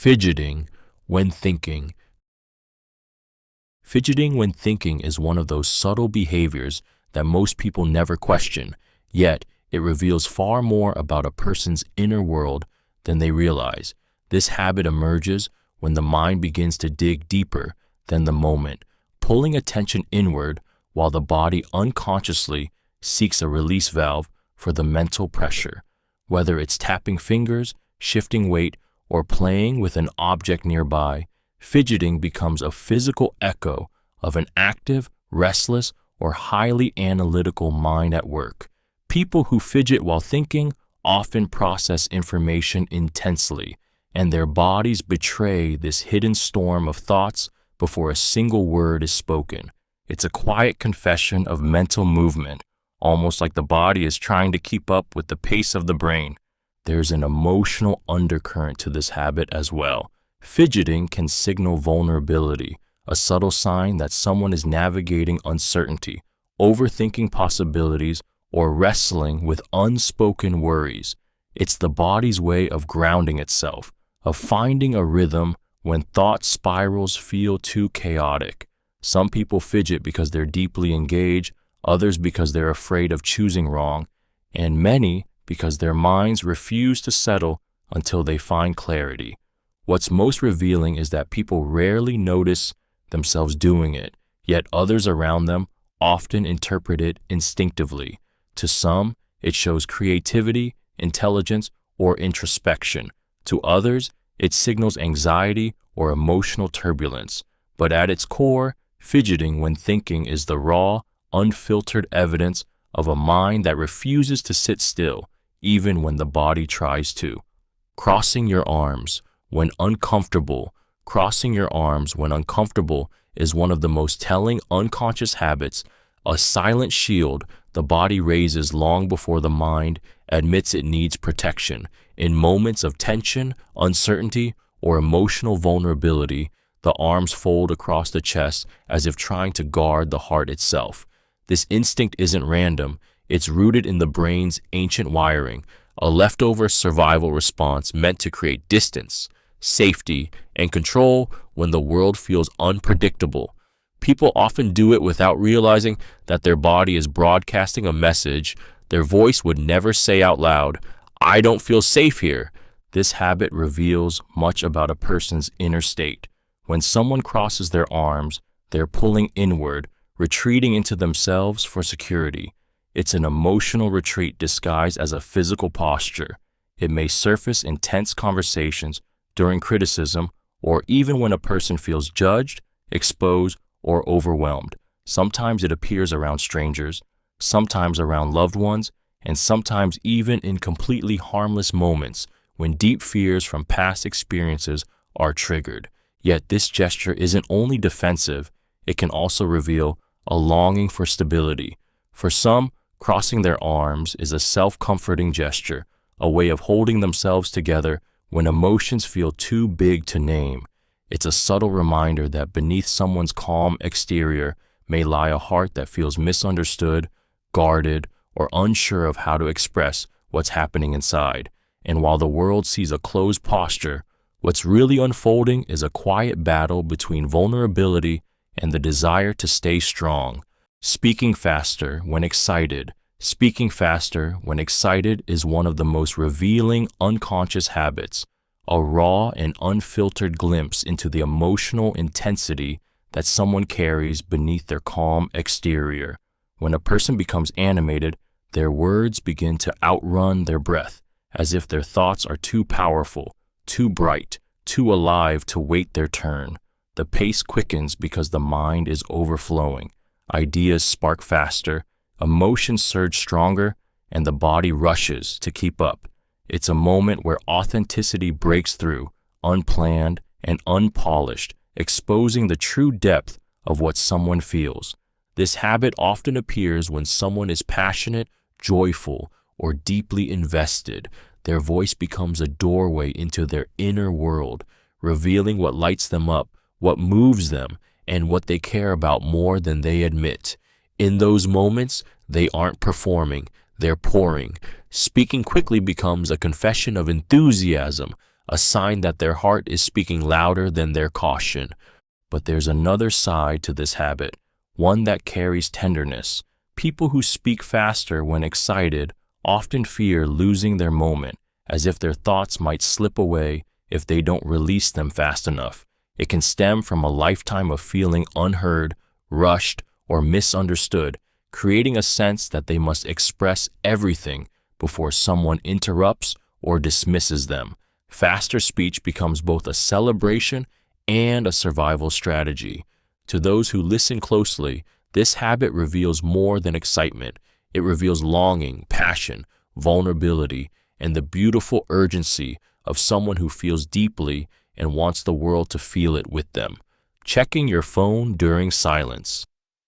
Fidgeting when thinking. Fidgeting when thinking is one of those subtle behaviors that most people never question, yet it reveals far more about a person's inner world than they realize. This habit emerges when the mind begins to dig deeper than the moment, pulling attention inward while the body unconsciously seeks a release valve for the mental pressure. Whether it's tapping fingers, shifting weight, or playing with an object nearby, fidgeting becomes a physical echo of an active, restless, or highly analytical mind at work. People who fidget while thinking often process information intensely, and their bodies betray this hidden storm of thoughts before a single word is spoken. It's a quiet confession of mental movement, almost like the body is trying to keep up with the pace of the brain. There's an emotional undercurrent to this habit as well. Fidgeting can signal vulnerability, a subtle sign that someone is navigating uncertainty, overthinking possibilities, or wrestling with unspoken worries. It's the body's way of grounding itself, of finding a rhythm when thought spirals feel too chaotic. Some people fidget because they're deeply engaged, others because they're afraid of choosing wrong, and many because their minds refuse to settle until they find clarity. What's most revealing is that people rarely notice themselves doing it, yet others around them often interpret it instinctively. To some, it shows creativity, intelligence, or introspection. To others, it signals anxiety or emotional turbulence. But at its core, fidgeting when thinking is the raw, unfiltered evidence of a mind that refuses to sit still, even when the body tries to. Crossing your arms when uncomfortable. Crossing your arms when uncomfortable is one of the most telling unconscious habits, a silent shield the body raises long before the mind admits it needs protection. In moments of tension, uncertainty, or emotional vulnerability, the arms fold across the chest as if trying to guard the heart itself. This instinct isn't random. It's rooted in the brain's ancient wiring, a leftover survival response meant to create distance, safety, and control when the world feels unpredictable. People often do it without realizing that their body is broadcasting a message their voice would never say out loud. I don't feel safe here. This habit reveals much about a person's inner state. When someone crosses their arms, they're pulling inward, retreating into themselves for security. It's an emotional retreat disguised as a physical posture. It may surface in tense conversations, during criticism, or even when a person feels judged, exposed, or overwhelmed. Sometimes it appears around strangers, sometimes around loved ones, and sometimes even in completely harmless moments when deep fears from past experiences are triggered. Yet this gesture isn't only defensive, it can also reveal a longing for stability. For some, crossing their arms is a self-comforting gesture, a way of holding themselves together when emotions feel too big to name. It's a subtle reminder that beneath someone's calm exterior may lie a heart that feels misunderstood, guarded, or unsure of how to express what's happening inside. And while the world sees a closed posture, what's really unfolding is a quiet battle between vulnerability and the desire to stay strong. Speaking faster when excited. Speaking faster when excited is one of the most revealing unconscious habits, a raw and unfiltered glimpse into the emotional intensity that someone carries beneath their calm exterior. When a person becomes animated, their words begin to outrun their breath, as if their thoughts are too powerful, too bright, too alive to wait their turn. The pace quickens because the mind is overflowing. Ideas spark faster, emotions surge stronger, and the body rushes to keep up. It's a moment where authenticity breaks through, unplanned and unpolished, exposing the true depth of what someone feels. This habit often appears when someone is passionate, joyful, or deeply invested. Their voice becomes a doorway into their inner world, revealing what lights them up, what moves them, and what they care about more than they admit. In those moments, they aren't performing, they're pouring. Speaking quickly becomes a confession of enthusiasm, a sign that their heart is speaking louder than their caution. But there's another side to this habit, one that carries tenderness. People who speak faster when excited often fear losing their moment, as if their thoughts might slip away if they don't release them fast enough. It can stem from a lifetime of feeling unheard, rushed, or misunderstood, creating a sense that they must express everything before someone interrupts or dismisses them. Faster speech becomes both a celebration and a survival strategy. To those who listen closely, this habit reveals more than excitement. It reveals longing, passion, vulnerability, and the beautiful urgency of someone who feels deeply and wants the world to feel it with them. Checking your phone during silence.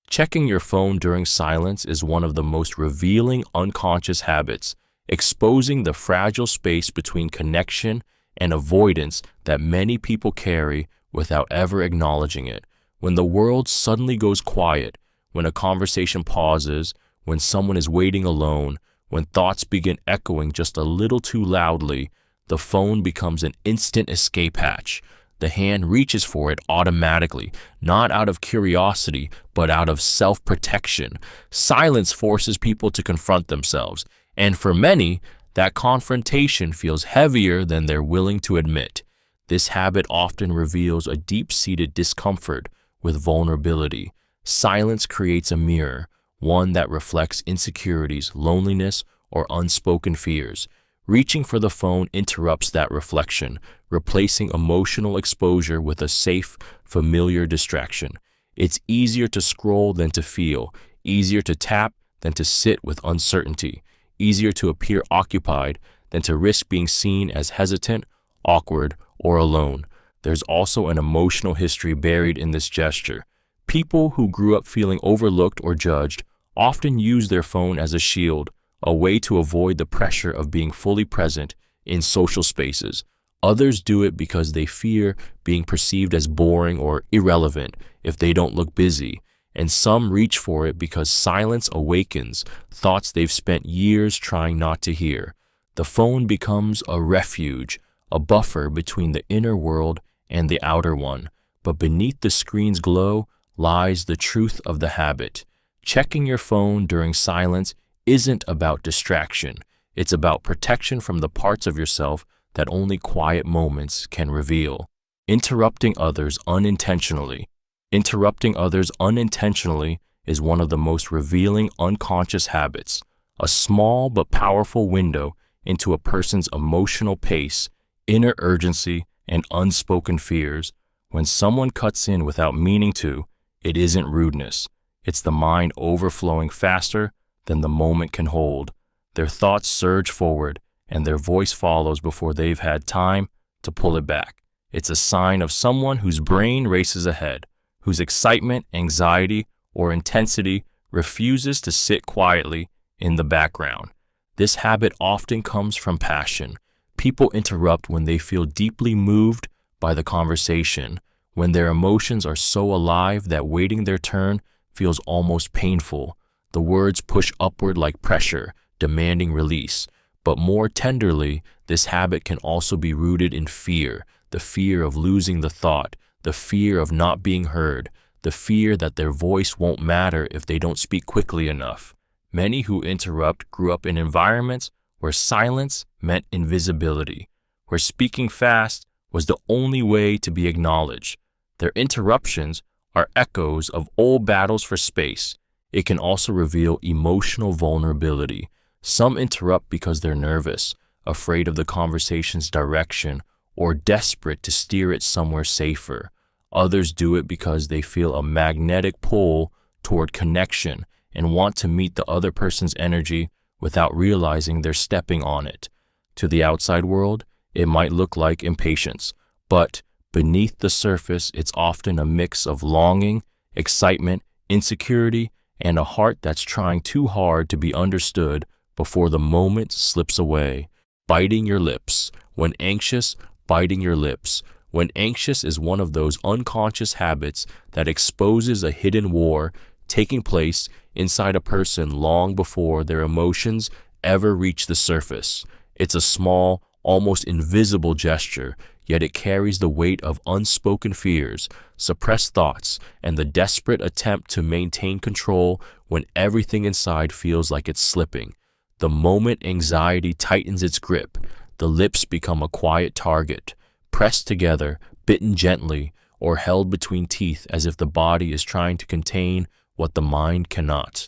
Checking your phone during silence is one of the most revealing unconscious habits, exposing the fragile space between connection and avoidance that many people carry without ever acknowledging it. When the world suddenly goes quiet, when a conversation pauses, when someone is waiting alone, when thoughts begin echoing just a little too loudly, the phone becomes an instant escape hatch. The hand reaches for it automatically, not out of curiosity, but out of self-protection. Silence forces people to confront themselves, and for many, that confrontation feels heavier than they're willing to admit. This habit often reveals a deep-seated discomfort with vulnerability. Silence creates a mirror, one that reflects insecurities, loneliness, or unspoken fears. Reaching for the phone interrupts that reflection, replacing emotional exposure with a safe, familiar distraction. It's easier to scroll than to feel, easier to tap than to sit with uncertainty, easier to appear occupied than to risk being seen as hesitant, awkward, or alone. There's also an emotional history buried in this gesture. People who grew up feeling overlooked or judged often use their phone as a shield, a way to avoid the pressure of being fully present in social spaces. Others do it because they fear being perceived as boring or irrelevant if they don't look busy. And some reach for it because silence awakens thoughts they've spent years trying not to hear. The phone becomes a refuge, a buffer between the inner world and the outer one. But beneath the screen's glow lies the truth of the habit. Checking your phone during silence isn't about distraction. It's about protection from the parts of yourself that only quiet moments can reveal. Interrupting others unintentionally. Interrupting others unintentionally is one of the most revealing unconscious habits, a small but powerful window into a person's emotional pace, inner urgency, and unspoken fears. When someone cuts in without meaning to, it isn't rudeness. It's the mind overflowing faster than the moment can hold. Their thoughts surge forward, and their voice follows before they've had time to pull it back. It's a sign of someone whose brain races ahead, whose excitement, anxiety, or intensity refuses to sit quietly in the background. This habit often comes from passion. People interrupt when they feel deeply moved by the conversation, when their emotions are so alive that waiting their turn feels almost painful. The words push upward like pressure, demanding release. But more tenderly, this habit can also be rooted in fear, the fear of losing the thought, the fear of not being heard, the fear that their voice won't matter if they don't speak quickly enough. Many who interrupt grew up in environments where silence meant invisibility, where speaking fast was the only way to be acknowledged. Their interruptions are echoes of old battles for space. It can also reveal emotional vulnerability. Some interrupt because they're nervous, afraid of the conversation's direction, or desperate to steer it somewhere safer. Others do it because they feel a magnetic pull toward connection and want to meet the other person's energy without realizing they're stepping on it. To the outside world, it might look like impatience, but beneath the surface, it's often a mix of longing, excitement, insecurity, and a heart that's trying too hard to be understood before the moment slips away. Biting your lips. When anxious, biting your lips. When anxious is one of those unconscious habits that exposes a hidden war taking place inside a person long before their emotions ever reach the surface. It's a small, almost invisible gesture, yet it carries the weight of unspoken fears, suppressed thoughts, and the desperate attempt to maintain control when everything inside feels like it's slipping. The moment anxiety tightens its grip, the lips become a quiet target, pressed together, bitten gently, or held between teeth as if the body is trying to contain what the mind cannot.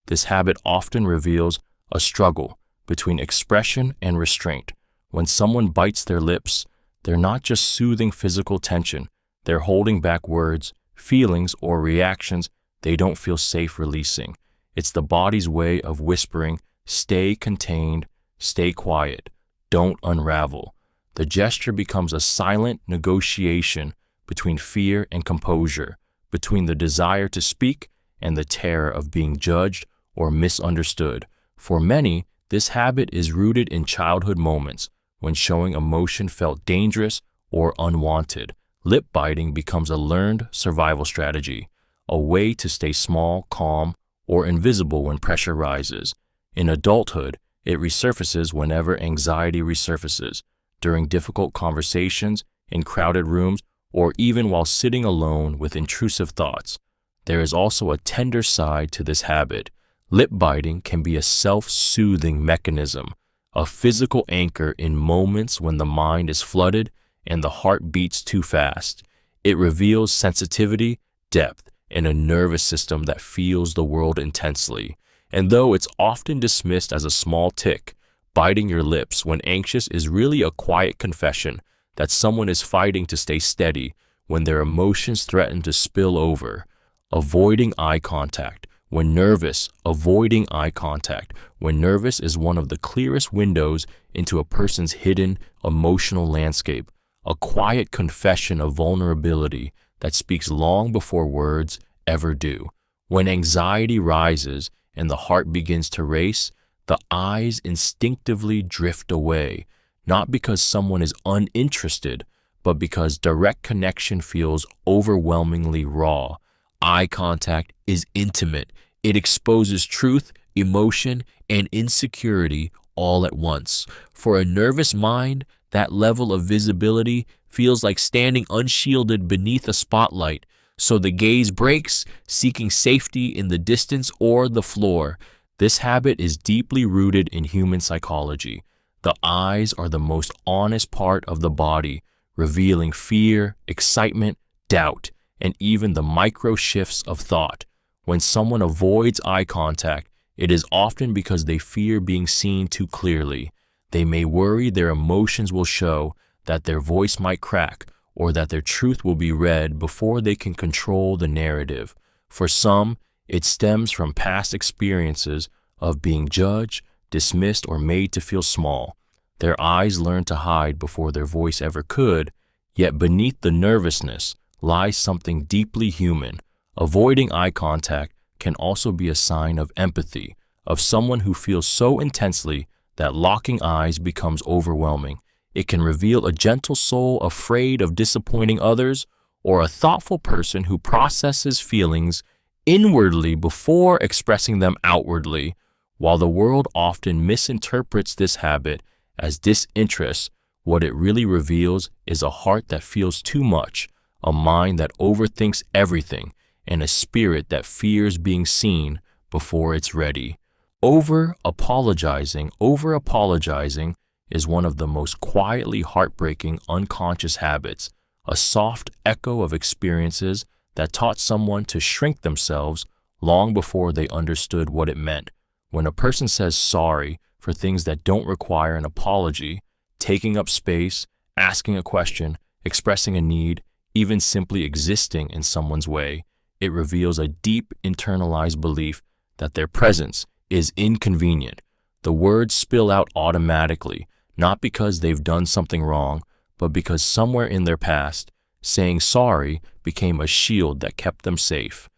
This habit often reveals a struggle between expression and restraint. When someone bites their lips, they're not just soothing physical tension, they're holding back words, feelings, or reactions they don't feel safe releasing. It's the body's way of whispering, stay contained, stay quiet, don't unravel. The gesture becomes a silent negotiation between fear and composure, between the desire to speak and the terror of being judged or misunderstood. For many, this habit is rooted in childhood moments when showing emotion felt dangerous or unwanted. Lip biting becomes a learned survival strategy, a way to stay small, calm, or invisible when pressure rises. In adulthood, it resurfaces whenever anxiety resurfaces, during difficult conversations, in crowded rooms, or even while sitting alone with intrusive thoughts. There is also a tender side to this habit. Lip biting can be a self-soothing mechanism, a physical anchor in moments when the mind is flooded and the heart beats too fast. It reveals sensitivity, depth, and a nervous system that feels the world intensely. And though it's often dismissed as a small tic, biting your lips when anxious is really a quiet confession that someone is fighting to stay steady when their emotions threaten to spill over. Avoiding eye contact. Avoiding eye contact when nervous is one of the clearest windows into a person's hidden emotional landscape, a quiet confession of vulnerability that speaks long before words ever do. When anxiety rises and the heart begins to race, the eyes instinctively drift away, not because someone is uninterested, but because direct connection feels overwhelmingly raw. Eye contact is intimate. It exposes truth, emotion, and insecurity all at once. For a nervous mind, that level of visibility feels like standing unshielded beneath a spotlight. So the gaze breaks, seeking safety in the distance or the floor. This habit is deeply rooted in human psychology. The eyes are the most honest part of the body, revealing fear, excitement, doubt, and even the micro shifts of thought. When someone avoids eye contact, it is often because they fear being seen too clearly. They may worry their emotions will show, that their voice might crack, or that their truth will be read before they can control the narrative. For some, it stems from past experiences of being judged, dismissed, or made to feel small. Their eyes learn to hide before their voice ever could, yet beneath the nervousness lies something deeply human. Avoiding eye contact can also be a sign of empathy, of someone who feels so intensely that locking eyes becomes overwhelming. It can reveal a gentle soul afraid of disappointing others, or a thoughtful person who processes feelings inwardly before expressing them outwardly. While the world often misinterprets this habit as disinterest, what it really reveals is a heart that feels too much, a mind that overthinks everything, and a spirit that fears being seen before it's ready. Over-apologizing is one of the most quietly heartbreaking unconscious habits, a soft echo of experiences that taught someone to shrink themselves long before they understood what it meant. When a person says sorry for things that don't require an apology, taking up space, asking a question, expressing a need, even simply existing in someone's way, it reveals a deep internalized belief that their presence is inconvenient. The words spill out automatically, not because they've done something wrong, but because somewhere in their past, saying sorry became a shield that kept them safe.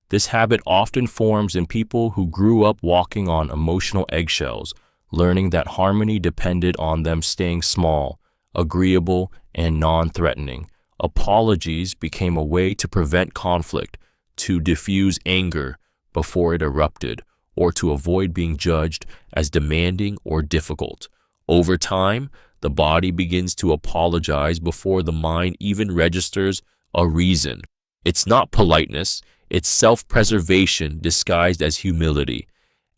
This habit often forms in people who grew up walking on emotional eggshells, learning that harmony depended on them staying small, agreeable, and non-threatening. Apologies became a way to prevent conflict, to diffuse anger before it erupted, or to avoid being judged as demanding or difficult. Over time, The body begins to apologize before the mind even registers a reason. It's not politeness, it's self-preservation disguised as humility.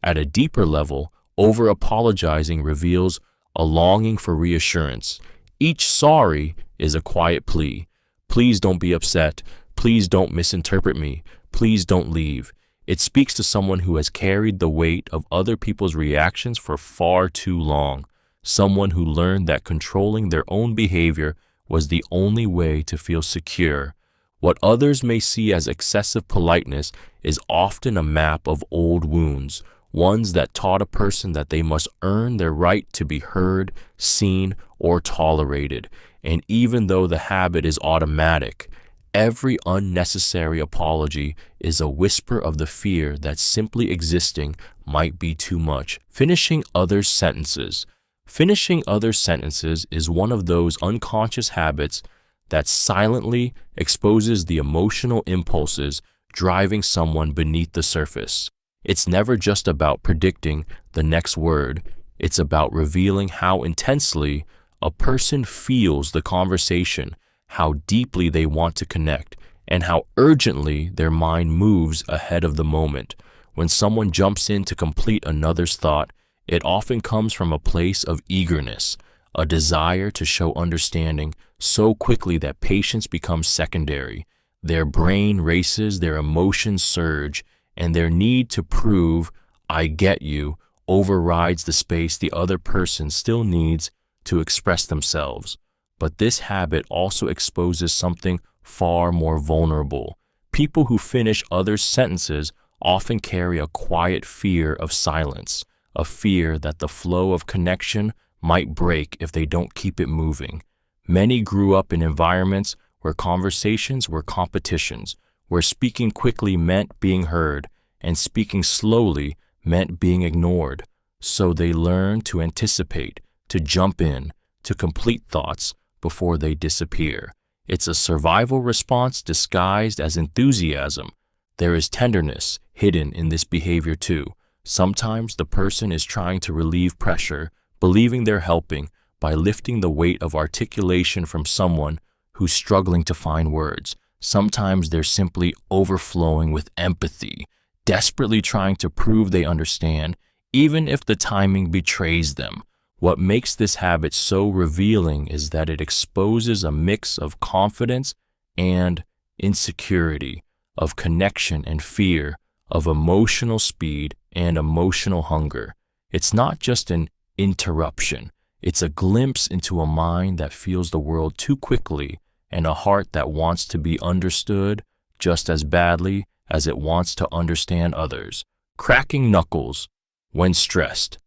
At a deeper level, over-apologizing reveals a longing for reassurance. Each sorry is a quiet plea. Please don't be upset. Please don't misinterpret me. Please don't leave. It speaks to someone who has carried the weight of other people's reactions for far too long. Someone who learned that controlling their own behavior was the only way to feel secure. What others may see as excessive politeness is often a map of old wounds, ones that taught a person that they must earn their right to be heard, seen, or tolerated. And even though the habit is automatic, every unnecessary apology is a whisper of the fear that simply existing might be too much. Finishing others' sentences. Finishing others' sentences is one of those unconscious habits that silently exposes the emotional impulses driving someone beneath the surface. It's never just about predicting the next word. It's about revealing how intensely a person feels the conversation, how deeply they want to connect, and how urgently their mind moves ahead of the moment. When someone jumps in to complete another's thought, it often comes from a place of eagerness, a desire to show understanding so quickly that patience becomes secondary. Their brain races, their emotions surge, and their need to prove, "I get you," overrides the space the other person still needs to express themselves. But this habit also exposes something far more vulnerable. People who finish others' sentences often carry a quiet fear of silence, a fear that the flow of connection might break if they don't keep it moving. Many grew up in environments where conversations were competitions, where speaking quickly meant being heard, and speaking slowly meant being ignored. So they learned to anticipate, to jump in, to complete thoughts before they disappear. It's a survival response disguised as enthusiasm. There is tenderness hidden in this behavior too. Sometimes the person is trying to relieve pressure, believing they're helping by lifting the weight of articulation from someone who's struggling to find words. Sometimes they're simply overflowing with empathy, desperately trying to prove they understand, even if the timing betrays them. What makes this habit so revealing is that it exposes a mix of confidence and insecurity, of connection and fear, of emotional speed and emotional hunger. It's not just an interruption. It's a glimpse into a mind that feels the world too quickly and a heart that wants to be understood just as badly as it wants to understand others. Cracking knuckles when stressed.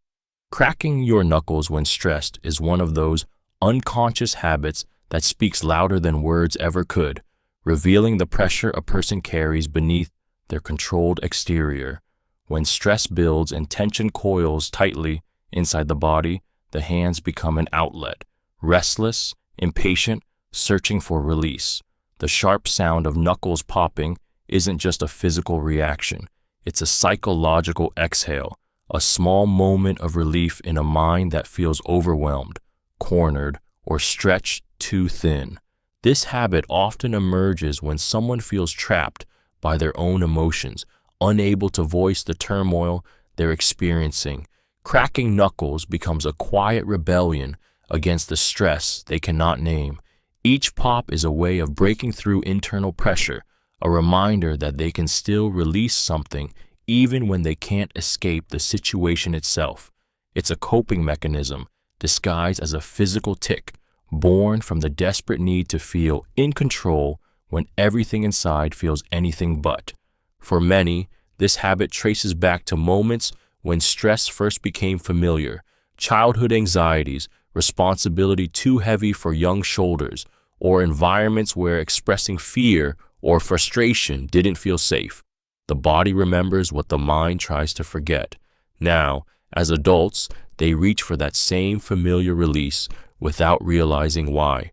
Cracking your knuckles when stressed is one of those unconscious habits that speaks louder than words ever could, revealing the pressure a person carries beneath their controlled exterior. When stress builds and tension coils tightly inside the body, the hands become an outlet, restless, impatient, searching for release. The sharp sound of knuckles popping isn't just a physical reaction. It's a psychological exhale, a small moment of relief in a mind that feels overwhelmed, cornered, or stretched too thin. This habit often emerges when someone feels trapped by their own emotions, unable to voice the turmoil they're experiencing. Cracking knuckles becomes a quiet rebellion against the stress they cannot name. Each pop is a way of breaking through internal pressure, a reminder that they can still release something even when they can't escape the situation itself. It's a coping mechanism disguised as a physical tic, born from the desperate need to feel in control when everything inside feels anything but. For many, this habit traces back to moments when stress first became familiar, childhood anxieties, responsibility too heavy for young shoulders, or environments where expressing fear or frustration didn't feel safe. The body remembers what the mind tries to forget. Now, as adults, they reach for that same familiar release without realizing why.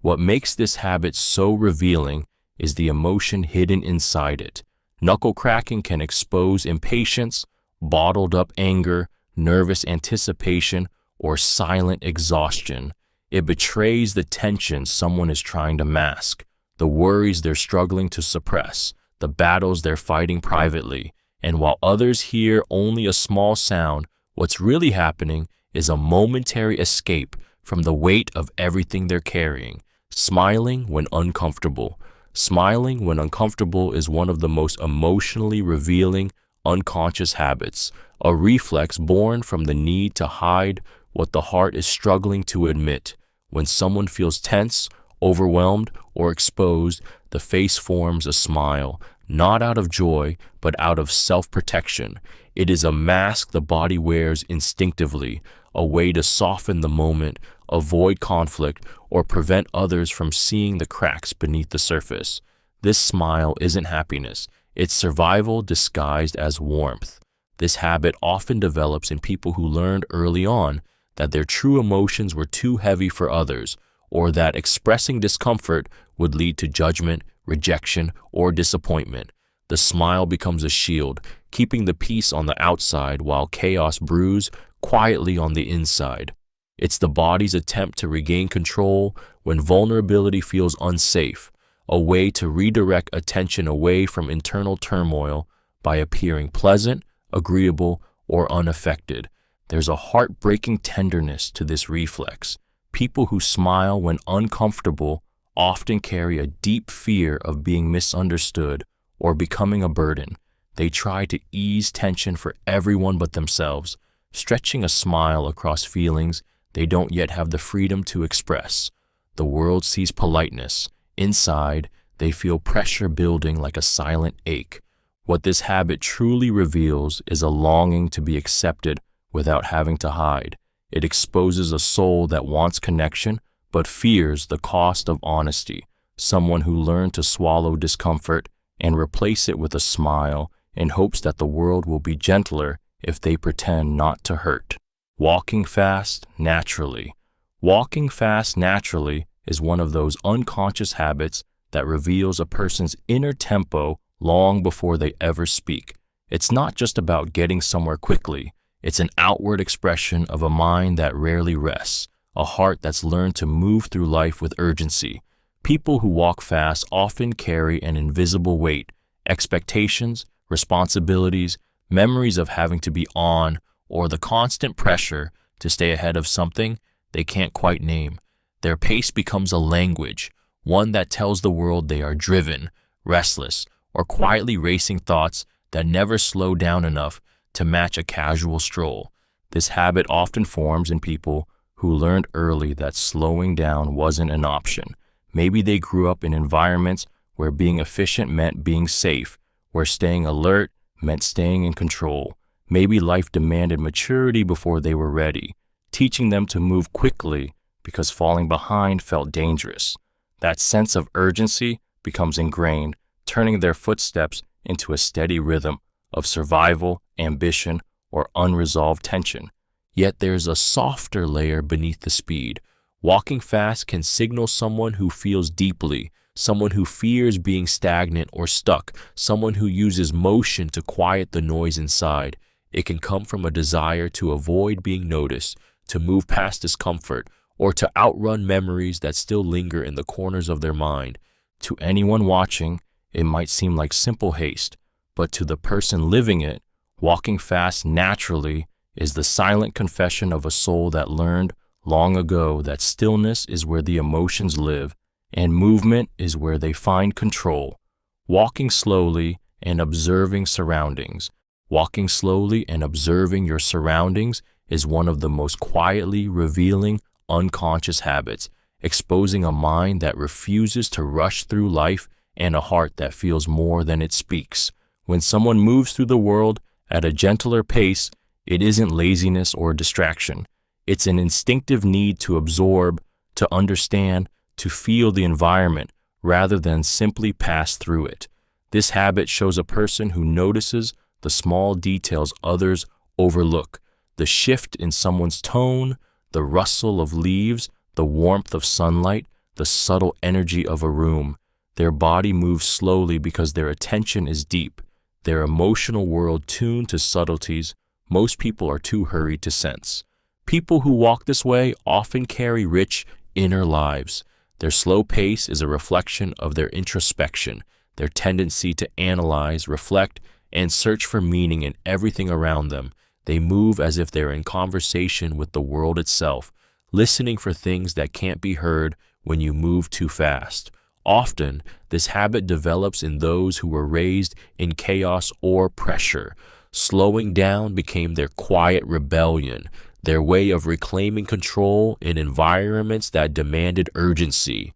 What makes this habit so revealing is the emotion hidden inside it. Knuckle cracking can expose impatience, bottled up anger, nervous anticipation, or silent exhaustion. It betrays the tension someone is trying to mask, the worries they're struggling to suppress, the battles they're fighting privately. And while others hear only a small sound, what's really happening is a momentary escape from the weight of everything they're carrying. Smiling when uncomfortable. Smiling when uncomfortable is one of the most emotionally revealing unconscious habits, a reflex born from the need to hide what the heart is struggling to admit. When someone feels tense, overwhelmed, or exposed, the face forms a smile, not out of joy, but out of self-protection. It is a mask the body wears instinctively, a way to soften the moment, avoid conflict, or prevent others from seeing the cracks beneath the surface. This smile isn't happiness, it's survival disguised as warmth. This habit often develops in people who learned early on that their true emotions were too heavy for others, or that expressing discomfort would lead to judgment, rejection, or disappointment. The smile becomes a shield, keeping the peace on the outside while chaos brews quietly on the inside. It's the body's attempt to regain control when vulnerability feels unsafe, a way to redirect attention away from internal turmoil by appearing pleasant, agreeable, or unaffected. There's a heartbreaking tenderness to this reflex. People who smile when uncomfortable often carry a deep fear of being misunderstood or becoming a burden. They try to ease tension for everyone but themselves, stretching a smile across feelings they don't yet have the freedom to express. The world sees politeness. Inside, they feel pressure building like a silent ache. What this habit truly reveals is a longing to be accepted without having to hide. It exposes a soul that wants connection but fears the cost of honesty, someone who learned to swallow discomfort and replace it with a smile in hopes that the world will be gentler if they pretend not to hurt. Walking fast naturally. Walking fast naturally is one of those unconscious habits that reveals a person's inner tempo long before they ever speak. It's not just about getting somewhere quickly. It's an outward expression of a mind that rarely rests, a heart that's learned to move through life with urgency. People who walk fast often carry an invisible weight, expectations, responsibilities, memories of having to be on, or the constant pressure to stay ahead of something they can't quite name. Their pace becomes a language, one that tells the world they are driven, restless, or quietly racing thoughts that never slow down enough to match a casual stroll. This habit often forms in people who learned early that slowing down wasn't an option. Maybe they grew up in environments where being efficient meant being safe, where staying alert meant staying in control. Maybe life demanded maturity before they were ready, teaching them to move quickly because falling behind felt dangerous. That sense of urgency becomes ingrained, turning their footsteps into a steady rhythm of survival, ambition, or unresolved tension. Yet there's a softer layer beneath the speed. Walking fast can signal someone who feels deeply, someone who fears being stagnant or stuck, someone who uses motion to quiet the noise inside. It can come from a desire to avoid being noticed, to move past discomfort, or to outrun memories that still linger in the corners of their mind. To anyone watching, it might seem like simple haste, but to the person living it, walking fast naturally is the silent confession of a soul that learned long ago that stillness is where the emotions live and movement is where they find control. Walking slowly and observing surroundings. Walking slowly and observing your surroundings is one of the most quietly revealing unconscious habits, exposing a mind that refuses to rush through life and a heart that feels more than it speaks. When someone moves through the world at a gentler pace, it isn't laziness or distraction. It's an instinctive need to absorb, to understand, to feel the environment rather than simply pass through it. This habit shows a person who notices the small details others overlook, the shift in someone's tone, the rustle of leaves, the warmth of sunlight, the subtle energy of a room. Their body moves slowly because their attention is deep, their emotional world tuned to subtleties most people are too hurried to sense. People who walk this way often carry rich, inner lives. Their slow pace is a reflection of their introspection, their tendency to analyze, reflect, and search for meaning in everything around them. They move as if they're in conversation with the world itself, listening for things that can't be heard when you move too fast. Often, this habit develops in those who were raised in chaos or pressure. Slowing down became their quiet rebellion, their way of reclaiming control in environments that demanded urgency.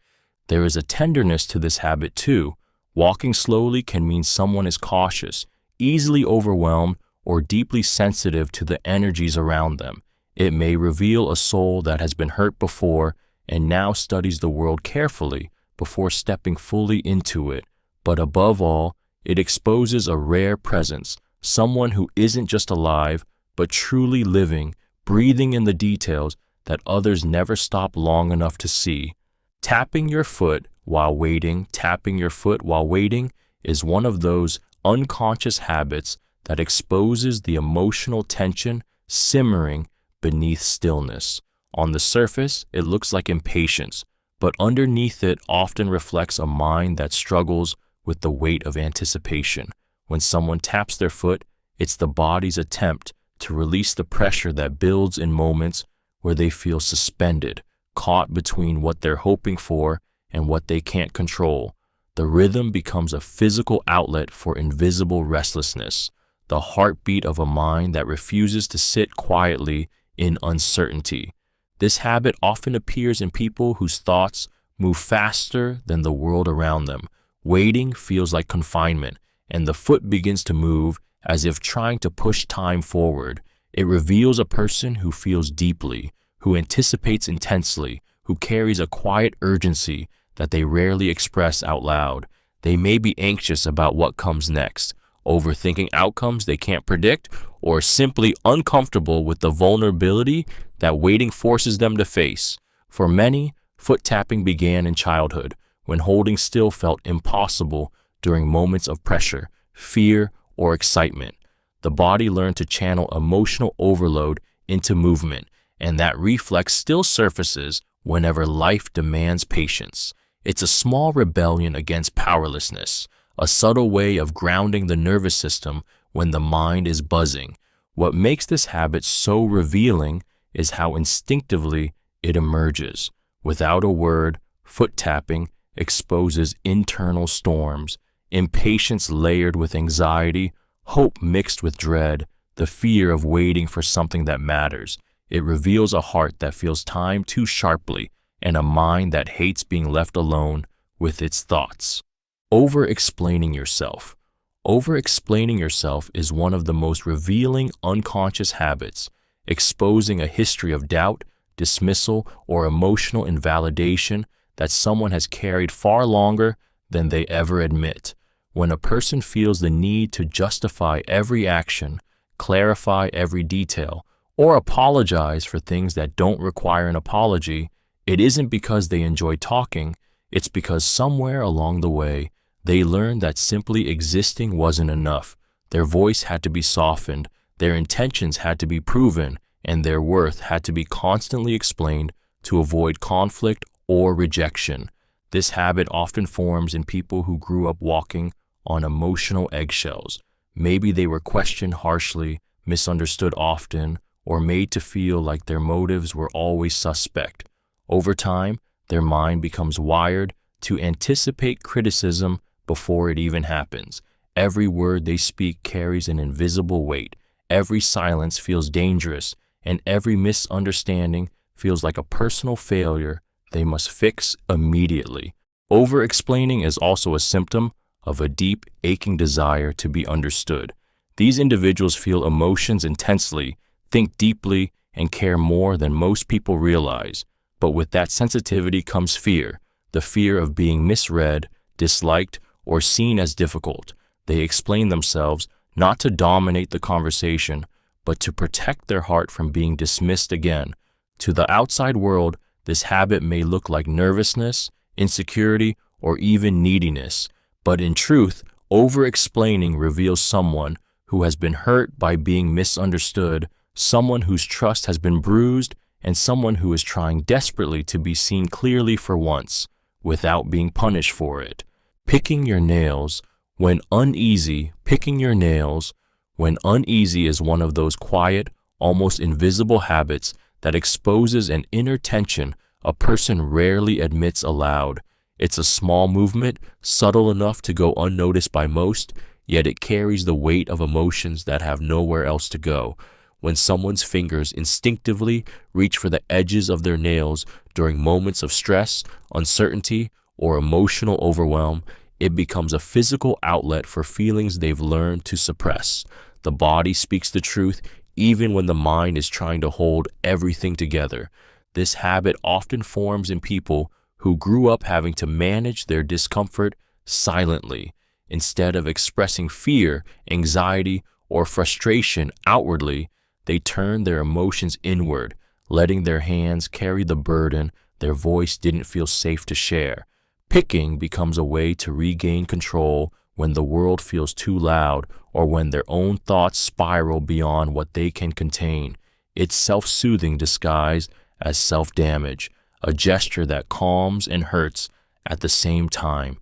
There is a tenderness to this habit too. Walking slowly can mean someone is cautious, easily overwhelmed, or deeply sensitive to the energies around them. It may reveal a soul that has been hurt before and now studies the world carefully before stepping fully into it. But above all, it exposes a rare presence, someone who isn't just alive, but truly living, breathing in the details that others never stop long enough to see. Tapping your foot while waiting is one of those unconscious habits that exposes the emotional tension simmering beneath stillness. On the surface, it looks like impatience, but underneath it often reflects a mind that struggles with the weight of anticipation. When someone taps their foot, it's the body's attempt to release the pressure that builds in moments where they feel suspended, caught between what they're hoping for and what they can't control. The rhythm becomes a physical outlet for invisible restlessness, the heartbeat of a mind that refuses to sit quietly in uncertainty. This habit often appears in people whose thoughts move faster than the world around them. Waiting feels like confinement, and the foot begins to move as if trying to push time forward. It reveals a person who feels deeply, who anticipates intensely, who carries a quiet urgency that they rarely express out loud. They may be anxious about what comes next, overthinking outcomes they can't predict, or simply uncomfortable with the vulnerability that waiting forces them to face. For many, foot tapping began in childhood, when holding still felt impossible during moments of pressure, fear, or excitement. The body learned to channel emotional overload into movement, and that reflex still surfaces whenever life demands patience. It's a small rebellion against powerlessness, a subtle way of grounding the nervous system when the mind is buzzing. What makes this habit so revealing is how instinctively it emerges. Without a word, foot tapping exposes internal storms, impatience layered with anxiety, hope mixed with dread, the fear of waiting for something that matters. It reveals a heart that feels time too sharply and a mind that hates being left alone with its thoughts. Overexplaining yourself. Overexplaining yourself is one of the most revealing unconscious habits, exposing a history of doubt, dismissal, or emotional invalidation that someone has carried far longer than they ever admit. When a person feels the need to justify every action, clarify every detail, or apologize for things that don't require an apology, it isn't because they enjoy talking, it's because somewhere along the way, they learned that simply existing wasn't enough. Their voice had to be softened, their intentions had to be proven, and their worth had to be constantly explained to avoid conflict or rejection. This habit often forms in people who grew up walking on emotional eggshells. Maybe they were questioned harshly, misunderstood often, or made to feel like their motives were always suspect. Over time, their mind becomes wired to anticipate criticism before it even happens. Every word they speak carries an invisible weight. Every silence feels dangerous, and every misunderstanding feels like a personal failure they must fix immediately. Overexplaining is also a symptom of a deep, aching desire to be understood. These individuals feel emotions intensely, think deeply, and care more than most people realize. But with that sensitivity comes fear, the fear of being misread, disliked, or seen as difficult. They explain themselves not to dominate the conversation, but to protect their heart from being dismissed again. To the outside world, this habit may look like nervousness, insecurity, or even neediness. But in truth, over-explaining reveals someone who has been hurt by being misunderstood, someone whose trust has been bruised, and someone who is trying desperately to be seen clearly for once, without being punished for it. Picking your nails when uneasy. Picking your nails when uneasy is one of those quiet, almost invisible habits that exposes an inner tension a person rarely admits aloud. It's a small movement, subtle enough to go unnoticed by most, yet it carries the weight of emotions that have nowhere else to go. When someone's fingers instinctively reach for the edges of their nails during moments of stress, uncertainty, or emotional overwhelm, it becomes a physical outlet for feelings they've learned to suppress. The body speaks the truth even when the mind is trying to hold everything together. This habit often forms in people who grew up having to manage their discomfort silently. Instead of expressing fear, anxiety, or frustration outwardly, they turn their emotions inward, letting their hands carry the burden their voice didn't feel safe to share. Picking becomes a way to regain control when the world feels too loud or when their own thoughts spiral beyond what they can contain. It's self-soothing disguised as self-damage, a gesture that calms and hurts at the same time.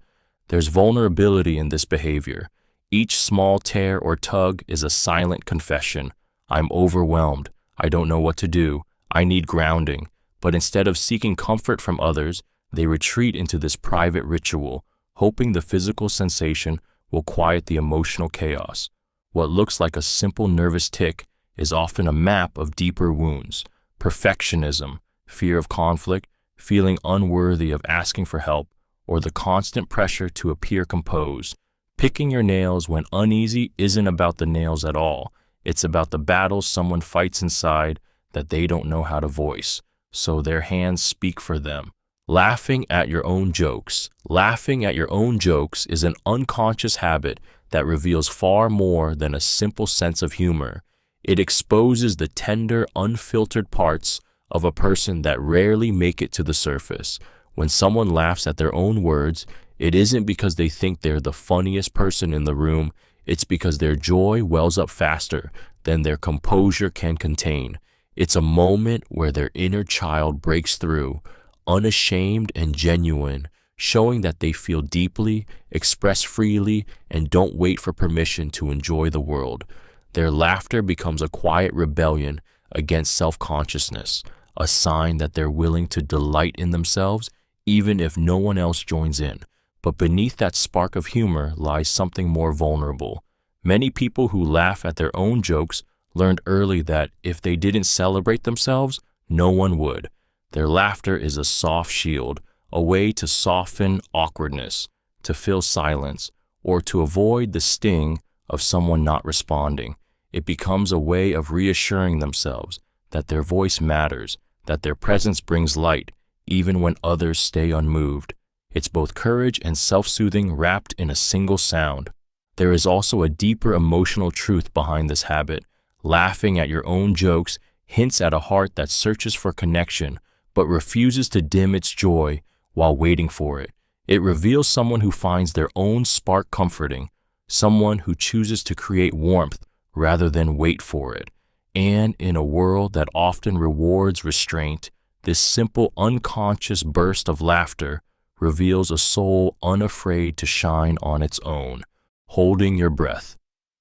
There's vulnerability in this behavior. Each small tear or tug is a silent confession. I'm overwhelmed. I don't know what to do. I need grounding. But instead of seeking comfort from others, they retreat into this private ritual, hoping the physical sensation will quiet the emotional chaos. What looks like a simple nervous tic is often a map of deeper wounds: perfectionism, fear of conflict, feeling unworthy of asking for help, or the constant pressure to appear composed. Picking your nails when uneasy isn't about the nails at all. It's about the battles someone fights inside that they don't know how to voice, so their hands speak for them. Laughing at your own jokes. Laughing at your own jokes is an unconscious habit that reveals far more than a simple sense of humor. It exposes the tender, unfiltered parts of a person that rarely make it to the surface. When someone laughs at their own words, it isn't because they think they're the funniest person in the room. It's because their joy wells up faster than their composure can contain. It's a moment where their inner child breaks through, unashamed and genuine, showing that they feel deeply, express freely, and don't wait for permission to enjoy the world. Their laughter becomes a quiet rebellion against self-consciousness, a sign that they're willing to delight in themselves even if no one else joins in. But beneath that spark of humor lies something more vulnerable. Many people who laugh at their own jokes learned early that if they didn't celebrate themselves, no one would. Their laughter is a soft shield, a way to soften awkwardness, to fill silence, or to avoid the sting of someone not responding. It becomes a way of reassuring themselves that their voice matters, that their presence brings light, even when others stay unmoved. It's both courage and self-soothing wrapped in a single sound. There is also a deeper emotional truth behind this habit. Laughing at your own jokes hints at a heart that searches for connection, but refuses to dim its joy while waiting for it. It reveals someone who finds their own spark comforting, someone who chooses to create warmth rather than wait for it. And in a world that often rewards restraint, this simple unconscious burst of laughter reveals a soul unafraid to shine on its own. Holding your breath.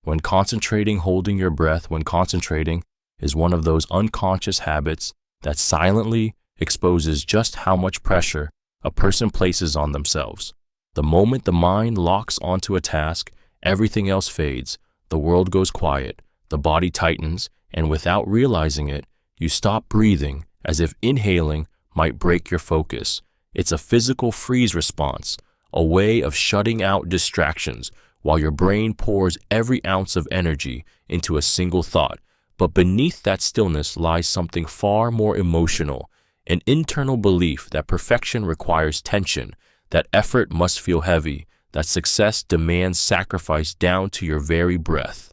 When concentrating, holding your breath when concentrating is one of those unconscious habits that silently exposes just how much pressure a person places on themselves. The moment the mind locks onto a task, everything else fades, the world goes quiet, the body tightens, and without realizing it, you stop breathing as if inhaling might break your focus. It's a physical freeze response, a way of shutting out distractions while your brain pours every ounce of energy into a single thought. But beneath that stillness lies something far more emotional, an internal belief that perfection requires tension, that effort must feel heavy, that success demands sacrifice down to your very breath.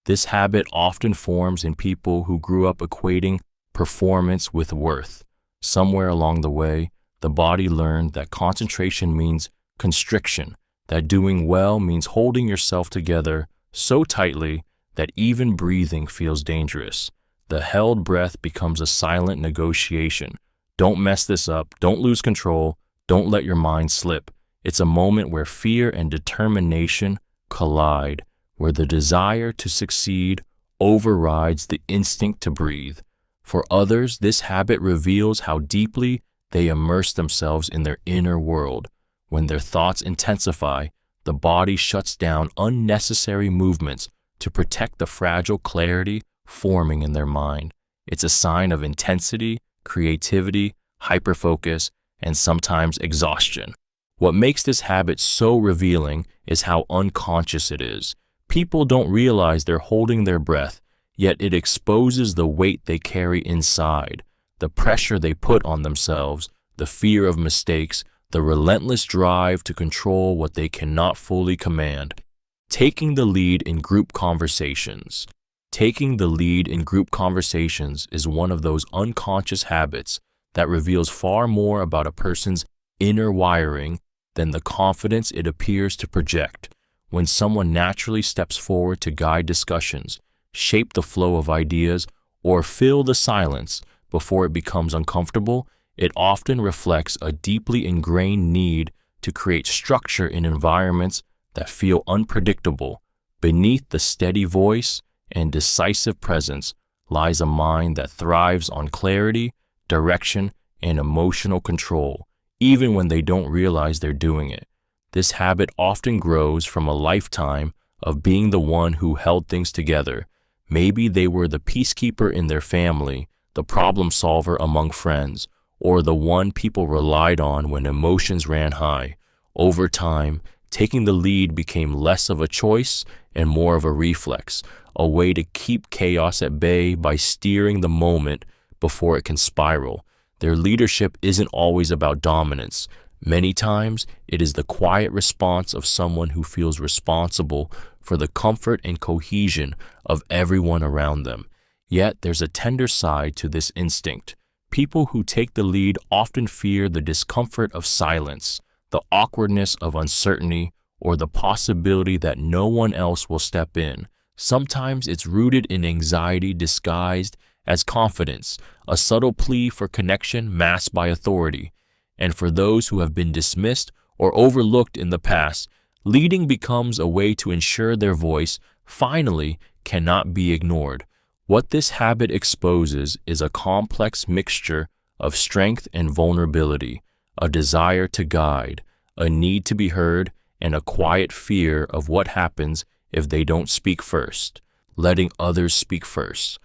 This habit often forms in people who grew up equating performance with worth. Somewhere along the way, the body learned that concentration means constriction, that doing well means holding yourself together so tightly that even breathing feels dangerous. The held breath becomes a silent negotiation. Don't mess this up, don't lose control, don't let your mind slip. It's a moment where fear and determination collide, where the desire to succeed overrides the instinct to breathe. For others, this habit reveals how deeply they immerse themselves in their inner world. When their thoughts intensify, the body shuts down unnecessary movements to protect the fragile clarity forming in their mind. It's a sign of intensity, creativity, hyperfocus, and sometimes exhaustion. What makes this habit so revealing is how unconscious it is. People don't realize they're holding their breath, yet it exposes the weight they carry inside, the pressure they put on themselves, the fear of mistakes, the relentless drive to control what they cannot fully command. Taking the lead in group conversations. Taking the lead in group conversations is one of those unconscious habits that reveals far more about a person's inner wiring than the confidence it appears to project. When someone naturally steps forward to guide discussions, shape the flow of ideas, or fill the silence before it becomes uncomfortable, it often reflects a deeply ingrained need to create structure in environments that feel unpredictable. Beneath the steady voice and decisive presence lies a mind that thrives on clarity, direction, and emotional control, even when they don't realize they're doing it. This habit often grows from a lifetime of being the one who held things together. Maybe they were the peacekeeper in their family, the problem solver among friends, or the one people relied on when emotions ran high. Over time, taking the lead became less of a choice and more of a reflex, a way to keep chaos at bay by steering the moment before it can spiral. Their leadership isn't always about dominance. Many times, it is the quiet response of someone who feels responsible for the comfort and cohesion of everyone around them. Yet, there's a tender side to this instinct. People who take the lead often fear the discomfort of silence, the awkwardness of uncertainty, or the possibility that no one else will step in. Sometimes it's rooted in anxiety disguised as confidence, a subtle plea for connection masked by authority. And for those who have been dismissed or overlooked in the past, leading becomes a way to ensure their voice finally cannot be ignored. What this habit exposes is a complex mixture of strength and vulnerability, a desire to guide, a need to be heard, and a quiet fear of what happens if they don't speak first. Letting others speak first.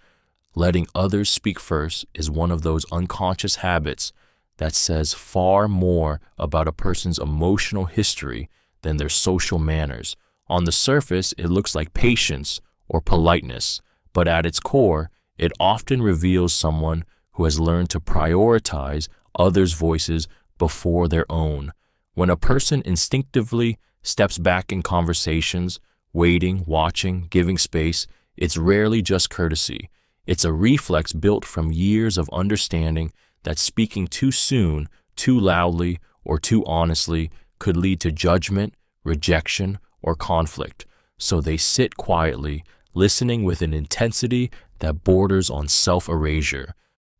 Letting others speak first is one of those unconscious habits that says far more about a person's emotional history than their social manners. On the surface, it looks like patience or politeness, but at its core, it often reveals someone who has learned to prioritize others' voices before their own. When a person instinctively steps back in conversations, waiting, watching, giving space, it's rarely just courtesy. It's a reflex built from years of understanding that speaking too soon, too loudly, or too honestly could lead to judgment, rejection, or conflict. So they sit quietly, listening with an intensity that borders on self-erasure.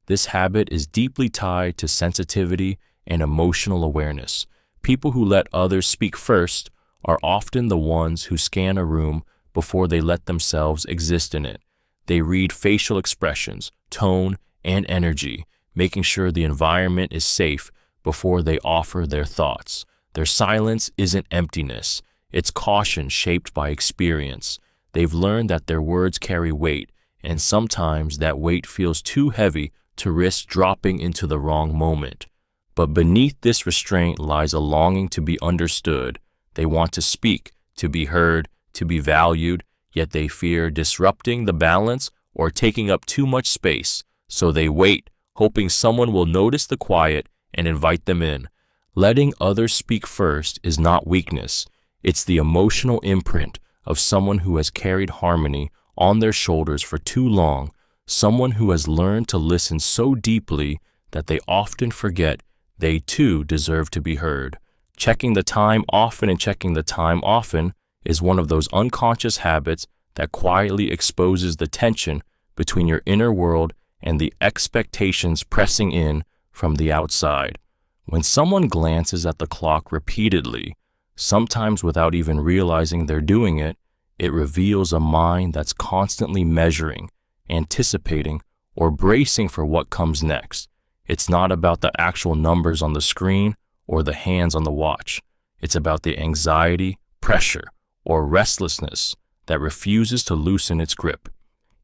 This habit is deeply tied to sensitivity and emotional awareness. People who let others speak first are often the ones who scan a room before they let themselves exist in it. They read facial expressions, tone, and energy, making sure the environment is safe before they offer their thoughts. Their silence isn't emptiness, it's caution shaped by experience. They've learned that their words carry weight, and sometimes that weight feels too heavy to risk dropping into the wrong moment. But beneath this restraint lies a longing to be understood. They want to speak, to be heard, to be valued, yet they fear disrupting the balance or taking up too much space, so they wait, hoping someone will notice the quiet and invite them in. Letting others speak first is not weakness. It's the emotional imprint of someone who has carried harmony on their shoulders for too long, someone who has learned to listen so deeply that they often forget they too deserve to be heard. Checking the time often and checking the time often is one of those unconscious habits that quietly exposes the tension between your inner world and the expectations pressing in from the outside. When someone glances at the clock repeatedly, sometimes without even realizing they're doing it, it reveals a mind that's constantly measuring, anticipating, or bracing for what comes next. It's not about the actual numbers on the screen or the hands on the watch. It's about the anxiety, pressure, or restlessness that refuses to loosen its grip.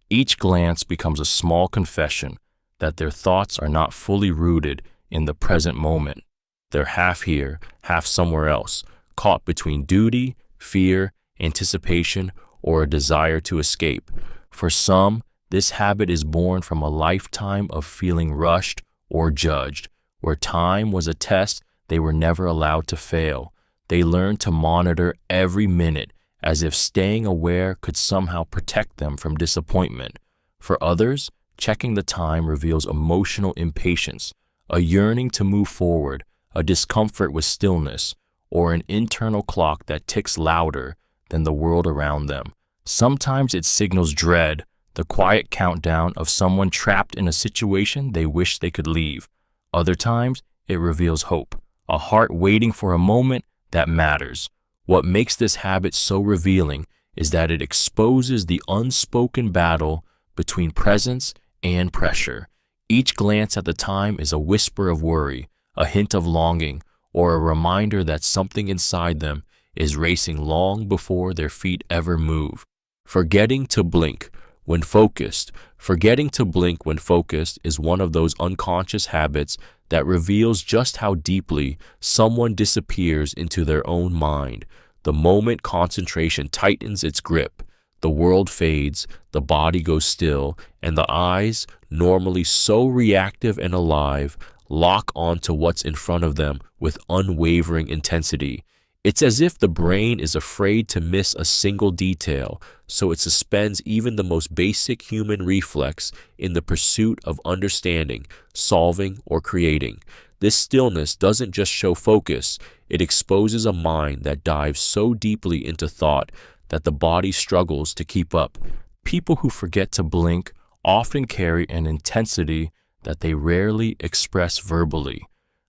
Each glance becomes a small confession that their thoughts are not fully rooted in the present moment. They're half here, half somewhere else, caught between duty, fear, anticipation, or a desire to escape. For some, this habit is born from a lifetime of feeling rushed or judged, where time was a test they were never allowed to fail. They learned to monitor every minute as if staying aware could somehow protect them from disappointment. For others, checking the time reveals emotional impatience, a yearning to move forward, a discomfort with stillness, or an internal clock that ticks louder than the world around them. Sometimes it signals dread, the quiet countdown of someone trapped in a situation they wish they could leave. Other times, it reveals hope, a heart waiting for a moment that matters. What makes this habit so revealing is that it exposes the unspoken battle between presence and pressure. Each glance at the time is a whisper of worry, a hint of longing, or a reminder that something inside them is racing long before their feet ever move. Forgetting to blink when focused. Forgetting to blink when focused is one of those unconscious habits that reveals just how deeply someone disappears into their own mind. The moment concentration tightens its grip, the world fades, the body goes still, and the eyes, normally so reactive and alive, lock onto what's in front of them with unwavering intensity. It's as if the brain is afraid to miss a single detail, so it suspends even the most basic human reflex in the pursuit of understanding, solving, or creating. This stillness doesn't just show focus, it exposes a mind that dives so deeply into thought that the body struggles to keep up. People who forget to blink often carry an intensity that they rarely express verbally.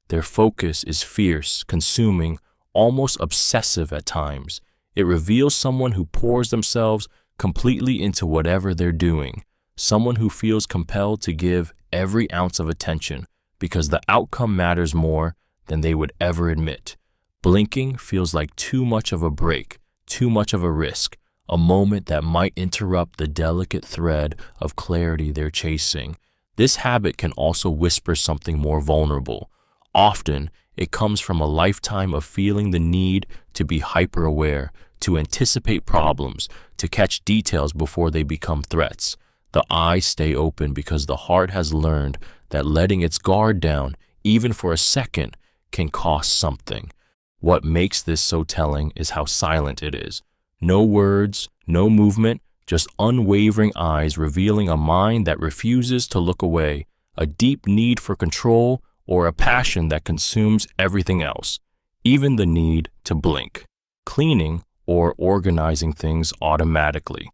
Their focus is fierce, consuming, almost obsessive at times. It reveals someone who pours themselves completely into whatever they're doing, someone who feels compelled to give every ounce of attention because the outcome matters more than they would ever admit. Blinking feels like too much of a break, too much of a risk, a moment that might interrupt the delicate thread of clarity they're chasing. This habit can also whisper something more vulnerable. Often, it comes from a lifetime of feeling the need to be hyper-aware, to anticipate problems, to catch details before they become threats. The eyes stay open because the heart has learned that letting its guard down, even for a second, can cost something. What makes this so telling is how silent it is. No words, no movement, just unwavering eyes revealing a mind that refuses to look away, a deep need for control, or a passion that consumes everything else, even the need to blink. Cleaning or organizing things automatically.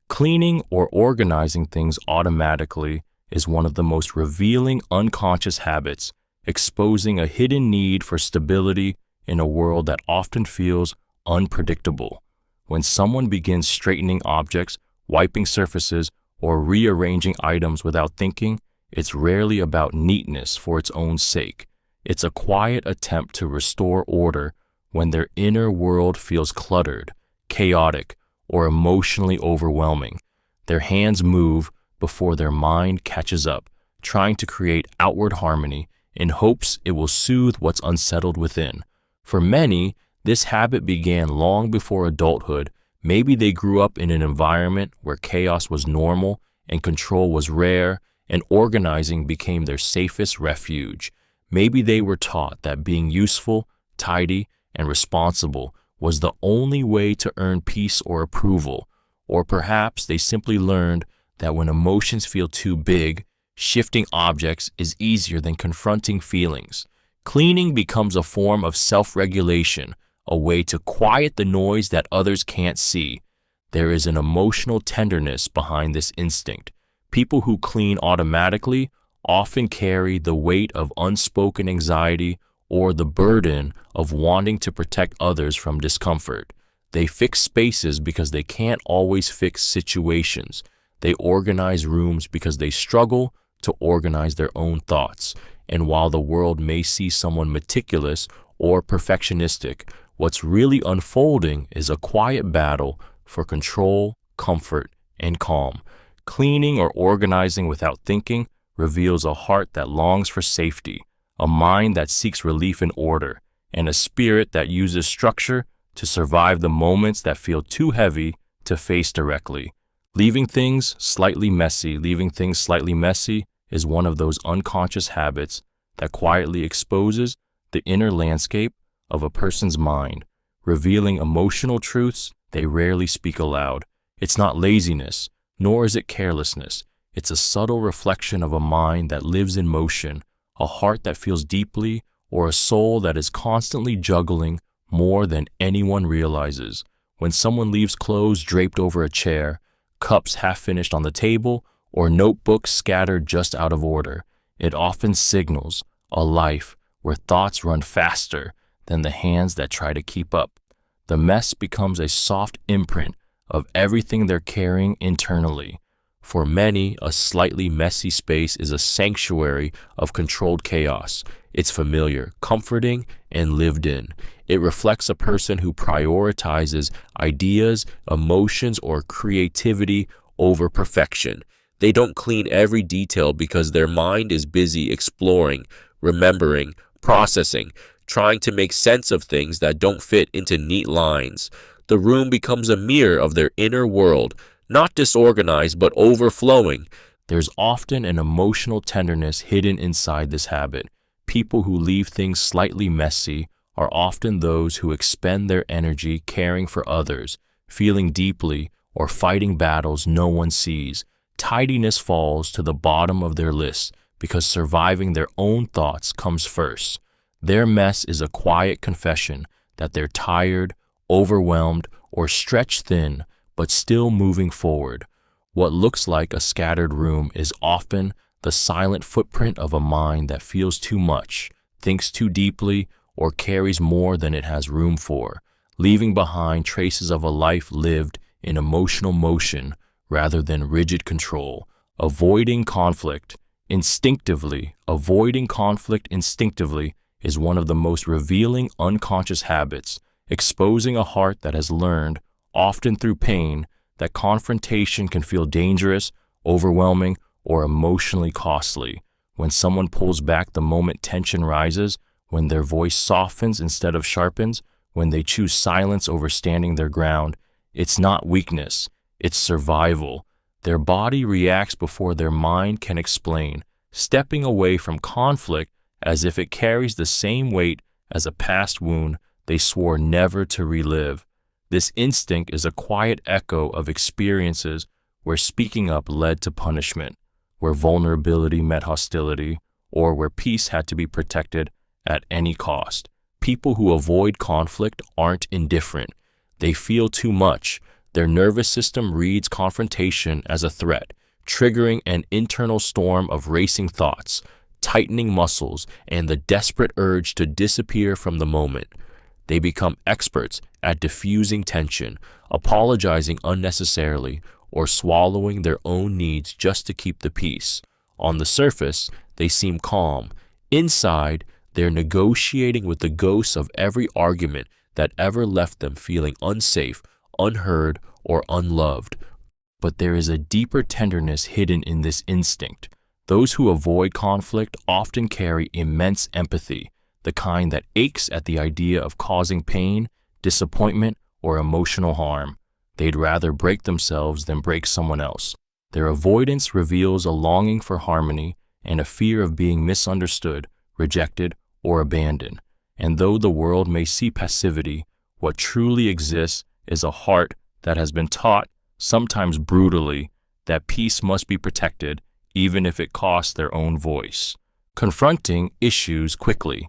Cleaning or organizing things automatically is one of the most revealing unconscious habits, exposing a hidden need for stability in a world that often feels unpredictable. When someone begins straightening objects, wiping surfaces, or rearranging items without thinking, it's rarely about neatness for its own sake. It's a quiet attempt to restore order when their inner world feels cluttered, chaotic, or emotionally overwhelming. Their hands move before their mind catches up, trying to create outward harmony in hopes it will soothe what's unsettled within. For many, this habit began long before adulthood. Maybe they grew up in an environment where chaos was normal and control was rare, and organizing became their safest refuge. Maybe they were taught that being useful, tidy, and responsible was the only way to earn peace or approval. Or perhaps they simply learned that when emotions feel too big, shifting objects is easier than confronting feelings. Cleaning becomes a form of self-regulation, a way to quiet the noise that others can't see. There is an emotional tenderness behind this instinct. People who clean automatically often carry the weight of unspoken anxiety or the burden of wanting to protect others from discomfort. They fix spaces because they can't always fix situations. They organize rooms because they struggle to organize their own thoughts. And while the world may see someone meticulous or perfectionistic, what's really unfolding is a quiet battle for control, comfort, and calm. Cleaning or organizing without thinking reveals a heart that longs for safety, a mind that seeks relief in order, and a spirit that uses structure to survive the moments that feel too heavy to face directly. Leaving things slightly messy is one of those unconscious habits that quietly exposes the inner landscape of a person's mind, revealing emotional truths they rarely speak aloud. It's not laziness, nor is it carelessness. It's a subtle reflection of a mind that lives in motion, a heart that feels deeply, or a soul that is constantly juggling more than anyone realizes. When someone leaves clothes draped over a chair, cups half finished on the table, or notebooks scattered just out of order, it often signals a life where thoughts run faster than the hands that try to keep up. The mess becomes a soft imprint of everything they're carrying internally. For many, a slightly messy space is a sanctuary of controlled chaos. It's familiar, comforting, and lived in. It reflects a person who prioritizes ideas, emotions, or creativity over perfection. They don't clean every detail because their mind is busy exploring, remembering, processing, trying to make sense of things that don't fit into neat lines. The room becomes a mirror of their inner world, not disorganized but overflowing. There's often an emotional tenderness hidden inside this habit. People who leave things slightly messy are often those who expend their energy caring for others, feeling deeply, or fighting battles no one sees. Tidiness falls to the bottom of their list because surviving their own thoughts comes first. Their mess is a quiet confession that they're tired, overwhelmed, or stretched thin, but still moving forward. What looks like a scattered room is often the silent footprint of a mind that feels too much, thinks too deeply, or carries more than it has room for, leaving behind traces of a life lived in emotional motion rather than rigid control. Avoiding conflict instinctively is one of the most revealing unconscious habits, exposing a heart that has learned, often through pain, that confrontation can feel dangerous, overwhelming, or emotionally costly. When someone pulls back the moment tension rises, when their voice softens instead of sharpens, when they choose silence over standing their ground, it's not weakness, it's survival. Their body reacts before their mind can explain, stepping away from conflict as if it carries the same weight as a past wound they swore never to relive. This instinct is a quiet echo of experiences where speaking up led to punishment, where vulnerability met hostility, or where peace had to be protected at any cost. People who avoid conflict aren't indifferent. They feel too much. Their nervous system reads confrontation as a threat, triggering an internal storm of racing thoughts, tightening muscles, and the desperate urge to disappear from the moment. They become experts at diffusing tension, apologizing unnecessarily, or swallowing their own needs just to keep the peace. On the surface, they seem calm. Inside, they're negotiating with the ghosts of every argument that ever left them feeling unsafe, unheard, or unloved. But there is a deeper tenderness hidden in this instinct. Those who avoid conflict often carry immense empathy, the kind that aches at the idea of causing pain, disappointment, or emotional harm. They'd rather break themselves than break someone else. Their avoidance reveals a longing for harmony and a fear of being misunderstood, rejected, or abandoned. And though the world may see passivity, what truly exists is a heart that has been taught, sometimes brutally, that peace must be protected, even if it costs their own voice. Confronting issues quickly.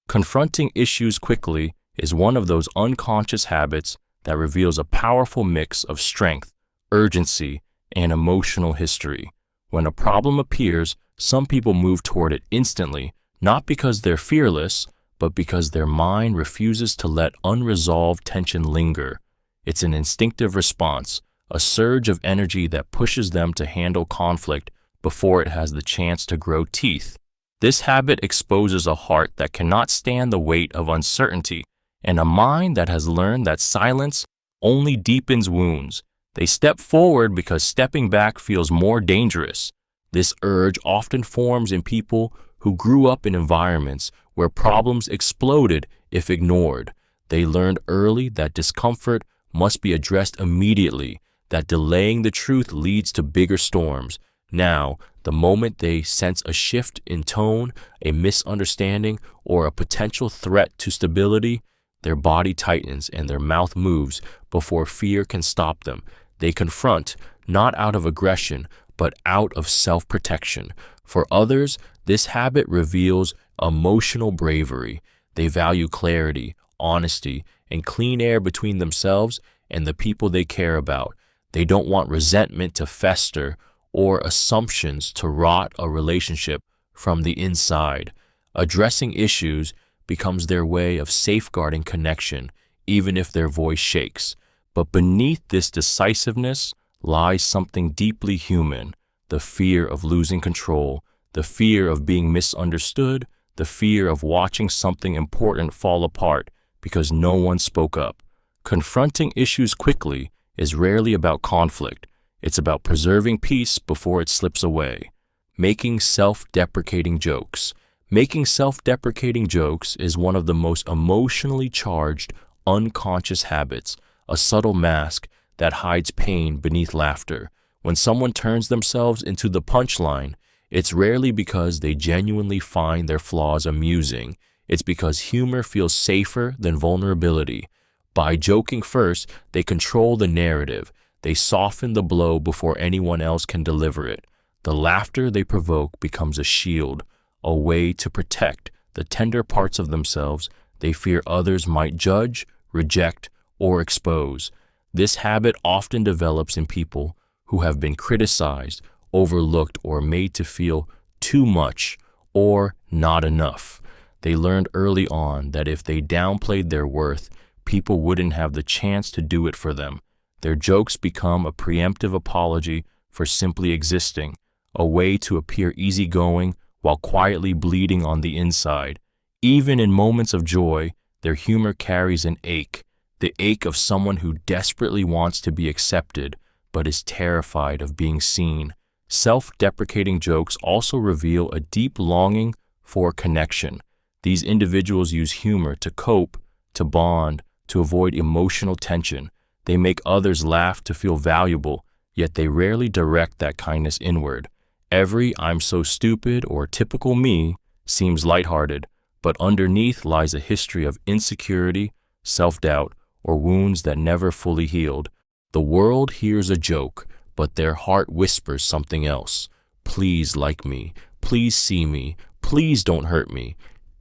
Confronting issues quickly is one of those unconscious habits that reveals a powerful mix of strength, urgency, and emotional history. When a problem appears, some people move toward it instantly, not because they're fearless, but because their mind refuses to let unresolved tension linger. It's an instinctive response, a surge of energy that pushes them to handle conflict before it has the chance to grow teeth. This habit exposes a heart that cannot stand the weight of uncertainty and a mind that has learned that silence only deepens wounds. They step forward because stepping back feels more dangerous. This urge often forms in people who grew up in environments where problems exploded if ignored. They learned early that discomfort must be addressed immediately, that delaying the truth leads to bigger storms. Now, the moment they sense a shift in tone, a misunderstanding, or a potential threat to stability, their body tightens and their mouth moves before fear can stop them. They confront, not out of aggression, but out of self-protection. For others, this habit reveals emotional bravery. They value clarity, honesty, and clean air between themselves and the people they care about. They don't want resentment to fester or assumptions to rot a relationship from the inside. Addressing issues becomes their way of safeguarding connection, even if their voice shakes. But beneath this decisiveness lies something deeply human: the fear of losing control, the fear of being misunderstood, the fear of watching something important fall apart because no one spoke up. Confronting issues quickly is rarely about conflict. It's about preserving peace before it slips away. Making self-deprecating jokes. Making self-deprecating jokes is one of the most emotionally charged, unconscious habits, a subtle mask that hides pain beneath laughter. When someone turns themselves into the punchline, it's rarely because they genuinely find their flaws amusing. It's because humor feels safer than vulnerability. By joking first, they control the narrative. They soften the blow before anyone else can deliver it. The laughter they provoke becomes a shield, a way to protect the tender parts of themselves they fear others might judge, reject, or expose. This habit often develops in people who have been criticized, overlooked, or made to feel too much or not enough. They learned early on that if they downplayed their worth, people wouldn't have the chance to do it for them. Their jokes become a preemptive apology for simply existing, a way to appear easygoing while quietly bleeding on the inside. Even in moments of joy, their humor carries an ache, the ache of someone who desperately wants to be accepted but is terrified of being seen. Self-deprecating jokes also reveal a deep longing for connection. These individuals use humor to cope, to bond, to avoid emotional tension. They make others laugh to feel valuable, yet they rarely direct that kindness inward. Every "I'm so stupid" or "typical me" seems lighthearted, but underneath lies a history of insecurity, self-doubt, or wounds that never fully healed. The world hears a joke, but their heart whispers something else. Please like me, please see me, please don't hurt me.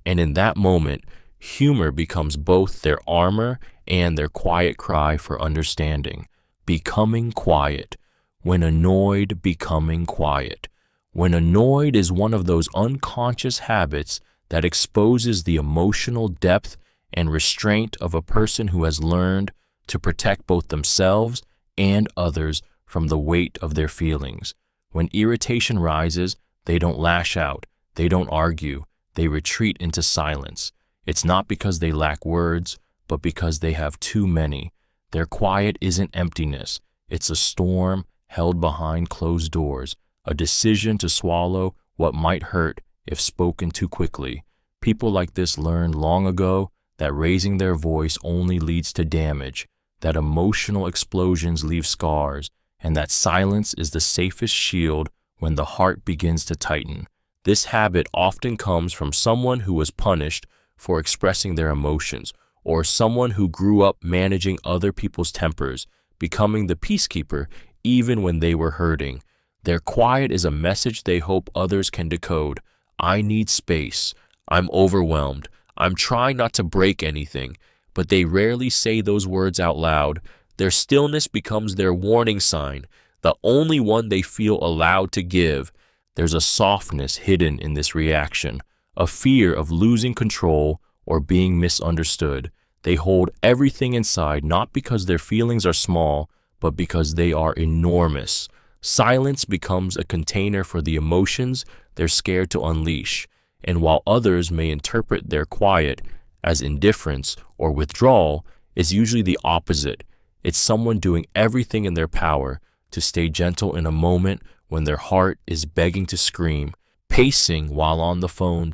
And in that moment, humor becomes both their armor and their quiet cry for understanding. Becoming quiet. When annoyed, becoming quiet. When annoyed is one of those unconscious habits that exposes the emotional depth and restraint of a person who has learned to protect both themselves and others from the weight of their feelings. When irritation rises, they don't lash out, they don't argue, they retreat into silence. It's not because they lack words, but because they have too many. Their quiet isn't emptiness, it's a storm held behind closed doors, a decision to swallow what might hurt if spoken too quickly. People like this learned long ago that raising their voice only leads to damage, that emotional explosions leave scars, and that silence is the safest shield when the heart begins to tighten. This habit often comes from someone who was punished for expressing their emotions, or someone who grew up managing other people's tempers, becoming the peacekeeper even when they were hurting. Their quiet is a message they hope others can decode. I need space. I'm overwhelmed. I'm trying not to break anything. But they rarely say those words out loud. Their stillness becomes their warning sign. the only one they feel allowed to give. There's a softness hidden in this reaction, a fear of losing control or being misunderstood. They hold everything inside not because their feelings are small, but because they are enormous. Silence becomes a container for the emotions they're scared to unleash, and while others may interpret their quiet as indifference or withdrawal, it's usually the opposite. It's someone doing everything in their power to stay gentle in a moment when their heart is begging to scream. Pacing while on the phone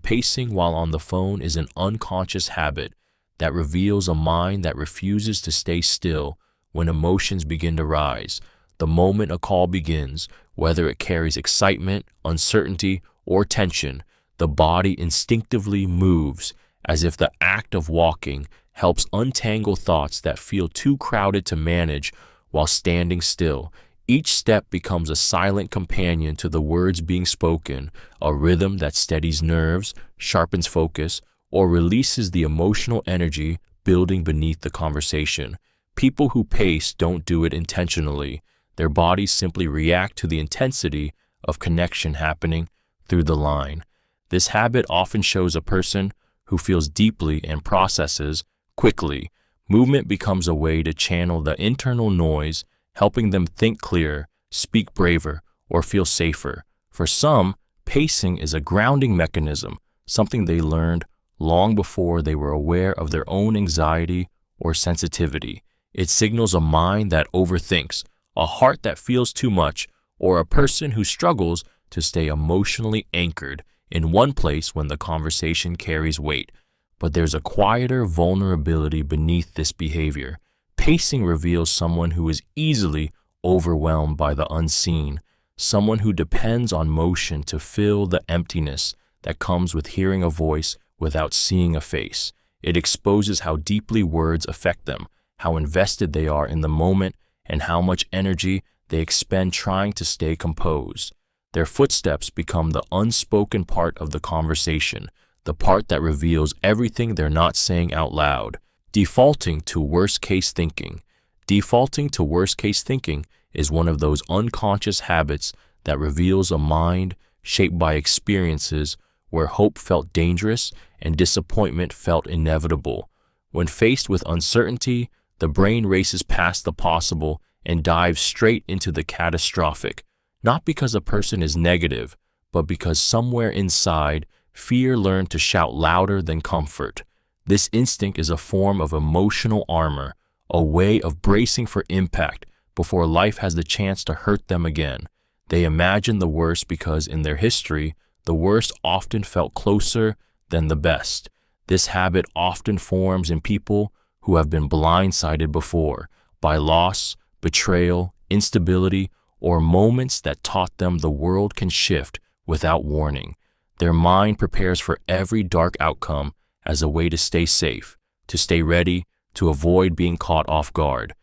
is an unconscious habit that reveals a mind that refuses to stay still when emotions begin to rise. The moment a call begins, whether it carries excitement, uncertainty, or tension, the body instinctively moves, as if the act of walking helps untangle thoughts that feel too crowded to manage while standing still. Each step becomes a silent companion to the words being spoken, a rhythm that steadies nerves, sharpens focus, or releases the emotional energy building beneath the conversation. People who pace don't do it intentionally. Their bodies simply react to the intensity of connection happening through the line. This habit often shows a person who feels deeply and processes quickly. Movement becomes a way to channel the internal noise, helping them think clearer, speak braver, or feel safer. For some, pacing is a grounding mechanism, something they learned long before they were aware of their own anxiety or sensitivity. It signals a mind that overthinks, a heart that feels too much, or a person who struggles to stay emotionally anchored in one place when the conversation carries weight. But there's a quieter vulnerability beneath this behavior. Pacing reveals someone who is easily overwhelmed by the unseen, someone who depends on motion to fill the emptiness that comes with hearing a voice without seeing a face. It exposes how deeply words affect them, how invested they are in the moment, and how much energy they expend trying to stay composed. Their footsteps become the unspoken part of the conversation, the part that reveals everything they're not saying out loud. Defaulting to worst-case thinking. Defaulting to worst-case thinking is one of those unconscious habits that reveals a mind shaped by experiences where hope felt dangerous and disappointment felt inevitable. When faced with uncertainty, the brain races past the possible and dives straight into the catastrophic, not because a person is negative, but because somewhere inside, fear learned to shout louder than comfort. This instinct is a form of emotional armor, a way of bracing for impact before life has the chance to hurt them again. They imagine the worst because in their history, the worst often felt closer than the best. This habit often forms in people who have been blindsided before by loss, betrayal, instability, or moments that taught them the world can shift without warning. Their mind prepares for every dark outcome as a way to stay safe, to stay ready, to avoid being caught off guard.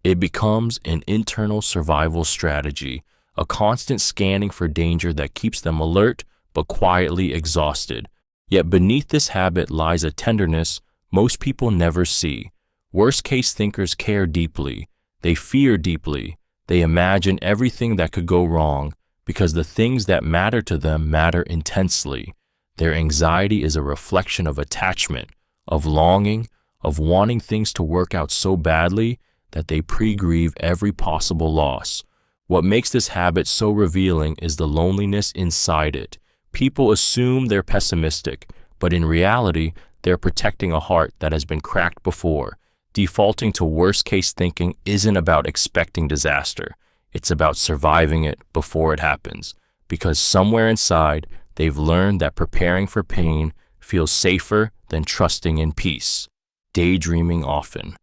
It becomes an internal survival strategy, a constant scanning for danger that keeps them alert but quietly exhausted. Yet beneath this habit lies a tenderness most people never see. Worst-case thinkers care deeply. They fear deeply. They imagine everything that could go wrong because the things that matter to them matter intensely. Their anxiety is a reflection of attachment, of longing, of wanting things to work out so badly that they pre-grieve every possible loss. What makes this habit so revealing is the loneliness inside it. People assume they're pessimistic, but in reality, they're protecting a heart that has been cracked before. Defaulting to worst-case thinking isn't about expecting disaster. It's about surviving it before it happens, because somewhere inside, they've learned that preparing for pain feels safer than trusting in peace. Daydreaming often.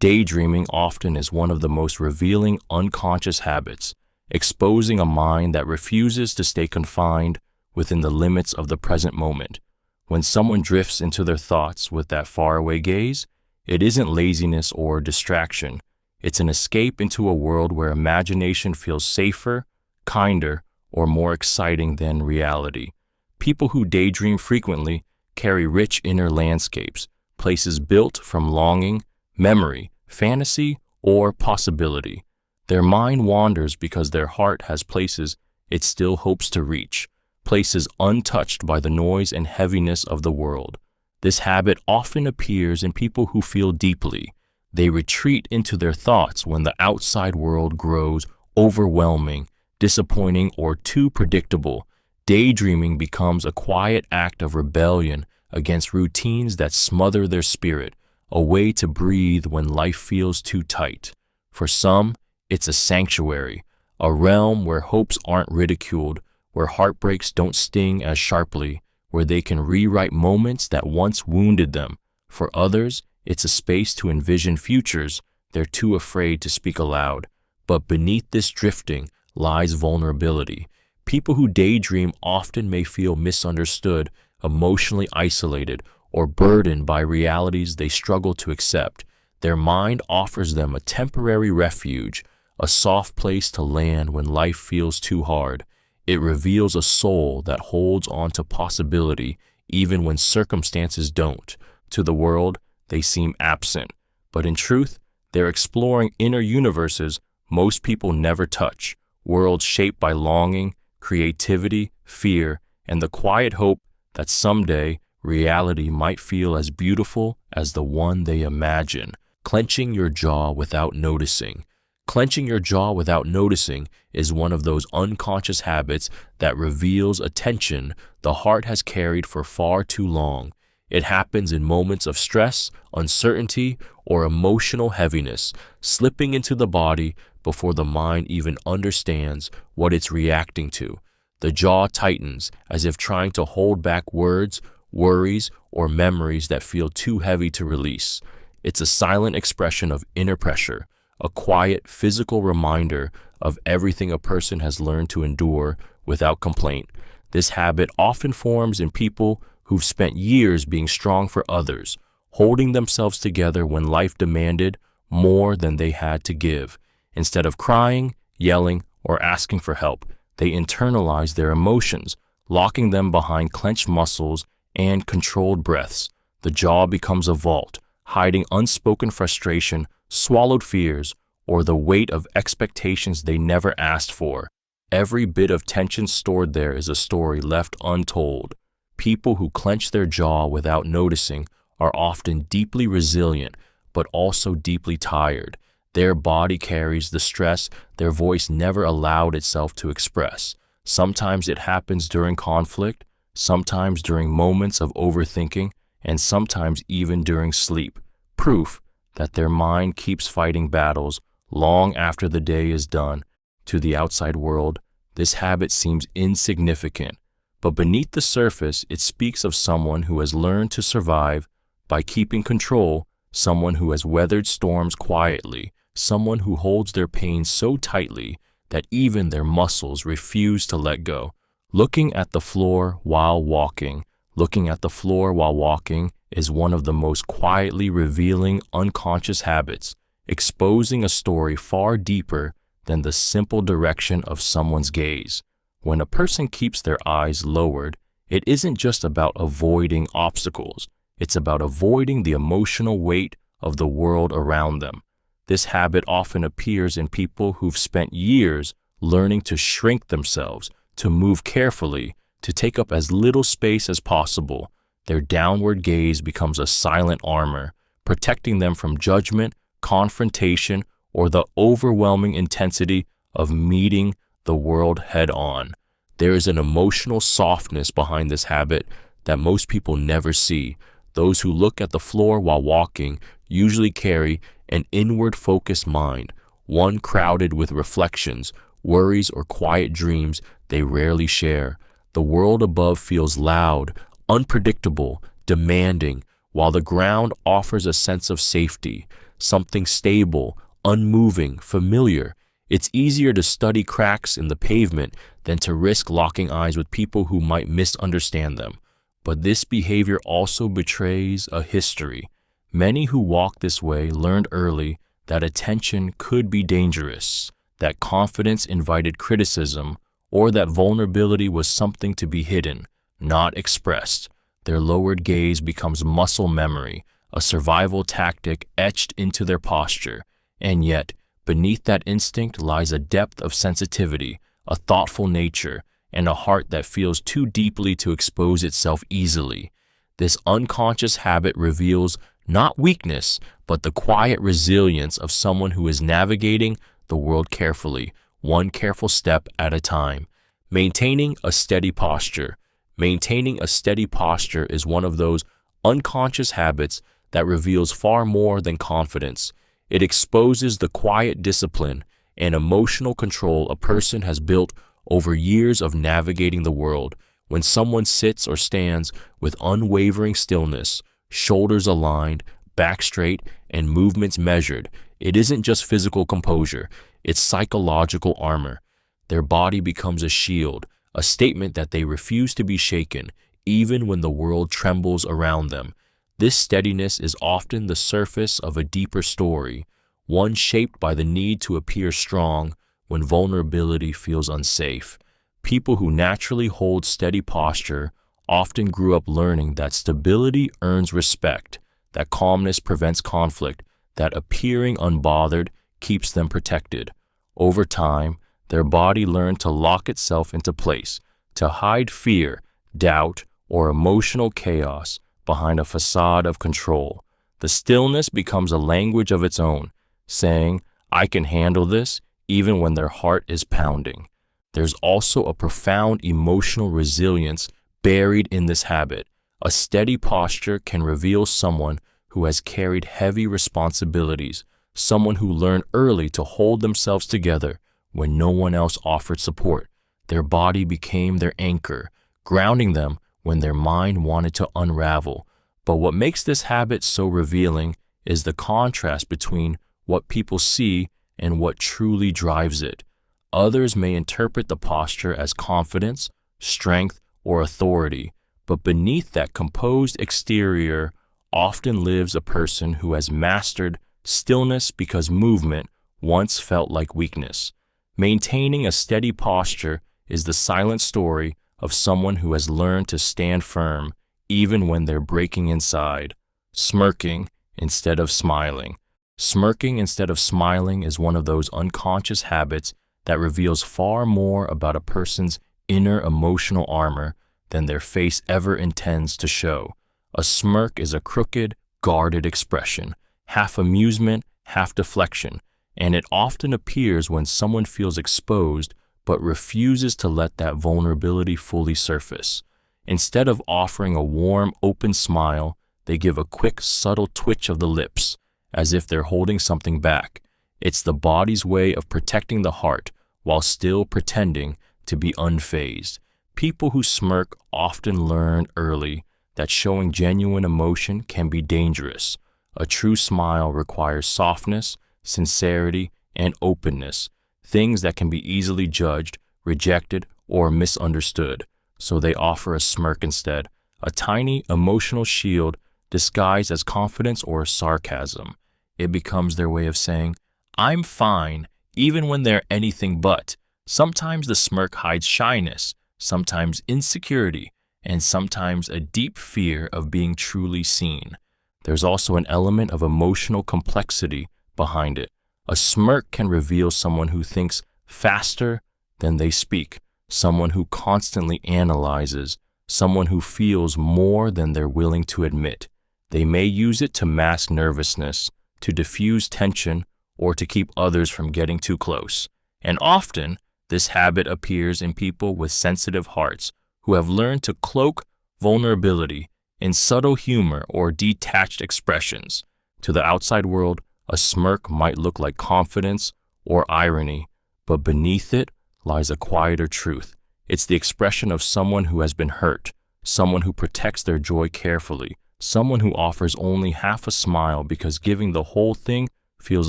Daydreaming often is one of the most revealing unconscious habits, exposing a mind that refuses to stay confined within the limits of the present moment. When someone drifts into their thoughts with that faraway gaze, it isn't laziness or distraction. It's an escape into a world where imagination feels safer, kinder, or more exciting than reality. People who daydream frequently carry rich inner landscapes, places built from longing, memory, fantasy, or possibility. Their mind wanders because their heart has places it still hopes to reach, places untouched by the noise and heaviness of the world. This habit often appears in people who feel deeply. They retreat into their thoughts when the outside world grows overwhelming, disappointing, or too predictable. Daydreaming becomes a quiet act of rebellion against routines that smother their spirit, a way to breathe when life feels too tight. For some, it's a sanctuary, a realm where hopes aren't ridiculed, where heartbreaks don't sting as sharply, where they can rewrite moments that once wounded them. For others, it's a space to envision futures they're too afraid to speak aloud. But beneath this drifting lies vulnerability. People who daydream often may feel misunderstood, emotionally isolated, or burdened by realities they struggle to accept. Their mind offers them a temporary refuge, a soft place to land when life feels too hard. It reveals a soul that holds on to possibility even when circumstances don't. To the world, they seem absent, but in truth, they're exploring inner universes most people never touch, worlds shaped by longing, creativity, fear, and the quiet hope that someday reality might feel as beautiful as the one they imagine. Clenching your jaw without noticing. Clenching your jaw without noticing is one of those unconscious habits that reveals a tension the heart has carried for far too long. It happens in moments of stress, uncertainty, or emotional heaviness, slipping into the body before the mind even understands what it's reacting to. The jaw tightens as if trying to hold back words, worries, or memories that feel too heavy to release. It's a silent expression of inner pressure, a quiet physical reminder of everything a person has learned to endure without complaint. This habit often forms in people who've spent years being strong for others, holding themselves together when life demanded more than they had to give. Instead of crying, yelling, or asking for help, they internalize their emotions, locking them behind clenched muscles and controlled breaths. The jaw becomes a vault, hiding unspoken frustration, swallowed fears, or the weight of expectations they never asked for. Every bit of tension stored there is a story left untold. People who clench their jaw without noticing are often deeply resilient, but also deeply tired. Their body carries the stress their voice never allowed itself to express. Sometimes it happens during conflict, sometimes during moments of overthinking, and sometimes even during sleep. Proof that their mind keeps fighting battles long after the day is done. To the outside world, this habit seems insignificant, but beneath the surface, it speaks of someone who has learned to survive by keeping control, someone who has weathered storms quietly, someone who holds their pain so tightly that even their muscles refuse to let go. Looking at the floor while walking. Looking at the floor while walking is one of the most quietly revealing unconscious habits, exposing a story far deeper than the simple direction of someone's gaze. When a person keeps their eyes lowered, it isn't just about avoiding obstacles. It's about avoiding the emotional weight of the world around them. This habit often appears in people who've spent years learning to shrink themselves, to move carefully, to take up as little space as possible. Their downward gaze becomes a silent armor, protecting them from judgment, confrontation, or the overwhelming intensity of meeting the world head-on. There is an emotional softness behind this habit that most people never see. Those who look at the floor while walking usually carry an inward-focused mind, one crowded with reflections, worries, or quiet dreams they rarely share. The world above feels loud, unpredictable, demanding, while the ground offers a sense of safety, something stable, unmoving, familiar. It's easier to study cracks in the pavement than to risk locking eyes with people who might misunderstand them. But this behavior also betrays a history. Many who walk this way learned early that attention could be dangerous, that confidence invited criticism, or that vulnerability was something to be hidden, not expressed. Their lowered gaze becomes muscle memory, a survival tactic etched into their posture. And yet, Beneath that instinct lies a depth of sensitivity, a thoughtful nature, and a heart that feels too deeply to expose itself easily. This unconscious habit reveals not weakness, but the quiet resilience of someone who is navigating the world carefully, one careful step at a time. Maintaining a steady posture. Maintaining a steady posture is one of those unconscious habits that reveals far more than confidence. It exposes the quiet discipline and emotional control a person has built over years of navigating the world. When someone sits or stands with unwavering stillness, shoulders aligned, back straight, and movements measured, it isn't just physical composure, it's psychological armor. Their body becomes a shield, a statement that they refuse to be shaken, even when the world trembles around them. This steadiness is often the surface of a deeper story, one shaped by the need to appear strong when vulnerability feels unsafe. People who naturally hold steady posture often grew up learning that stability earns respect, that calmness prevents conflict, that appearing unbothered keeps them protected. Over time, their body learned to lock itself into place, to hide fear, doubt, or emotional chaos behind a facade of control. The stillness becomes a language of its own, saying, "I can handle this," even when their heart is pounding. There's also a profound emotional resilience buried in this habit. A steady posture can reveal someone who has carried heavy responsibilities, someone who learned early to hold themselves together when no one else offered support. Their body became their anchor, grounding them when their mind wanted to unravel. But what makes this habit so revealing is the contrast between what people see and what truly drives it. Others may interpret the posture as confidence, strength, or authority, but beneath that composed exterior often lives a person who has mastered stillness because movement once felt like weakness. Maintaining a steady posture is the silent story of someone who has learned to stand firm even when they're breaking inside. Smirking instead of smiling. Smirking instead of smiling is one of those unconscious habits that reveals far more about a person's inner emotional armor than their face ever intends to show. A smirk is a crooked, guarded expression, half amusement, half deflection, and it often appears when someone feels exposed but refuses to let that vulnerability fully surface. Instead of offering a warm, open smile, they give a quick, subtle twitch of the lips, as if they're holding something back. It's the body's way of protecting the heart while still pretending to be unfazed. People who smirk often learn early that showing genuine emotion can be dangerous. A true smile requires softness, sincerity, and openness, things that can be easily judged, rejected, or misunderstood. So they offer a smirk instead, a tiny emotional shield disguised as confidence or sarcasm. It becomes their way of saying, "I'm fine," even when they're anything but. Sometimes the smirk hides shyness, sometimes insecurity, and sometimes a deep fear of being truly seen. There's also an element of emotional complexity behind it. A smirk can reveal someone who thinks faster than they speak, someone who constantly analyzes, someone who feels more than they're willing to admit. They may use it to mask nervousness, to diffuse tension, or to keep others from getting too close. And often, this habit appears in people with sensitive hearts who have learned to cloak vulnerability in subtle humor or detached expressions. To the outside world, a smirk might look like confidence or irony, but beneath it lies a quieter truth. It's the expression of someone who has been hurt, someone who protects their joy carefully, someone who offers only half a smile because giving the whole thing feels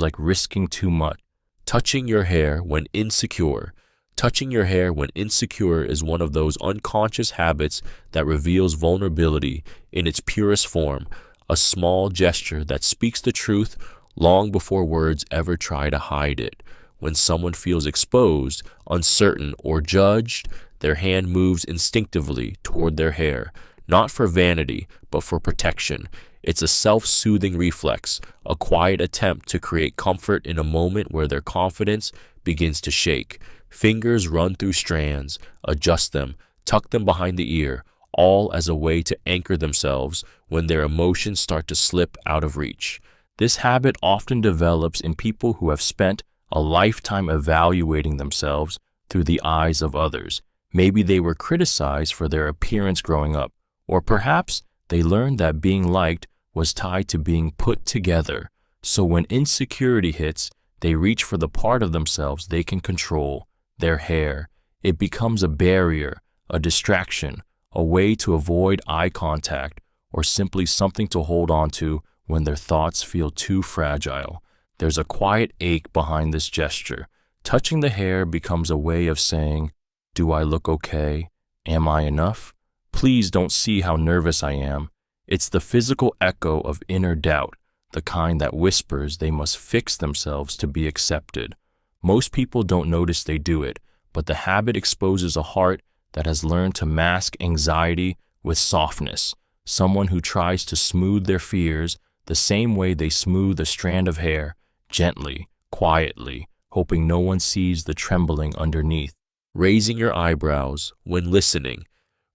like risking too much. Touching your hair when insecure. Touching your hair when insecure is one of those unconscious habits that reveals vulnerability in its purest form, a small gesture that speaks the truth long before words ever try to hide it. When someone feels exposed, uncertain, or judged, their hand moves instinctively toward their hair, not for vanity, but for protection. It's a self-soothing reflex, a quiet attempt to create comfort in a moment where their confidence begins to shake. Fingers run through strands, adjust them, tuck them behind the ear, all as a way to anchor themselves when their emotions start to slip out of reach. This habit often develops in people who have spent a lifetime evaluating themselves through the eyes of others. Maybe they were criticized for their appearance growing up, or perhaps they learned that being liked was tied to being put together. So when insecurity hits, they reach for the part of themselves they can control, their hair. It becomes a barrier, a distraction, a way to avoid eye contact, or simply something to hold on to when their thoughts feel too fragile. There's a quiet ache behind this gesture. Touching the hair becomes a way of saying, "Do I look okay? Am I enough? Please don't see how nervous I am." It's the physical echo of inner doubt, the kind that whispers they must fix themselves to be accepted. Most people don't notice they do it, but the habit exposes a heart that has learned to mask anxiety with softness, someone who tries to smooth their fears the same way they smooth a strand of hair, gently, quietly, hoping no one sees the trembling underneath. Raising your eyebrows when listening.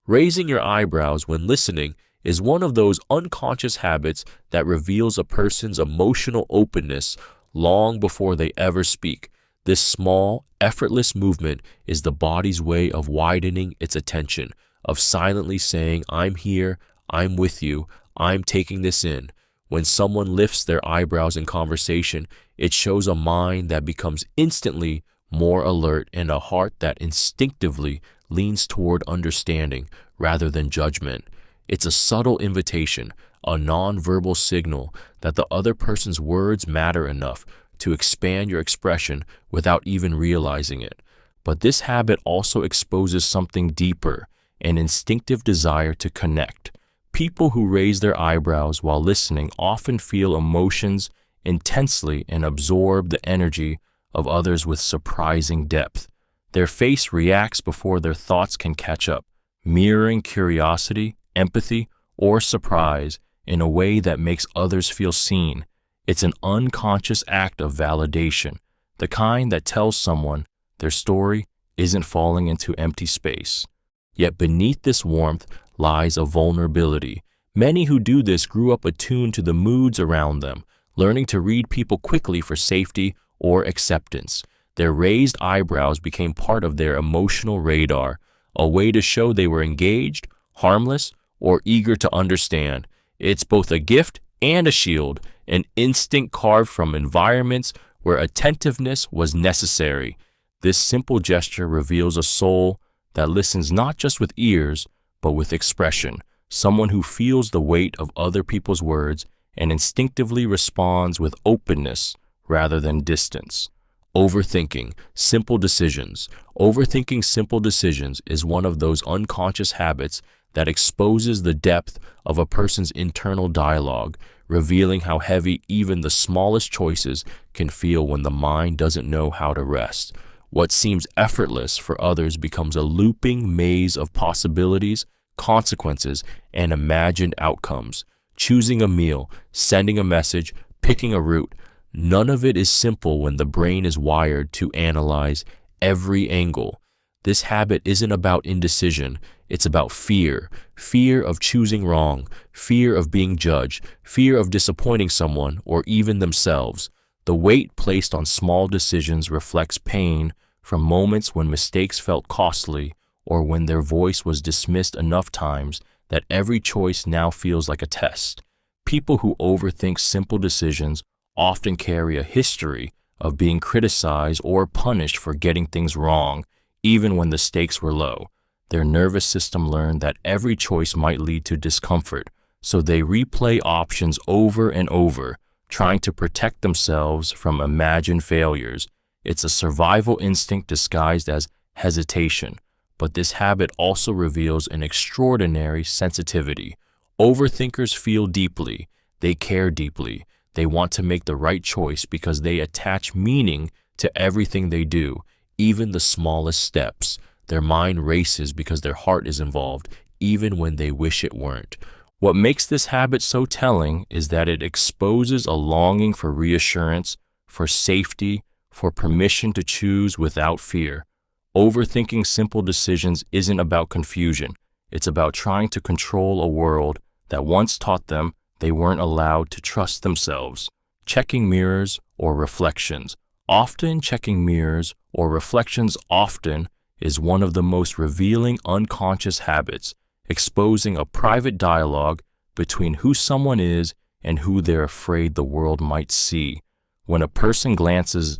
Raising your eyebrows when listening is one of those unconscious habits that reveals a person's emotional openness long before they ever speak. This small, effortless movement is the body's way of widening its attention, of silently saying, "I'm here, I'm with you, I'm taking this in." When someone lifts their eyebrows in conversation, it shows a mind that becomes instantly more alert and a heart that instinctively leans toward understanding rather than judgment. It's a subtle invitation, a non-verbal signal that the other person's words matter enough to expand your expression without even realizing it. But this habit also exposes something deeper, an instinctive desire to connect. People who raise their eyebrows while listening often feel emotions intensely and absorb the energy of others with surprising depth. Their face reacts before their thoughts can catch up, mirroring curiosity, empathy, or surprise in a way that makes others feel seen. It's an unconscious act of validation, the kind that tells someone their story isn't falling into empty space. Yet beneath this warmth lies a vulnerability. Many who do this grew up attuned to the moods around them, learning to read people quickly for safety or acceptance. Their raised eyebrows became part of their emotional radar, a way to show they were engaged, harmless, or eager to understand. It's both a gift and a shield, an instinct carved from environments where attentiveness was necessary. This simple gesture reveals a soul that listens not just with ears, but with expression, someone who feels the weight of other people's words and instinctively responds with openness rather than distance. Overthinking simple decisions. Overthinking simple decisions is one of those unconscious habits that exposes the depth of a person's internal dialogue, revealing how heavy even the smallest choices can feel when the mind doesn't know how to rest. What seems effortless for others becomes a looping maze of possibilities, consequences, and imagined outcomes. Choosing a meal, sending a message, picking a route. None of it is simple when the brain is wired to analyze every angle. This habit isn't about indecision, it's about fear. Fear of choosing wrong, fear of being judged, fear of disappointing someone or even themselves. The weight placed on small decisions reflects pain from moments when mistakes felt costly or when their voice was dismissed enough times that every choice now feels like a test. People who overthink simple decisions often carry a history of being criticized or punished for getting things wrong, even when the stakes were low. Their nervous system learned that every choice might lead to discomfort, so they replay options over and over, trying to protect themselves from imagined failures. It's a survival instinct disguised as hesitation, but this habit also reveals an extraordinary sensitivity. Overthinkers feel deeply, they care deeply, they want to make the right choice because they attach meaning to everything they do, even the smallest steps. Their mind races because their heart is involved, even when they wish it weren't. What makes this habit so telling is that it exposes a longing for reassurance, for safety, for permission to choose without fear. Overthinking simple decisions isn't about confusion. It's about trying to control a world that once taught them they weren't allowed to trust themselves. Checking mirrors or reflections. Often checking mirrors or reflections often is one of the most revealing unconscious habits, exposing a private dialogue between who someone is and who they're afraid the world might see. When a person glances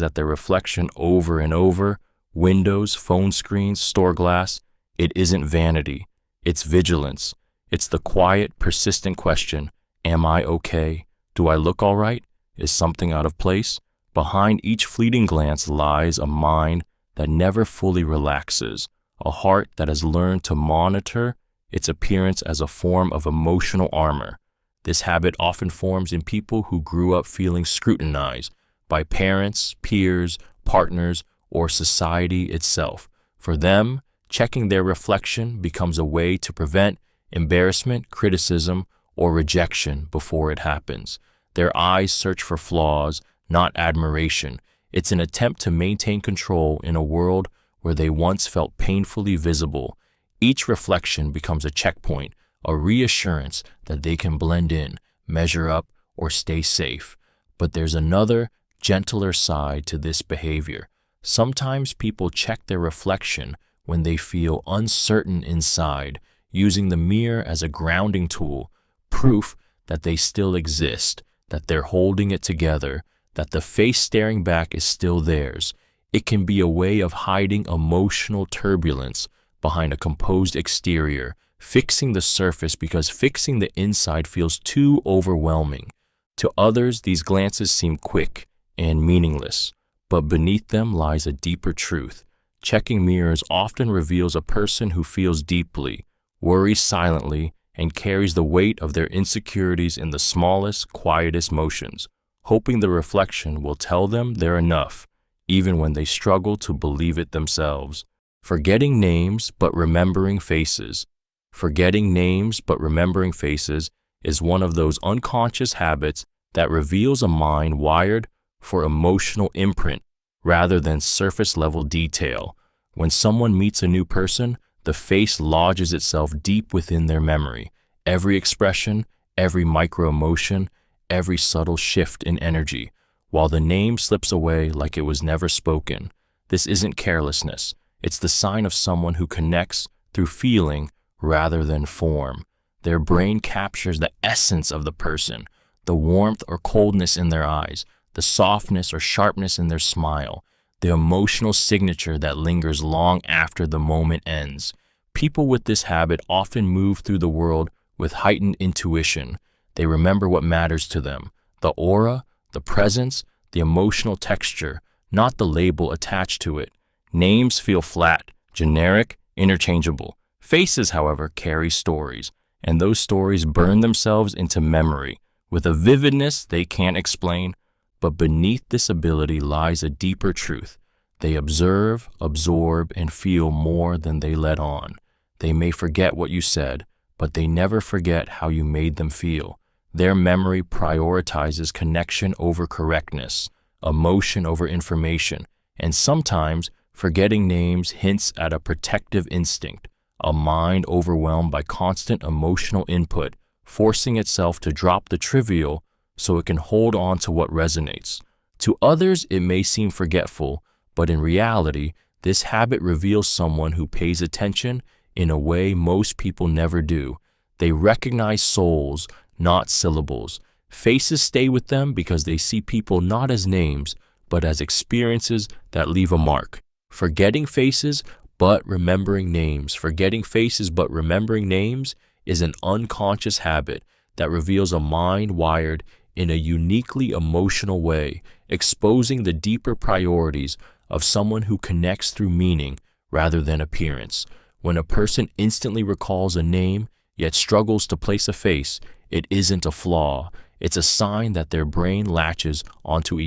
at their reflection over and over, windows, phone screens, store glass, it isn't vanity, it's vigilance. It's the quiet, persistent question, am I okay? Do I look all right? Is something out of place? Behind each fleeting glance lies a mind that never fully relaxes, a heart that has learned to monitor its appearance as a form of emotional armor. This habit often forms in people who grew up feeling scrutinized by parents, peers, partners, or society itself. For them, checking their reflection becomes a way to prevent embarrassment, criticism, or rejection before it happens. Their eyes search for flaws, not admiration. It's an attempt to maintain control in a world where they once felt painfully visible. Each reflection becomes a checkpoint, a reassurance that they can blend in, measure up, or stay safe. But there's another, gentler side to this behavior. Sometimes people check their reflection when they feel uncertain inside, using the mirror as a grounding tool, proof that they still exist, that they're holding it together, that the face staring back is still theirs. It can be a way of hiding emotional turbulence behind a composed exterior, fixing the surface because fixing the inside feels too overwhelming. To others, these glances seem quick and meaningless, but beneath them lies a deeper truth. Checking mirrors often reveals a person who feels deeply, worries silently, and carries the weight of their insecurities in the smallest, quietest motions, hoping the reflection will tell them they're enough, even when they struggle to believe it themselves. Forgetting names but remembering faces. Forgetting names but remembering faces is one of those unconscious habits that reveals a mind wired for emotional imprint rather than surface-level detail. When someone meets a new person, the face lodges itself deep within their memory. Every expression, every micro-emotion, every subtle shift in energy, while the name slips away like it was never spoken. This isn't carelessness. It's the sign of someone who connects through feeling rather than form. Their brain captures the essence of the person, the warmth or coldness in their eyes, the softness or sharpness in their smile, the emotional signature that lingers long after the moment ends. People with this habit often move through the world with heightened intuition. They remember what matters to them, the aura, the presence, the emotional texture, not the label attached to it. Names feel flat, generic, interchangeable. Faces, however, carry stories, and those stories burn themselves into memory with a vividness they can't explain. But beneath this ability lies a deeper truth. They observe, absorb, and feel more than they let on. They may forget what you said, but they never forget how you made them feel. Their memory prioritizes connection over correctness, emotion over information, and sometimes forgetting names hints at a protective instinct, a mind overwhelmed by constant emotional input, forcing itself to drop the trivial so it can hold on to what resonates. To others, it may seem forgetful, but in reality, this habit reveals someone who pays attention in a way most people never do. They recognize souls, not syllables. Faces stay with them because they see people not as names, but as experiences that leave a mark. Forgetting faces, but remembering names. Forgetting faces, but remembering names is an unconscious habit that reveals a mind wired in a uniquely emotional way, exposing the deeper priorities of someone who connects through meaning rather than appearance. When a person instantly recalls a name yet struggles to place a face, it isn't a flaw. It's a sign that their brain latches onto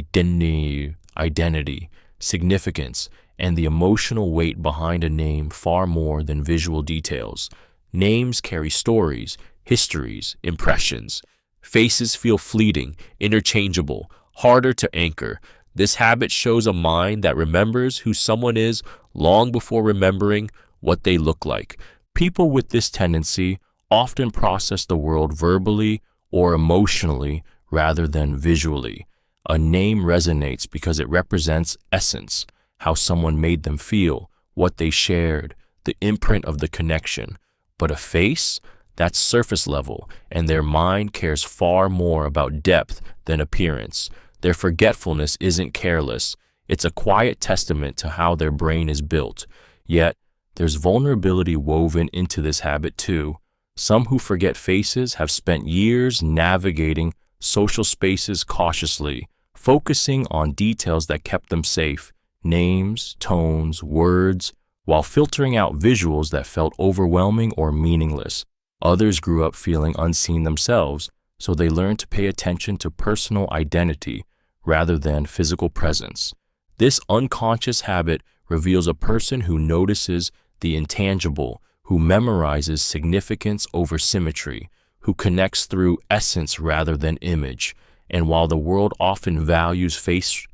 identity, significance, and the emotional weight behind a name far more than visual details. Names carry stories, histories, impressions. Faces feel fleeting, interchangeable, harder to anchor. This habit shows a mind that remembers who someone is long before remembering what they look like. People with this tendency often process the world verbally or emotionally rather than visually. A name resonates because it represents essence, how someone made them feel, what they shared, the imprint of the connection. But a face? That's surface level, and their mind cares far more about depth than appearance. Their forgetfulness isn't careless. It's a quiet testament to how their brain is built. Yet, there's vulnerability woven into this habit too. Some who forget faces have spent years navigating social spaces cautiously, focusing on details that kept them safe, names, tones, words, while filtering out visuals that felt overwhelming or meaningless. Others grew up feeling unseen themselves, so they learned to pay attention to personal identity rather than physical presence. This unconscious habit reveals a person who notices the intangible, who memorizes significance over symmetry, who connects through essence rather than image. And while the world often values face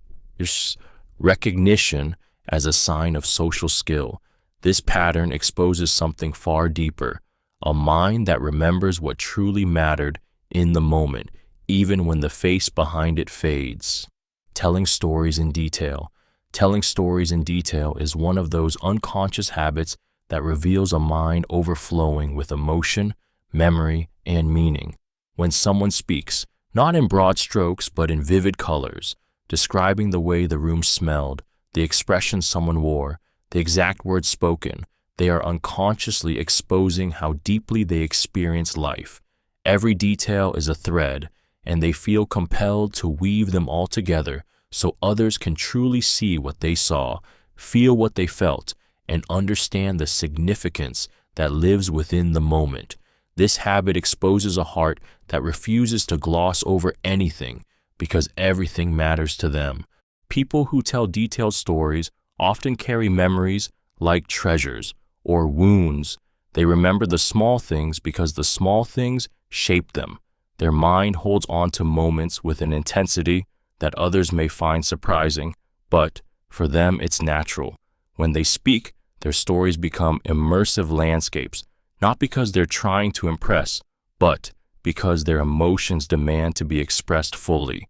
recognition as a sign of social skill, this pattern exposes something far deeper, a mind that remembers what truly mattered in the moment, even when the face behind it fades. Telling stories in detail. Telling stories in detail is one of those unconscious habits that reveals a mind overflowing with emotion, memory, and meaning. When someone speaks, not in broad strokes but in vivid colors, describing the way the room smelled, the expression someone wore, the exact words spoken, they are unconsciously exposing how deeply they experience life. Every detail is a thread, and they feel compelled to weave them all together so others can truly see what they saw, feel what they felt, and understand the significance that lives within the moment. This habit exposes a heart that refuses to gloss over anything because everything matters to them. People who tell detailed stories often carry memories like treasures or wounds. They remember the small things because the small things shape them. Their mind holds on to moments with an intensity that others may find surprising, but for them it's natural. When they speak, their stories become immersive landscapes, not because they're trying to impress, but because their emotions demand to be expressed fully.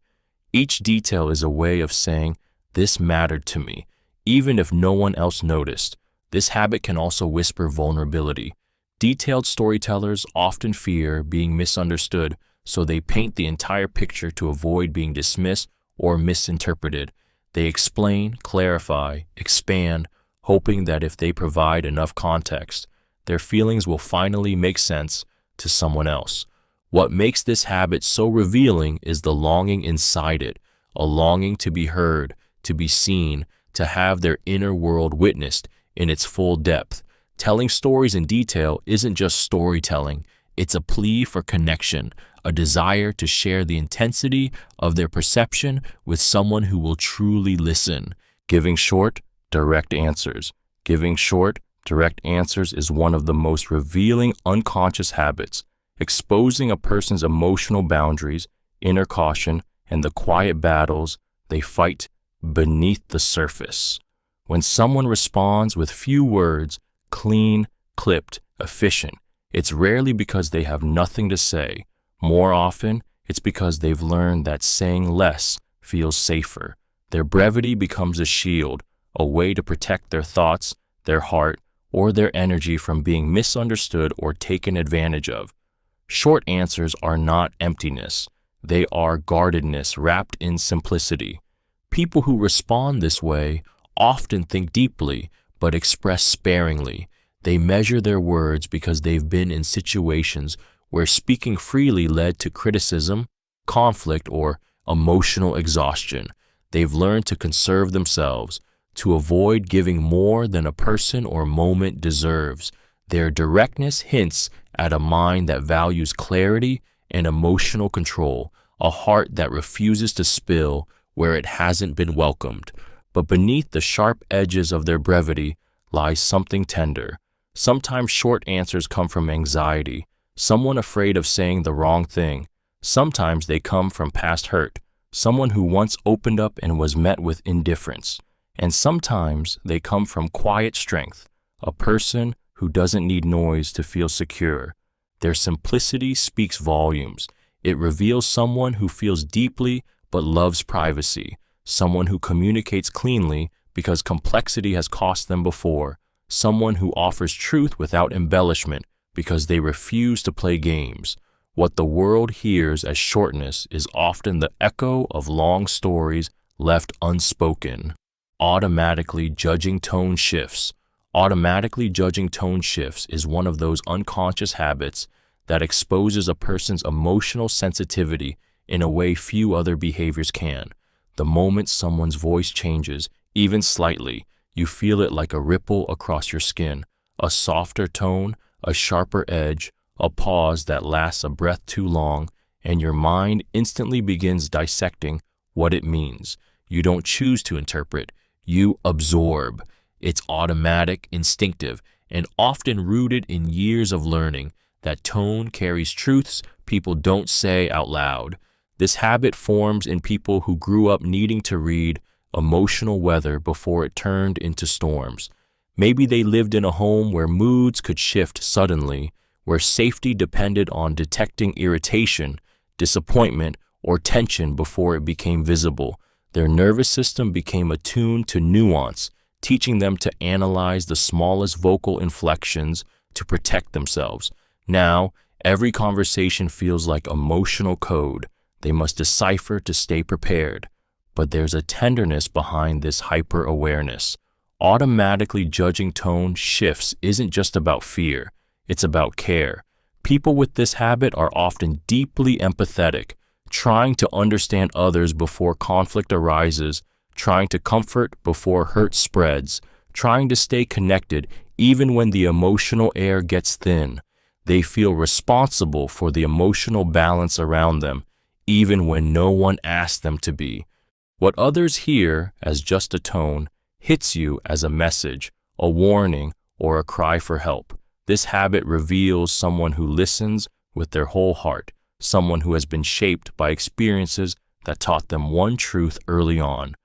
Each detail is a way of saying, "This mattered to me," even if no one else noticed. This habit can also whisper vulnerability. Detailed storytellers often fear being misunderstood, so they paint the entire picture to avoid being dismissed or misinterpreted. They explain, clarify, expand, hoping that if they provide enough context, their feelings will finally make sense to someone else. What makes this habit so revealing is the longing inside it, a longing to be heard, to be seen, to have their inner world witnessed in its full depth. Telling stories in detail isn't just storytelling, it's a plea for connection, a desire to share the intensity of their perception with someone who will truly listen. Giving short, direct answers. Giving short, direct answers is one of the most revealing unconscious habits, exposing a person's emotional boundaries, inner caution, and the quiet battles they fight beneath the surface. When someone responds with few words, clean, clipped, efficient, it's rarely because they have nothing to say. More often, it's because they've learned that saying less feels safer. Their brevity becomes a shield, a way to protect their thoughts, their heart, or their energy from being misunderstood or taken advantage of. Short answers are not emptiness. They are guardedness wrapped in simplicity. People who respond this way often think deeply, but express sparingly. They measure their words because they've been in situations where speaking freely led to criticism, conflict, or emotional exhaustion. They've learned to conserve themselves, to avoid giving more than a person or moment deserves. Their directness hints at a mind that values clarity and emotional control, a heart that refuses to spill where it hasn't been welcomed. But beneath the sharp edges of their brevity lies something tender. Sometimes short answers come from anxiety. someone afraid of saying the wrong thing. Sometimes they come from past hurt, someone who once opened up and was met with indifference. And sometimes they come from quiet strength, a person who doesn't need noise to feel secure. Their simplicity speaks volumes. It reveals someone who feels deeply but loves privacy, someone who communicates cleanly because complexity has cost them before, someone who offers truth without embellishment because they refuse to play games. What the world hears as shortness is often the echo of long stories left unspoken. Automatically judging tone shifts. Automatically judging tone shifts is one of those unconscious habits that exposes a person's emotional sensitivity in a way few other behaviors can. The moment someone's voice changes, even slightly, you feel it like a ripple across your skin, a softer tone, a sharper edge, a pause that lasts a breath too long, and your mind instantly begins dissecting what it means. You don't choose to interpret, you absorb. It's automatic, instinctive, and often rooted in years of learning that tone carries truths people don't say out loud. This habit forms in people who grew up needing to read emotional weather before it turned into storms. Maybe they lived in a home where moods could shift suddenly, where safety depended on detecting irritation, disappointment, or tension before it became visible. Their nervous system became attuned to nuance, teaching them to analyze the smallest vocal inflections to protect themselves. Now, every conversation feels like emotional code they must decipher to stay prepared. But there's a tenderness behind this hyper-awareness. Automatically judging tone shifts isn't just about fear, it's about care. People with this habit are often deeply empathetic, trying to understand others before conflict arises, trying to comfort before hurt spreads, trying to stay connected even when the emotional air gets thin. They feel responsible for the emotional balance around them, even when no one asks them to be. What others hear as just a tone hits you as a message, a warning, or a cry for help. This habit reveals someone who listens with their whole heart, someone who has been shaped by experiences that taught them one truth early on.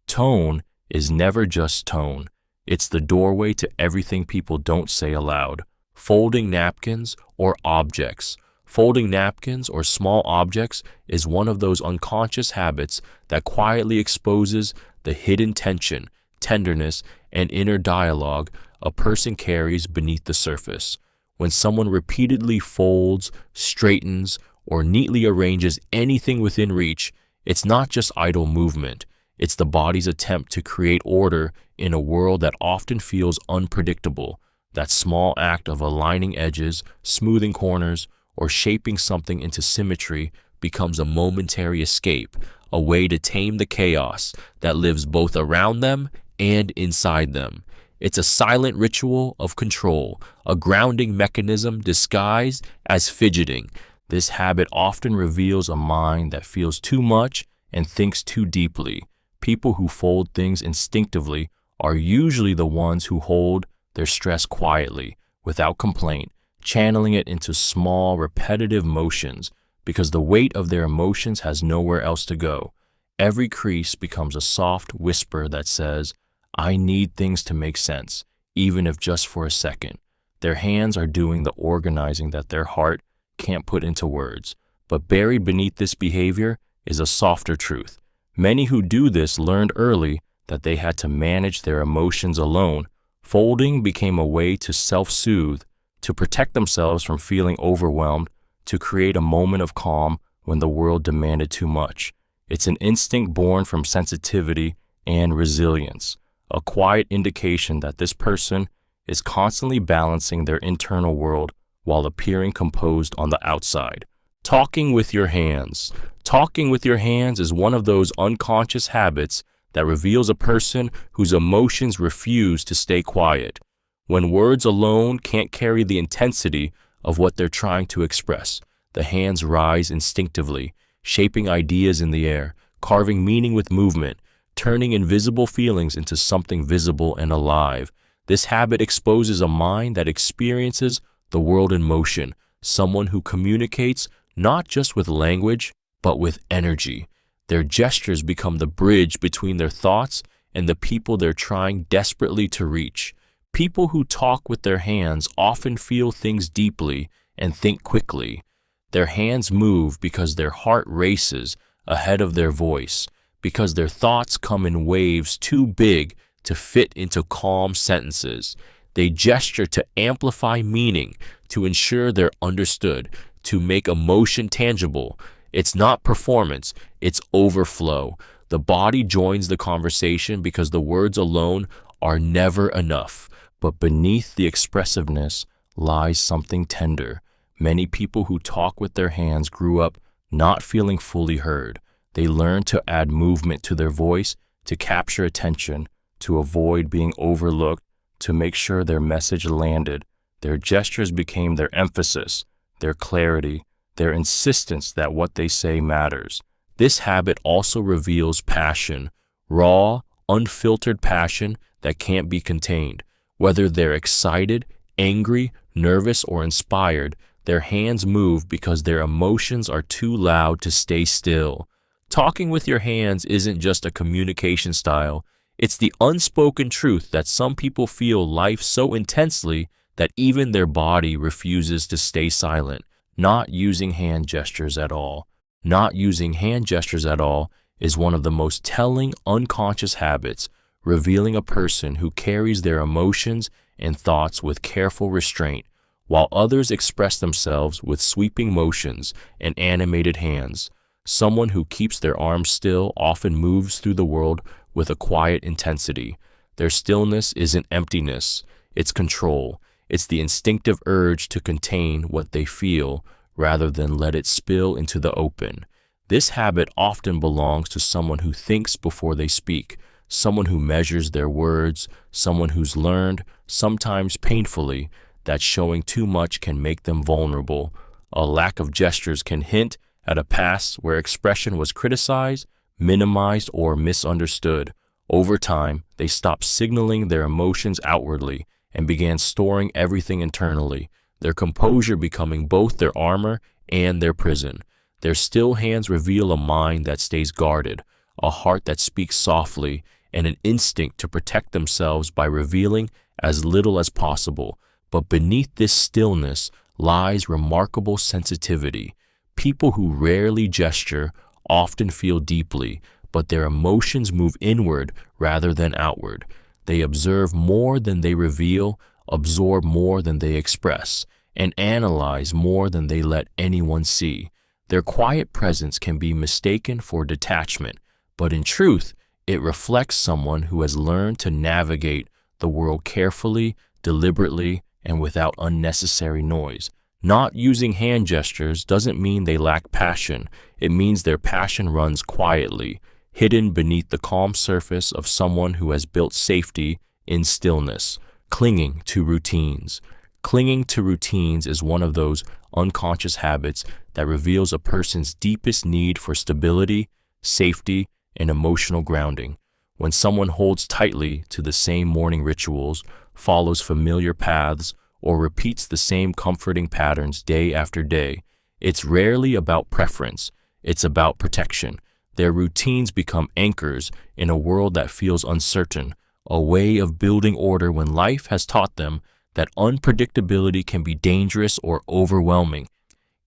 Tone is never just tone. It's the doorway to everything people don't say aloud. Folding napkins or objects. Folding napkins or small objects is one of those unconscious habits that quietly exposes the hidden tension, tenderness, and inner dialogue a person carries beneath the surface. When someone repeatedly folds, straightens, or neatly arranges anything within reach, it's not just idle movement. It's the body's attempt to create order in a world that often feels unpredictable. That small act of aligning edges, smoothing corners, or shaping something into symmetry becomes a momentary escape, a way to tame the chaos that lives both around them and inside them. It's a silent ritual of control, a grounding mechanism disguised as fidgeting. This habit often reveals a mind that feels too much and thinks too deeply. People who fold things instinctively are usually the ones who hold their stress quietly, without complaint, channeling it into small, repetitive motions because the weight of their emotions has nowhere else to go. Every crease becomes a soft whisper that says, I need things to make sense, even if just for a second. Their hands are doing the organizing that their heart can't put into words. But buried beneath this behavior is a softer truth. Many who do this learned early that they had to manage their emotions alone. Folding became a way to self-soothe, to protect themselves from feeling overwhelmed, to create a moment of calm when the world demanded too much. It's an instinct born from sensitivity and resilience, a quiet indication that this person is constantly balancing their internal world while appearing composed on the outside. Talking with your hands. Talking with your hands is one of those unconscious habits that reveals a person whose emotions refuse to stay quiet. When words alone can't carry the intensity of what they're trying to express, the hands rise instinctively, shaping ideas in the air, carving meaning with movement, turning invisible feelings into something visible and alive. This habit exposes a mind that experiences the world in motion, someone who communicates not just with language, but with energy. Their gestures become the bridge between their thoughts and the people they're trying desperately to reach. People who talk with their hands often feel things deeply and think quickly. Their hands move because their heart races ahead of their voice, because their thoughts come in waves too big to fit into calm sentences. They gesture to amplify meaning, to ensure they're understood, to make emotion tangible. It's not performance, it's overflow. The body joins the conversation because the words alone are never enough. But beneath the expressiveness lies something tender. Many people who talk with their hands grew up not feeling fully heard. They learned to add movement to their voice, to capture attention, to avoid being overlooked, to make sure their message landed. Their gestures became their emphasis, their clarity, their insistence that what they say matters. This habit also reveals passion, raw, unfiltered passion that can't be contained. Whether they're excited, angry, nervous, or inspired, their hands move because their emotions are too loud to stay still. Talking with your hands isn't just a communication style, it's the unspoken truth that some people feel life so intensely that even their body refuses to stay silent. Not using hand gestures at all. Not using hand gestures at all is one of the most telling unconscious habits, revealing a person who carries their emotions and thoughts with careful restraint, while others express themselves with sweeping motions and animated hands. Someone who keeps their arms still often moves through the world with a quiet intensity. Their stillness isn't emptiness, it's control. It's the instinctive urge to contain what they feel rather than let it spill into the open. This habit often belongs to someone who thinks before they speak, someone who measures their words, someone who's learned, sometimes painfully, that showing too much can make them vulnerable. A lack of gestures can hint at a past where expression was criticized, minimized, or misunderstood. Over time, they stopped signaling their emotions outwardly and began storing everything internally, their composure becoming both their armor and their prison. Their still hands reveal a mind that stays guarded, a heart that speaks softly, and an instinct to protect themselves by revealing as little as possible. But beneath this stillness lies remarkable sensitivity. People who rarely gesture often feel deeply, but their emotions move inward rather than outward. They observe more than they reveal, absorb more than they express, and analyze more than they let anyone see. Their quiet presence can be mistaken for detachment, but in truth, it reflects someone who has learned to navigate the world carefully, deliberately, and without unnecessary noise. Not using hand gestures doesn't mean they lack passion. It means their passion runs quietly, hidden beneath the calm surface of someone who has built safety in stillness. Clinging to routines. Clinging to routines is one of those unconscious habits that reveals a person's deepest need for stability, safety, and emotional grounding. When someone holds tightly to the same morning rituals, follows familiar paths, or repeats the same comforting patterns day after day, it's rarely about preference, it's about protection. Their routines become anchors in a world that feels uncertain, a way of building order when life has taught them that unpredictability can be dangerous or overwhelming.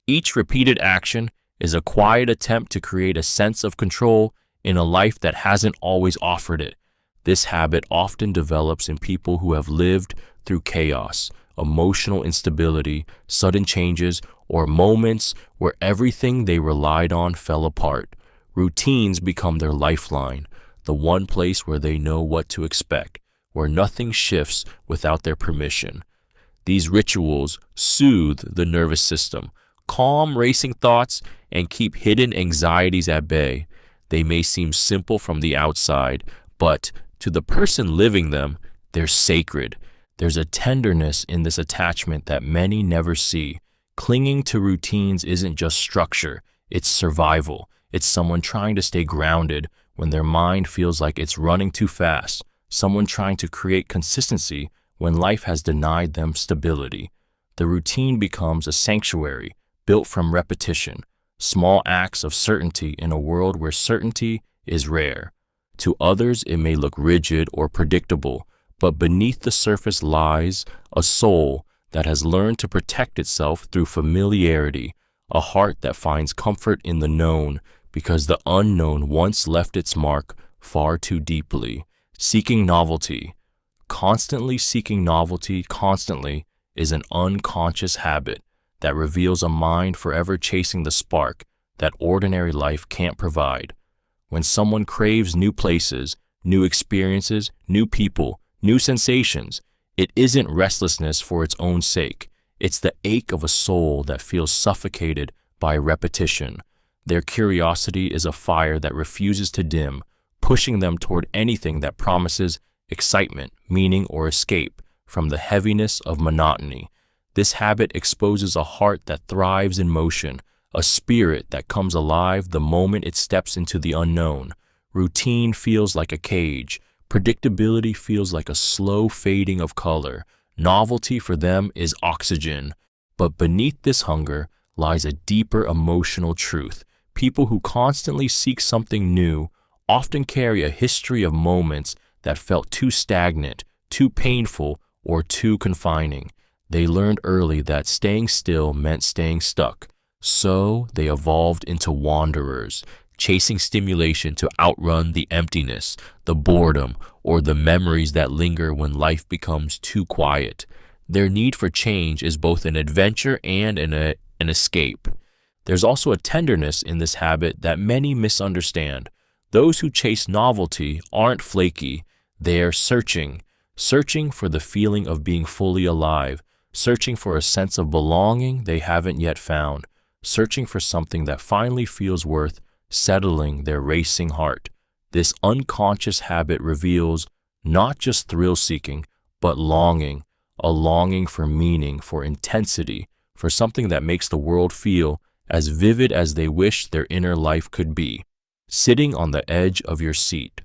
Each repeated action is a quiet attempt to create a sense of control in a life that hasn't always offered it. This habit often develops in people who have lived through chaos, emotional instability, sudden changes, or moments where everything they relied on fell apart. Routines become their lifeline, the one place where they know what to expect, where nothing shifts without their permission. These rituals soothe the nervous system, calm racing thoughts, and keep hidden anxieties at bay. They may seem simple from the outside, but to the person living them, they're sacred. There's a tenderness in this attachment that many never see. Clinging to routines isn't just structure, it's survival. It's someone trying to stay grounded when their mind feels like it's running too fast, someone trying to create consistency when life has denied them stability. The routine becomes a sanctuary built from repetition, small acts of certainty in a world where certainty is rare. To others, it may look rigid or predictable, but beneath the surface lies a soul that has learned to protect itself through familiarity, a heart that finds comfort in the known because the unknown once left its mark far too deeply. Seeking novelty. Constantly seeking novelty constantly is an unconscious habit that reveals a mind forever chasing the spark that ordinary life can't provide. When someone craves new places, new experiences, new people, new sensations, it isn't restlessness for its own sake. It's the ache of a soul that feels suffocated by repetition. Their curiosity is a fire that refuses to dim, pushing them toward anything that promises excitement, meaning, or escape from the heaviness of monotony. This habit exposes a heart that thrives in motion, a spirit that comes alive the moment it steps into the unknown. Routine feels like a cage. Predictability feels like a slow fading of color. Novelty for them is oxygen. But beneath this hunger lies a deeper emotional truth. People who constantly seek something new often carry a history of moments that felt too stagnant, too painful, or too confining. They learned early that staying still meant staying stuck. So they evolved into wanderers, chasing stimulation to outrun the emptiness, the boredom, or the memories that linger when life becomes too quiet. Their need for change is both an adventure and an escape. There's also a tenderness in this habit that many misunderstand. Those who chase novelty aren't flaky. They're searching for the feeling of being fully alive, searching for a sense of belonging they haven't yet found, searching for something that finally feels worth settling their racing heart. This unconscious habit reveals not just thrill-seeking, but longing, a longing for meaning, for intensity, for something that makes the world feel as vivid as they wish their inner life could be. Sitting on the edge of your seat.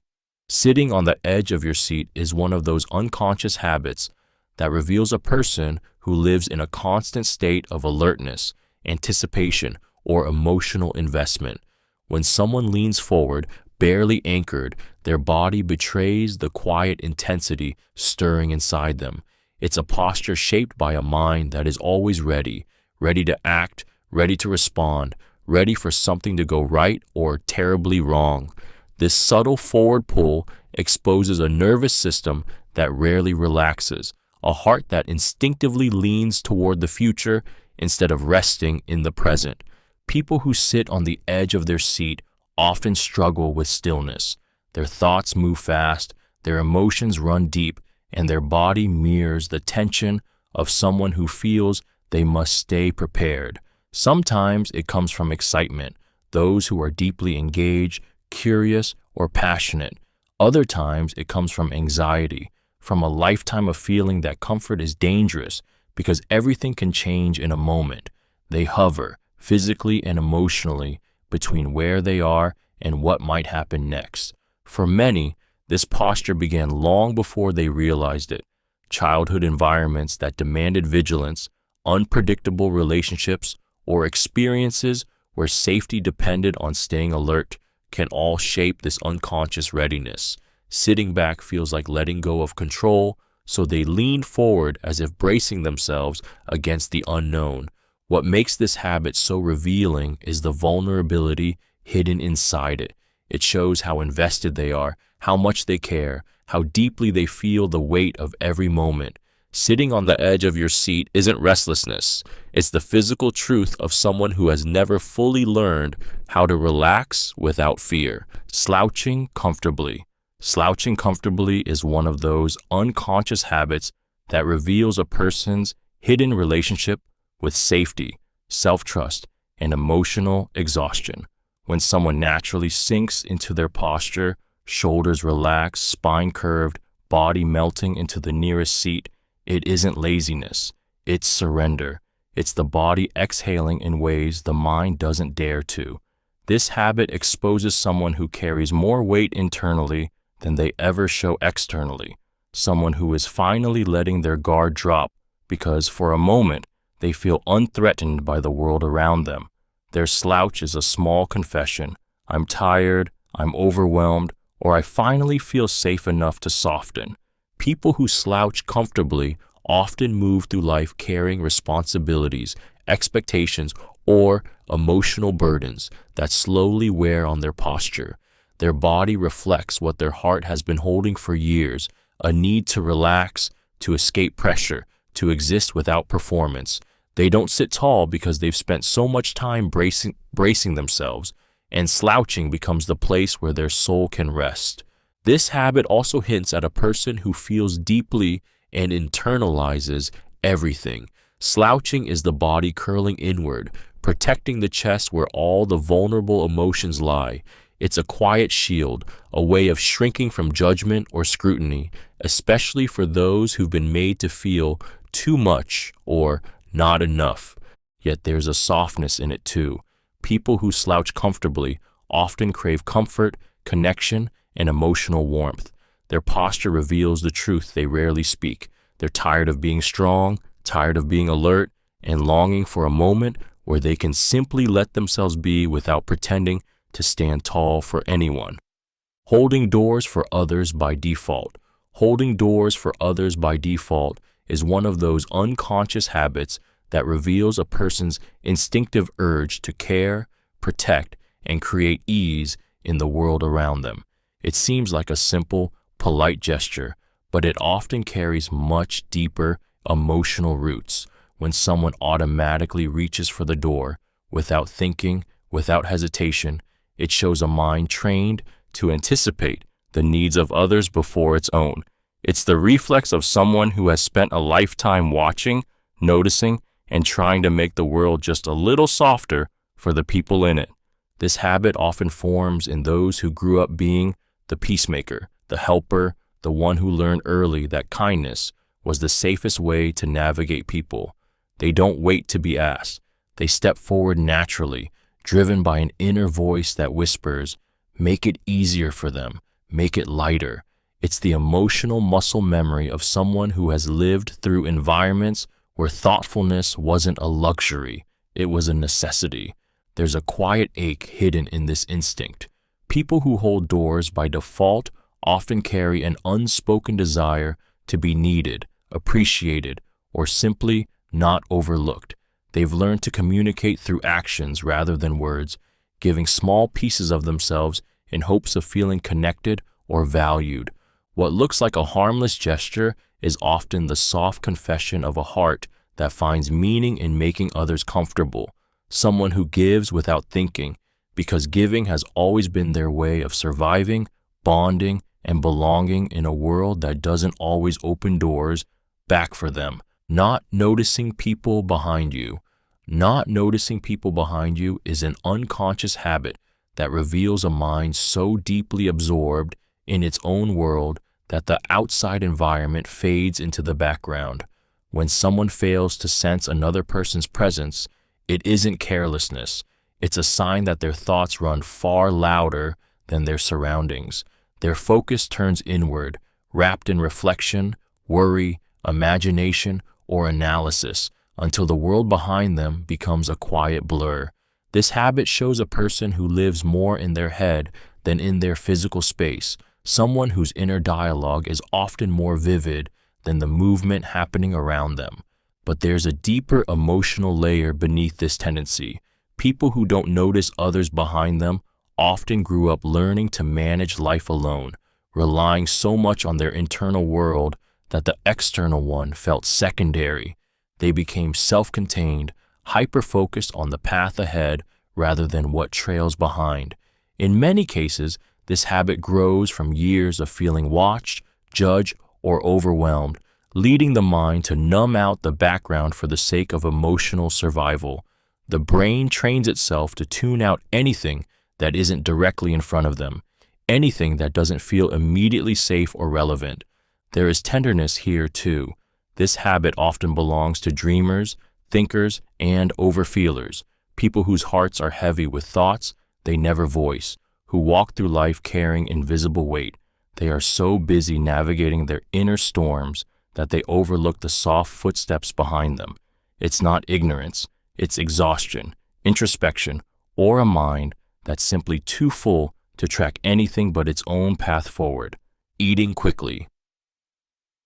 Sitting on the edge of your seat is one of those unconscious habits that reveals a person who lives in a constant state of alertness, anticipation, or emotional investment. When someone leans forward, barely anchored, their body betrays the quiet intensity stirring inside them. It's a posture shaped by a mind that is always ready, ready to act, ready to respond, ready for something to go right or terribly wrong. This subtle forward pull exposes a nervous system that rarely relaxes, a heart that instinctively leans toward the future instead of resting in the present. People who sit on the edge of their seat often struggle with stillness. Their thoughts move fast, their emotions run deep, and their body mirrors the tension of someone who feels they must stay prepared. Sometimes it comes from excitement, those who are deeply engaged, curious, or passionate. Other times it comes from anxiety, from a lifetime of feeling that comfort is dangerous because everything can change in a moment. They hover, physically and emotionally, between where they are and what might happen next. For many, this posture began long before they realized it. Childhood environments that demanded vigilance, unpredictable relationships, or experiences where safety depended on staying alert can all shape this unconscious readiness. Sitting back feels like letting go of control, so they lean forward as if bracing themselves against the unknown. What makes this habit so revealing is the vulnerability hidden inside it. It shows how invested they are, how much they care, how deeply they feel the weight of every moment. Sitting on the edge of your seat isn't restlessness. It's the physical truth of someone who has never fully learned how to relax without fear. Slouching comfortably. Slouching comfortably is one of those unconscious habits that reveals a person's hidden relationship with safety, self-trust, and emotional exhaustion. When someone naturally sinks into their posture, shoulders relaxed, spine curved, body melting into the nearest seat, it isn't laziness, it's surrender. It's the body exhaling in ways the mind doesn't dare to. This habit exposes someone who carries more weight internally than they ever show externally, someone who is finally letting their guard drop because for a moment they feel unthreatened by the world around them. Their slouch is a small confession. I'm tired, I'm overwhelmed, or I finally feel safe enough to soften. People who slouch comfortably often move through life carrying responsibilities, expectations, or emotional burdens that slowly wear on their posture. Their body reflects what their heart has been holding for years, a need to relax, to escape pressure, to exist without performance. They don't sit tall because they've spent so much time bracing themselves, and slouching becomes the place where their soul can rest. This habit also hints at a person who feels deeply and internalizes everything. Slouching is the body curling inward, protecting the chest where all the vulnerable emotions lie. It's a quiet shield, a way of shrinking from judgment or scrutiny, especially for those who've been made to feel too much or not enough. Yet there's a softness in it too. People who slouch comfortably often crave comfort, connection, and emotional warmth. Their posture reveals the truth they rarely speak. They're tired of being strong, tired of being alert, and longing for a moment where they can simply let themselves be without pretending to stand tall for anyone. Holding doors for others by default. Holding doors for others by default is one of those unconscious habits that reveals a person's instinctive urge to care, protect, and create ease in the world around them. It seems like a simple, polite gesture, but it often carries much deeper emotional roots. When someone automatically reaches for the door, without thinking, without hesitation, it shows a mind trained to anticipate the needs of others before its own. It's the reflex of someone who has spent a lifetime watching, noticing, and trying to make the world just a little softer for the people in it. This habit often forms in those who grew up being the peacemaker, the helper, the one who learned early that kindness was the safest way to navigate people. They don't wait to be asked. They step forward naturally, driven by an inner voice that whispers, "Make it easier for them, make it lighter." It's the emotional muscle memory of someone who has lived through environments where thoughtfulness wasn't a luxury, it was a necessity. There's a quiet ache hidden in this instinct. People who hold doors by default often carry an unspoken desire to be needed, appreciated, or simply not overlooked. They've learned to communicate through actions rather than words, giving small pieces of themselves in hopes of feeling connected or valued. What looks like a harmless gesture is often the soft confession of a heart that finds meaning in making others comfortable. Someone who gives without thinking, because giving has always been their way of surviving, bonding, and belonging in a world that doesn't always open doors back for them. Not noticing people behind you. Not noticing people behind you is an unconscious habit that reveals a mind so deeply absorbed in its own world that the outside environment fades into the background. When someone fails to sense another person's presence, it isn't carelessness. It's a sign that their thoughts run far louder than their surroundings. Their focus turns inward, wrapped in reflection, worry, imagination, or analysis, until the world behind them becomes a quiet blur. This habit shows a person who lives more in their head than in their physical space, someone whose inner dialogue is often more vivid than the movement happening around them. But there's a deeper emotional layer beneath this tendency. People who don't notice others behind them often grew up learning to manage life alone, relying so much on their internal world that the external one felt secondary. They became self-contained, hyper-focused on the path ahead rather than what trails behind. In many cases, this habit grows from years of feeling watched, judged, or overwhelmed, leading the mind to numb out the background for the sake of emotional survival. The brain trains itself to tune out anything that isn't directly in front of them, anything that doesn't feel immediately safe or relevant. There is tenderness here too. This habit often belongs to dreamers, thinkers, and overfeelers, people whose hearts are heavy with thoughts they never voice, who walk through life carrying invisible weight. They are so busy navigating their inner storms that they overlook the soft footsteps behind them. It's not ignorance, it's exhaustion, introspection, or a mind that's simply too full to track anything but its own path forward. Eating quickly.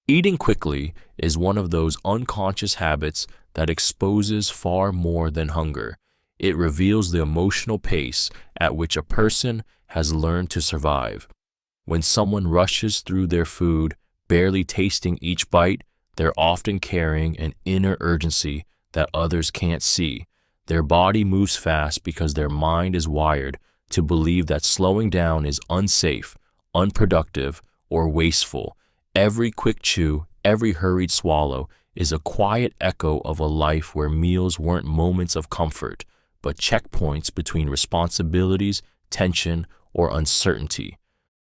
Eating quickly is one of those unconscious habits that exposes far more than hunger. It reveals the emotional pace at which a person has learned to survive. When someone rushes through their food, barely tasting each bite, they're often carrying an inner urgency that others can't see. Their body moves fast because their mind is wired to believe that slowing down is unsafe, unproductive, or wasteful. Every quick chew, every hurried swallow is a quiet echo of a life where meals weren't moments of comfort, but checkpoints between responsibilities, tension, or uncertainty.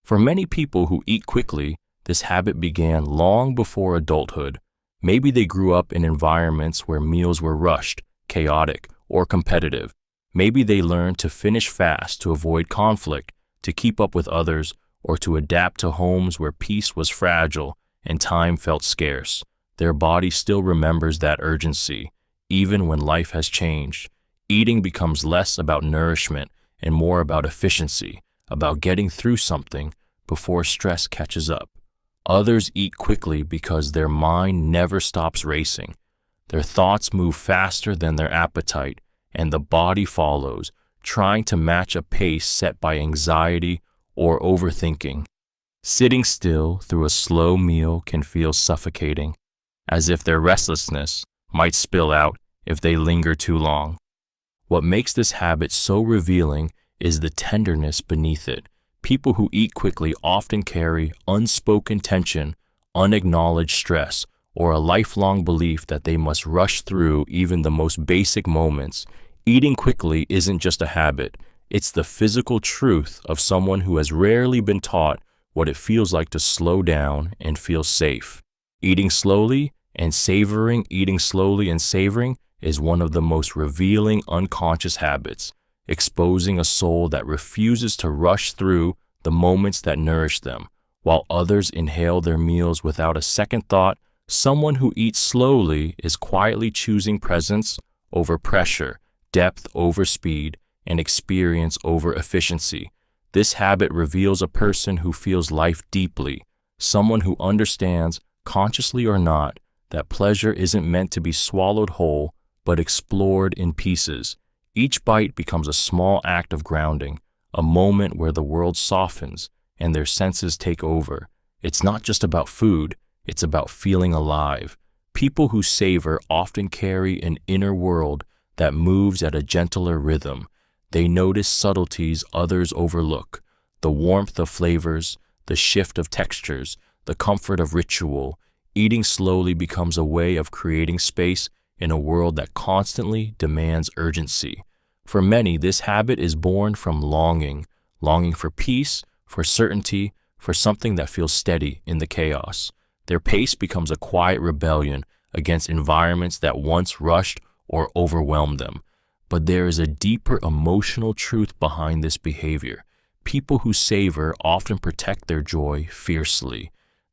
For many people who eat quickly, this habit began long before adulthood. Maybe they grew up in environments where meals were rushed, chaotic, or competitive. Maybe they learned to finish fast to avoid conflict, to keep up with others, or to adapt to homes where peace was fragile and time felt scarce. Their body still remembers that urgency, even when life has changed. Eating becomes less about nourishment and more about efficiency, about getting through something before stress catches up. Others eat quickly because their mind never stops racing. Their thoughts move faster than their appetite, and the body follows, trying to match a pace set by anxiety or overthinking. Sitting still through a slow meal can feel suffocating, as if their restlessness might spill out if they linger too long. What makes this habit so revealing is the tenderness beneath it. People who eat quickly often carry unspoken tension, unacknowledged stress, or a lifelong belief that they must rush through even the most basic moments. Eating quickly isn't just a habit, it's the physical truth of someone who has rarely been taught what it feels like to slow down and feel safe. Eating slowly and savoring is one of the most revealing unconscious habits, exposing a soul that refuses to rush through the moments that nourish them, while others inhale their meals without a second thought. Someone who eats slowly is quietly choosing presence over pressure, depth over speed, and experience over efficiency. This habit reveals a person who feels life deeply, someone who understands, consciously or not, that pleasure isn't meant to be swallowed whole, but explored in pieces. Each bite becomes a small act of grounding, a moment where the world softens and their senses take over. It's not just about food, it's about feeling alive. People who savor often carry an inner world that moves at a gentler rhythm. They notice subtleties others overlook, the warmth of flavors, the shift of textures, the comfort of ritual. Eating slowly becomes a way of creating space in a world that constantly demands urgency. For many, this habit is born from longing for peace, for certainty, for something that feels steady in the chaos. Their pace becomes a quiet rebellion against environments that once rushed or overwhelmed them. But there is a deeper emotional truth behind this behavior. People who savor often protect their joy fiercely.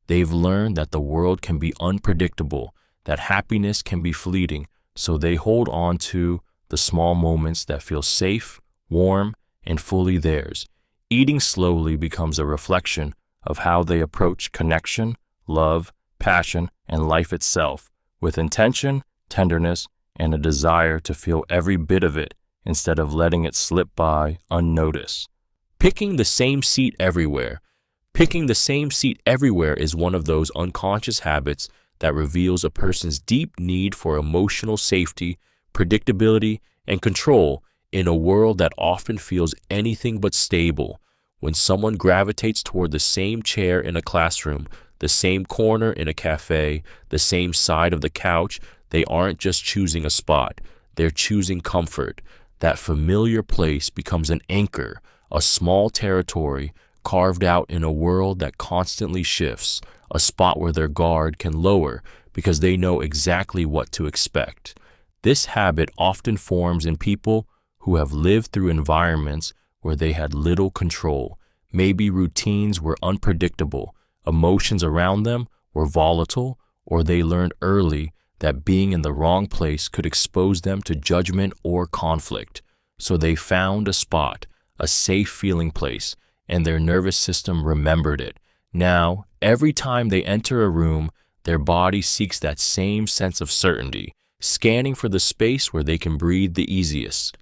They've learned that the world can be unpredictable, that happiness can be fleeting, so they hold on to the small moments that feel safe, warm, and fully theirs. Eating slowly becomes a reflection of how they approach connection, love, passion, and life itself, with intention, tenderness, and a desire to feel every bit of it instead of letting it slip by unnoticed. Picking the same seat everywhere. Picking the same seat everywhere is one of those unconscious habits that reveals a person's deep need for emotional safety, predictability, and control in a world that often feels anything but stable. When someone gravitates toward the same chair in a classroom, the same corner in a cafe, the same side of the couch, they aren't just choosing a spot, they're choosing comfort. That familiar place becomes an anchor, a small territory carved out in a world that constantly shifts, a spot where their guard can lower because they know exactly what to expect. This habit often forms in people who have lived through environments where they had little control. Maybe routines were unpredictable, emotions around them were volatile, or they learned early that being in the wrong place could expose them to judgment or conflict. So they found a spot, a safe feeling place, and their nervous system remembered it. Now, every time they enter a room, their body seeks that same sense of certainty, scanning for the space where they can breathe the easiest.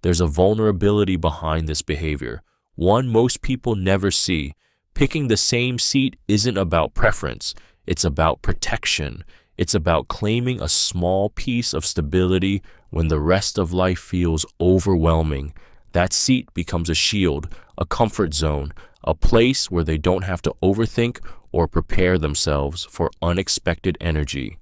There's a vulnerability behind this behavior, one most people never see. Picking the same seat isn't about preference, it's about protection. It's about claiming a small piece of stability when the rest of life feels overwhelming. That seat becomes a shield, a comfort zone, a place where they don't have to overthink or prepare themselves for unexpected energy.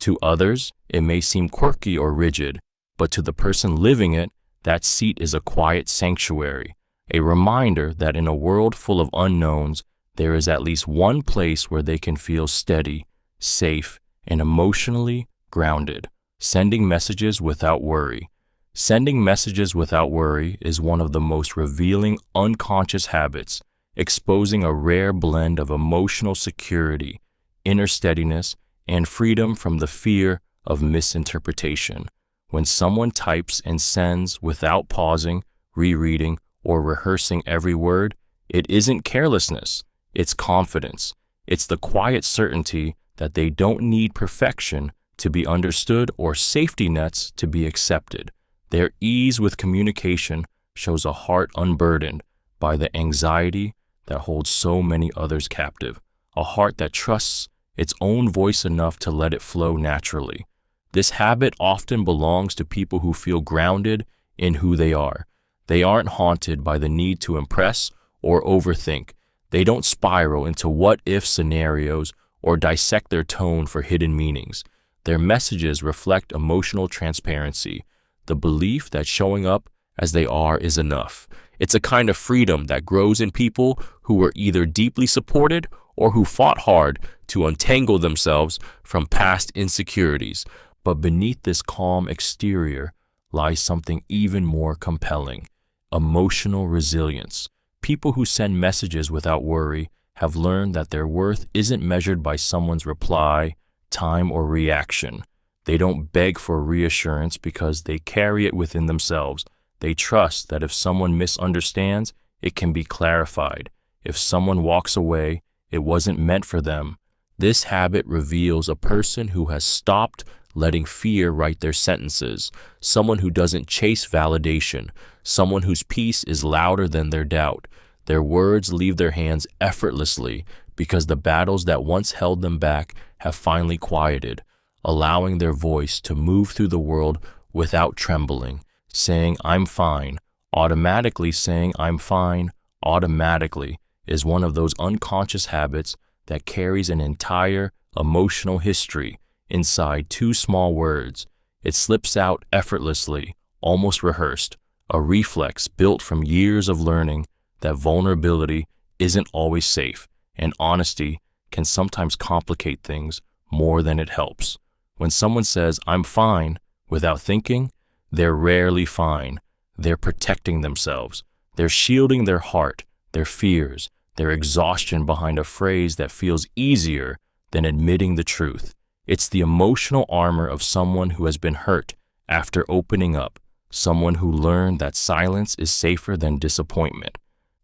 To others, it may seem quirky or rigid, but to the person living it, that seat is a quiet sanctuary, a reminder that in a world full of unknowns, there is at least one place where they can feel steady, safe, and emotionally grounded. Sending messages without worry. Sending messages without worry is one of the most revealing unconscious habits, exposing a rare blend of emotional security, inner steadiness, and freedom from the fear of misinterpretation. When someone types and sends without pausing, rereading, or rehearsing every word, it isn't carelessness, it's confidence. It's the quiet certainty that they don't need perfection to be understood or safety nets to be accepted. Their ease with communication shows a heart unburdened by the anxiety that holds so many others captive, a heart that trusts its own voice enough to let it flow naturally. This habit often belongs to people who feel grounded in who they are. They aren't haunted by the need to impress or overthink. They don't spiral into what-if scenarios or dissect their tone for hidden meanings. Their messages reflect emotional transparency, the belief that showing up as they are is enough. It's a kind of freedom that grows in people who were either deeply supported or who fought hard to untangle themselves from past insecurities. But beneath this calm exterior lies something even more compelling: emotional resilience. People who send messages without worry have learned that their worth isn't measured by someone's reply, time, or reaction. They don't beg for reassurance because they carry it within themselves. They trust that if someone misunderstands, it can be clarified. If someone walks away, it wasn't meant for them. This habit reveals a person who has stopped letting fear write their sentences, someone who doesn't chase validation, someone whose peace is louder than their doubt. Their words leave their hands effortlessly because the battles that once held them back have finally quieted, allowing their voice to move through the world without trembling. Saying "I'm fine," automatically saying "I'm fine," automatically is one of those unconscious habits that carries an entire emotional history inside two small words. It slips out effortlessly, almost rehearsed, a reflex built from years of learning that vulnerability isn't always safe, and honesty can sometimes complicate things more than it helps. When someone says "I'm fine" without thinking, they're rarely fine. They're protecting themselves. They're shielding their heart, their fears, their exhaustion behind a phrase that feels easier than admitting the truth. It's the emotional armor of someone who has been hurt after opening up, someone who learned that silence is safer than disappointment.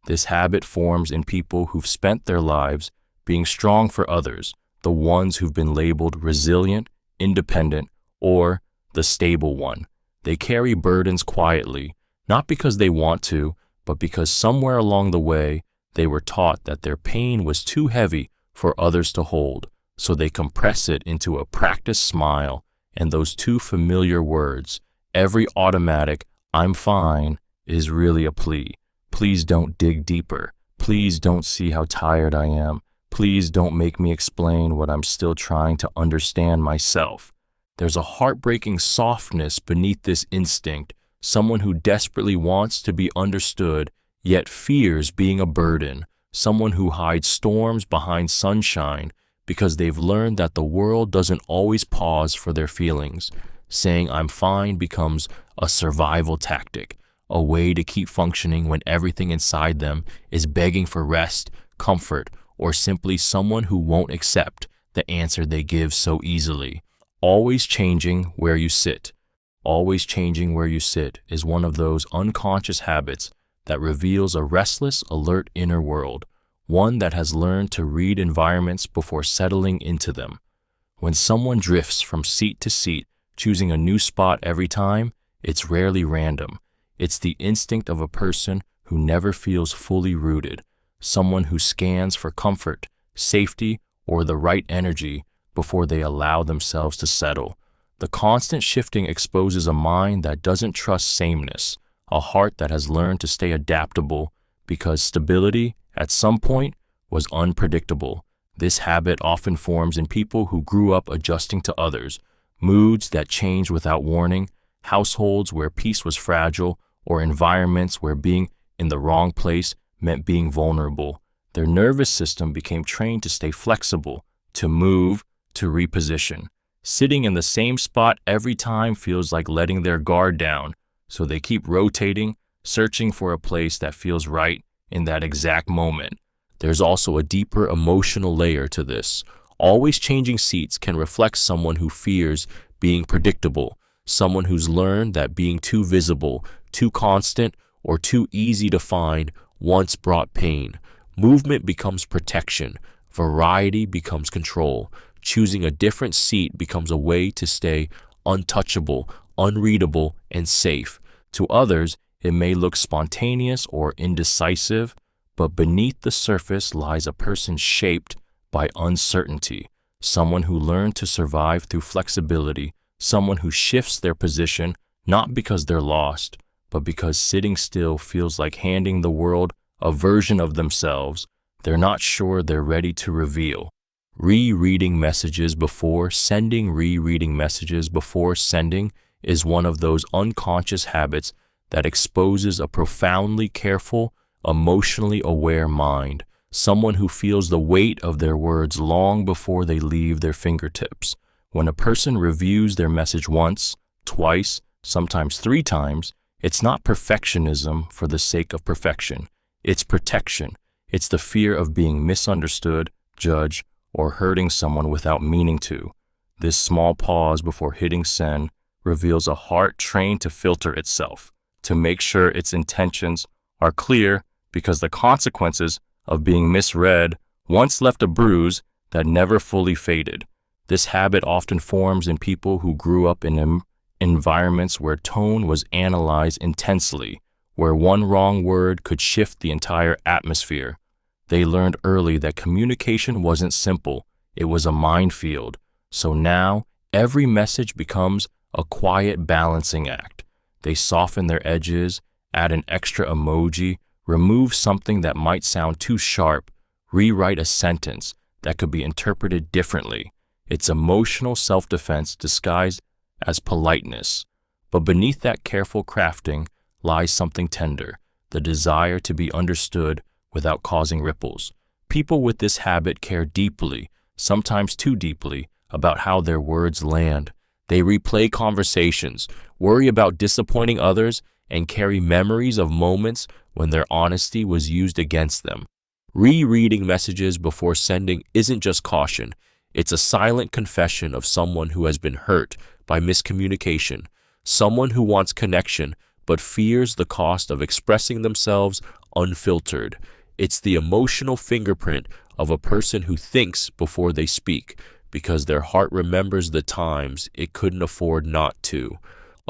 This habit forms in people who've spent their lives being strong for others, the ones who've been labeled resilient, independent, or the stable one. They carry burdens quietly, not because they want to, but because somewhere along the way, they were taught that their pain was too heavy for others to hold, so they compress it into a practiced smile and those two familiar words. Every automatic "I'm fine" is really a plea. Please don't dig deeper. Please don't see how tired I am. Please don't make me explain what I'm still trying to understand myself. There's a heartbreaking softness beneath this instinct, someone who desperately wants to be understood, yet fears being a burden, someone who hides storms behind sunshine because they've learned that the world doesn't always pause for their feelings. Saying "I'm fine" becomes a survival tactic, a way to keep functioning when everything inside them is begging for rest, comfort, or simply someone who won't accept the answer they give so easily. Always changing where you sit. Always changing where you sit is one of those unconscious habits that reveals a restless, alert inner world, one that has learned to read environments before settling into them. When someone drifts from seat to seat, choosing a new spot every time, it's rarely random. It's the instinct of a person who never feels fully rooted, someone who scans for comfort, safety, or the right energy before they allow themselves to settle. The constant shifting exposes a mind that doesn't trust sameness, a heart that has learned to stay adaptable because stability, at some point, was unpredictable. This habit often forms in people who grew up adjusting to others, moods that change without warning, households where peace was fragile, or environments where being in the wrong place meant being vulnerable. Their nervous system became trained to stay flexible, to move, to reposition. Sitting in the same spot every time feels like letting their guard down, so they keep rotating, searching for a place that feels right in that exact moment. There's also a deeper emotional layer to this. Always changing seats can reflect someone who fears being predictable, someone who's learned that being too visible, too constant, or too easy to find once brought pain. Movement becomes protection. Variety becomes control. Choosing a different seat becomes a way to stay untouchable, unreadable, and safe. To others, it may look spontaneous or indecisive, but beneath the surface lies a person shaped by uncertainty, someone who learned to survive through flexibility, someone who shifts their position not because they're lost, but because sitting still feels like handing the world a version of themselves they're not sure they're ready to reveal. Rereading messages before sending. Rereading messages before sending is one of those unconscious habits that exposes a profoundly careful, emotionally aware mind, someone who feels the weight of their words long before they leave their fingertips. When a person reviews their message once, twice, sometimes 3 times, it's not perfectionism for the sake of perfection. It's protection. It's the fear of being misunderstood, judged, or hurting someone without meaning to. This small pause before hitting send reveals a heart trained to filter itself, to make sure its intentions are clear, because the consequences of being misread once left a bruise that never fully faded. This habit often forms in people who grew up in environments where tone was analyzed intensely, where one wrong word could shift the entire atmosphere. They learned early that communication wasn't simple, it was a minefield. So now, every message becomes a quiet balancing act. They soften their edges, add an extra emoji, remove something that might sound too sharp, rewrite a sentence that could be interpreted differently. It's emotional self-defense disguised as politeness. But beneath that careful crafting lies something tender, the desire to be understood without causing ripples. People with this habit care deeply, sometimes too deeply, about how their words land. They replay conversations, worry about disappointing others, and carry memories of moments when their honesty was used against them. Rereading messages before sending isn't just caution. It's a silent confession of someone who has been hurt by miscommunication, someone who wants connection but fears the cost of expressing themselves unfiltered. It's the emotional fingerprint of a person who thinks before they speak, because their heart remembers the times it couldn't afford not to.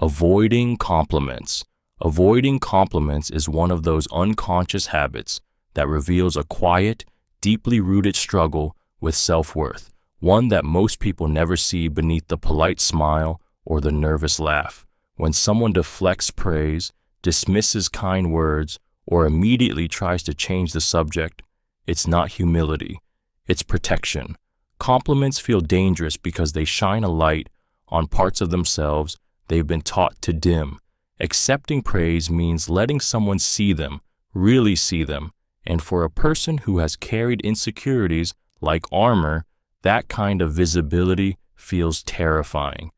Avoiding compliments. Avoiding compliments is one of those unconscious habits that reveals a quiet, deeply rooted struggle with self-worth, one that most people never see beneath the polite smile or the nervous laugh. When someone deflects praise, dismisses kind words, or immediately tries to change the subject, it's not humility, it's protection. Compliments feel dangerous because they shine a light on parts of themselves they've been taught to dim. Accepting praise means letting someone see them, really see them, and for a person who has carried insecurities like armor, that kind of visibility feels terrifying.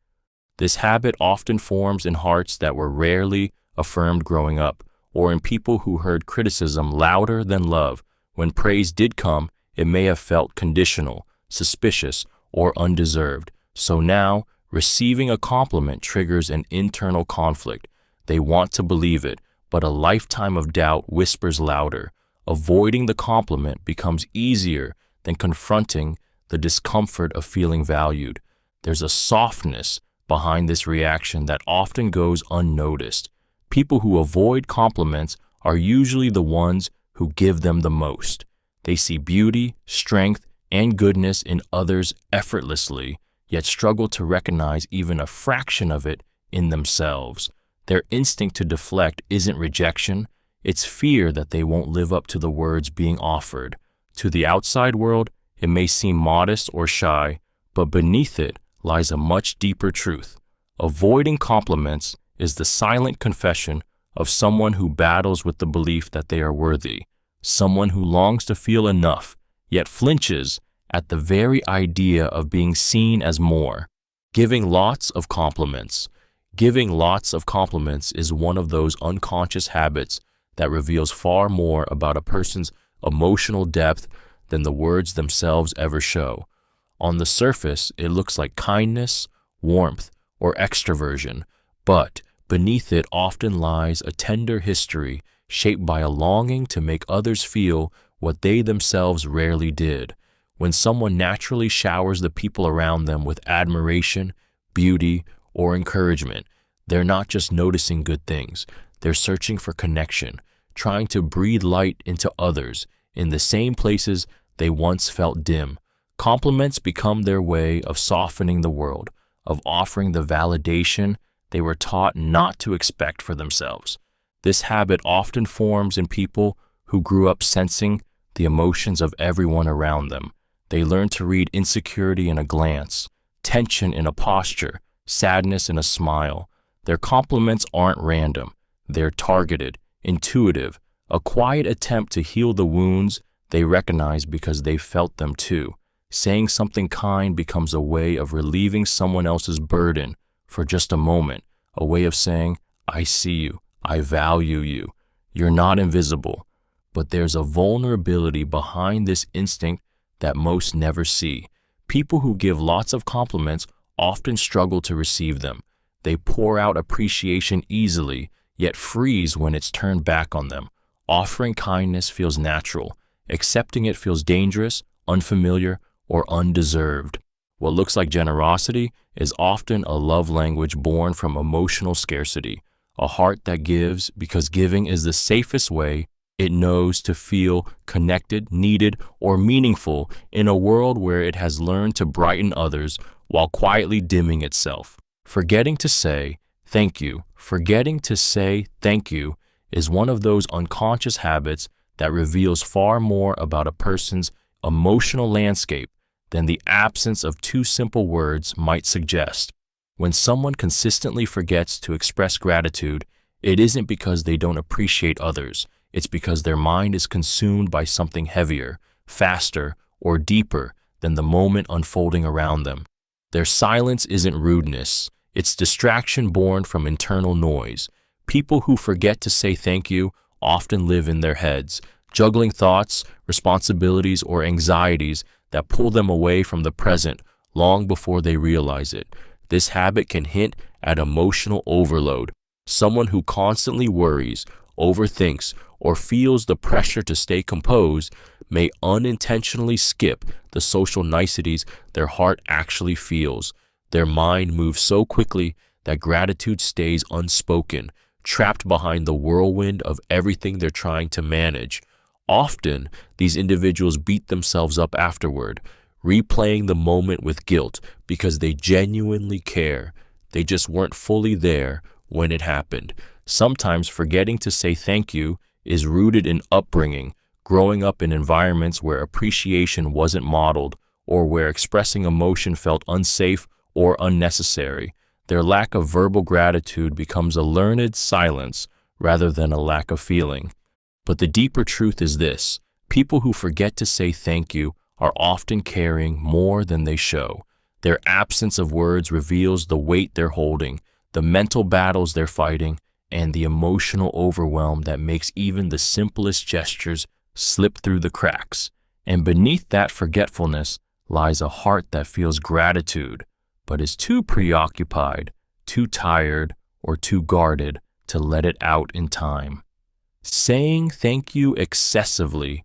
This habit often forms in hearts that were rarely affirmed growing up, or in people who heard criticism louder than love. When praise did come, it may have felt conditional, suspicious, or undeserved. So now, Receiving a compliment triggers an internal conflict. They want to believe it, but a lifetime of doubt whispers louder. Avoiding the compliment becomes easier than confronting the discomfort of feeling valued. There's a softness behind this reaction that often goes unnoticed. People who avoid compliments are usually the ones who give them the most. They see beauty, strength, and goodness in others effortlessly, yet struggle to recognize even a fraction of it in themselves. Their instinct to deflect isn't rejection, it's fear that they won't live up to the words being offered. To the outside world, it may seem modest or shy, but beneath it lies a much deeper truth. Avoiding compliments is the silent confession of someone who battles with the belief that they are worthy, someone who longs to feel enough, yet flinches at the very idea of being seen as more. Giving lots of compliments. Giving lots of compliments is one of those unconscious habits that reveals far more about a person's emotional depth than the words themselves ever show. On the surface, it looks like kindness, warmth, or extroversion, but beneath it often lies a tender history shaped by a longing to make others feel what they themselves rarely did. When someone naturally showers the people around them with admiration, beauty, or encouragement, they're not just noticing good things, they're searching for connection, trying to breathe light into others in the same places they once felt dim. Compliments become their way of softening the world, of offering the validation they were taught not to expect for themselves. This habit often forms in people who grew up sensing the emotions of everyone around them. They learn to read insecurity in a glance, tension in a posture, sadness in a smile. Their compliments aren't random. They're targeted, intuitive, a quiet attempt to heal the wounds they recognize because they felt them too. Saying something kind becomes a way of relieving someone else's burden for just a moment, a way of saying, I see you, I value you, you're not invisible. But there's a vulnerability behind this instinct that most never see. People who give lots of compliments often struggle to receive them. They pour out appreciation easily, yet freeze when it's turned back on them. Offering kindness feels natural. Accepting it feels dangerous, unfamiliar, or undeserved. What looks like generosity is often a love language born from emotional scarcity, a heart that gives because giving is the safest way it knows to feel connected, needed, or meaningful in a world where it has learned to brighten others while quietly dimming itself. Forgetting to say thank you is one of those unconscious habits that reveals far more about a person's emotional landscape than the absence of two simple words might suggest. When someone consistently forgets to express gratitude, it isn't because they don't appreciate others. It's because their mind is consumed by something heavier, faster, or deeper than the moment unfolding around them. Their silence isn't rudeness. It's distraction born from internal noise. People who forget to say thank you often live in their heads, juggling thoughts, responsibilities, or anxieties that pull them away from the present long before they realize it. This habit can hint at emotional overload. Someone who constantly worries, overthinks, or feels the pressure to stay composed may unintentionally skip the social niceties their heart actually feels. Their mind moves so quickly that gratitude stays unspoken, trapped behind the whirlwind of everything they're trying to manage. Often, these individuals beat themselves up afterward, replaying the moment with guilt because they genuinely care. They just weren't fully there when it happened. Sometimes forgetting to say thank you is rooted in upbringing, growing up in environments where appreciation wasn't modeled or where expressing emotion felt unsafe or unnecessary. Their lack of verbal gratitude becomes a learned silence rather than a lack of feeling. But the deeper truth is this: people who forget to say thank you are often carrying more than they show. Their absence of words reveals the weight they're holding, the mental battles they're fighting, and the emotional overwhelm that makes even the simplest gestures slip through the cracks. And beneath that forgetfulness lies a heart that feels gratitude, but is too preoccupied, too tired, or too guarded to let it out in time. Saying thank you excessively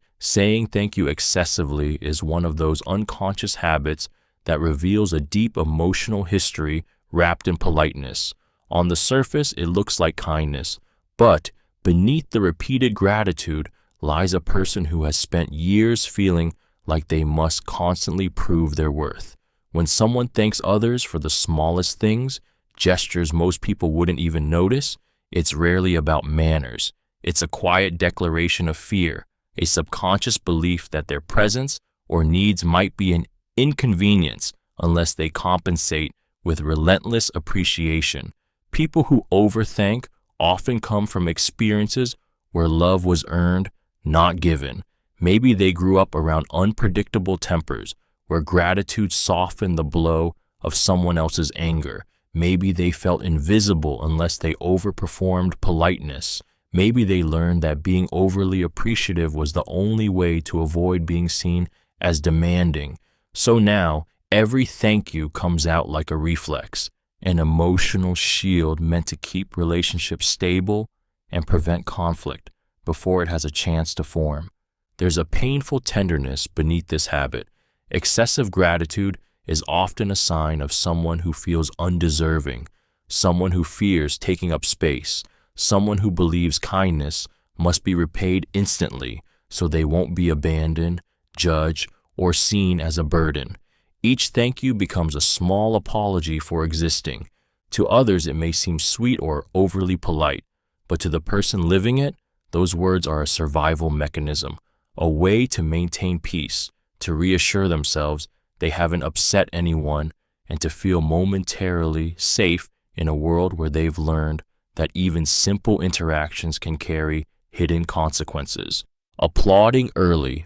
is one of those unconscious habits that reveals a deep emotional history wrapped in politeness. On the surface, it looks like kindness, but beneath the repeated gratitude lies a person who has spent years feeling like they must constantly prove their worth. When someone thanks others for the smallest things, gestures most people wouldn't even notice, it's rarely about manners. It's a quiet declaration of fear, a subconscious belief that their presence or needs might be an inconvenience unless they compensate with relentless appreciation. People who overthank often come from experiences where love was earned, not given. Maybe they grew up around unpredictable tempers, where gratitude softened the blow of someone else's anger. Maybe they felt invisible unless they overperformed politeness. Maybe they learned that being overly appreciative was the only way to avoid being seen as demanding. So now, every thank you comes out like a reflex, an emotional shield meant to keep relationships stable and prevent conflict before it has a chance to form. There's a painful tenderness beneath this habit. Excessive gratitude is often a sign of someone who feels undeserving, someone who fears taking up space, someone who believes kindness must be repaid instantly so they won't be abandoned, judged, or seen as a burden. Each thank you becomes a small apology for existing. To others, it may seem sweet or overly polite, but to the person living it, those words are a survival mechanism, a way to maintain peace, to reassure themselves they haven't upset anyone, and to feel momentarily safe in a world where they've learned that even simple interactions can carry hidden consequences. Applauding early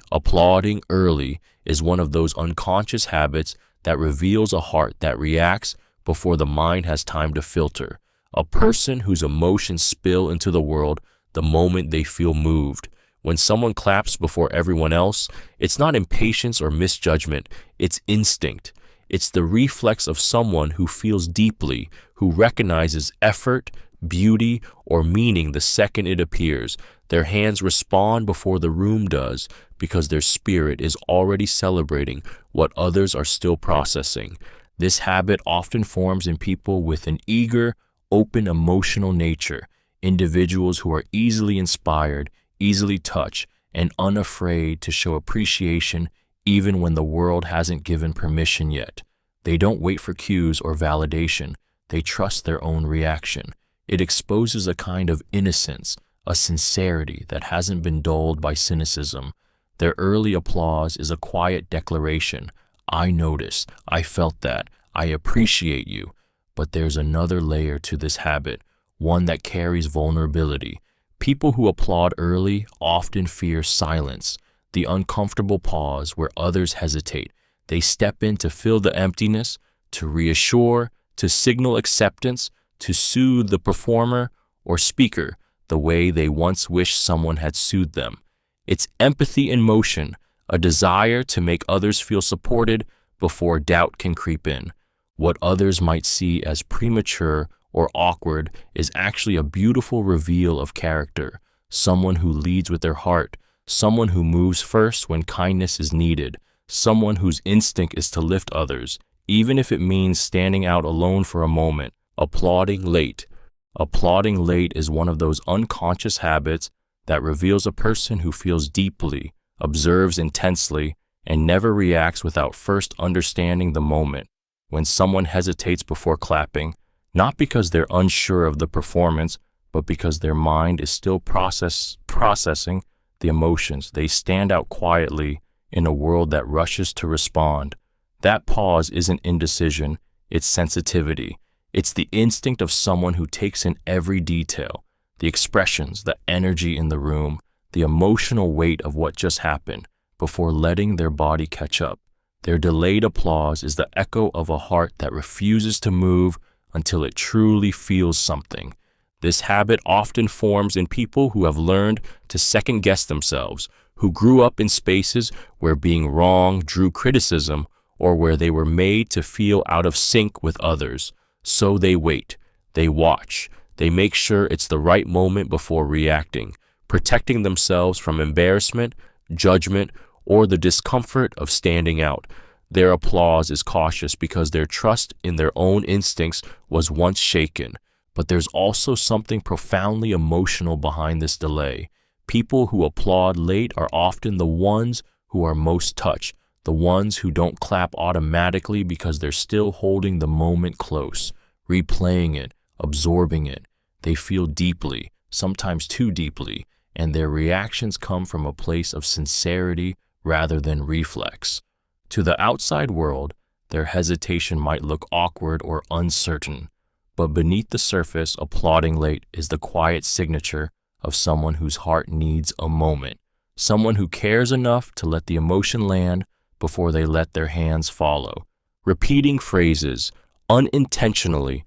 is one of those unconscious habits that reveals a heart that reacts before the mind has time to filter. A person whose emotions spill into the world the moment they feel moved. When someone claps before everyone else, it's not impatience or misjudgment, it's instinct. It's the reflex of someone who feels deeply, who recognizes effort, beauty, or meaning the second it appears. Their hands respond before the room does because their spirit is already celebrating what others are still processing. This habit often forms in people with an eager, open emotional nature, individuals who are easily inspired, easily touched, and unafraid to show appreciation even when the world hasn't given permission yet. They don't wait for cues or validation. They trust their own reaction. It exposes a kind of innocence, a sincerity that hasn't been dulled by cynicism. Their early applause is a quiet declaration. I noticed, I felt that, I appreciate you. But there's another layer to this habit, one that carries vulnerability. People who applaud early often fear silence, the uncomfortable pause where others hesitate. They step in to fill the emptiness, to reassure, to signal acceptance, to soothe the performer or speaker the way they once wished someone had soothed them. It's empathy in motion, a desire to make others feel supported before doubt can creep in. What others might see as premature or awkward is actually a beautiful reveal of character, someone who leads with their heart, someone who moves first when kindness is needed, someone whose instinct is to lift others, even if it means standing out alone for a moment. Applauding late. Applauding late is one of those unconscious habits that reveals a person who feels deeply, observes intensely, and never reacts without first understanding the moment. When someone hesitates before clapping, not because they're unsure of the performance, but because their mind is still processing the emotions, they stand out quietly in a world that rushes to respond. That pause isn't indecision, it's sensitivity. It's the instinct of someone who takes in every detail, the expressions, the energy in the room, the emotional weight of what just happened, before letting their body catch up. Their delayed applause is the echo of a heart that refuses to move until it truly feels something. This habit often forms in people who have learned to second-guess themselves, who grew up in spaces where being wrong drew criticism, or where they were made to feel out of sync with others. So they wait, they watch, they make sure it's the right moment before reacting, protecting themselves from embarrassment, judgment, or the discomfort of standing out. Their applause is cautious because their trust in their own instincts was once shaken. But there's also something profoundly emotional behind this delay. People who applaud late are often the ones who are most touched, the ones who don't clap automatically because they're still holding the moment close, replaying it, absorbing it. They feel deeply, sometimes too deeply, and their reactions come from a place of sincerity rather than reflex. To the outside world, their hesitation might look awkward or uncertain, but beneath the surface, applauding late is the quiet signature of someone whose heart needs a moment, someone who cares enough to let the emotion land before they let their hands follow. Repeating phrases unintentionally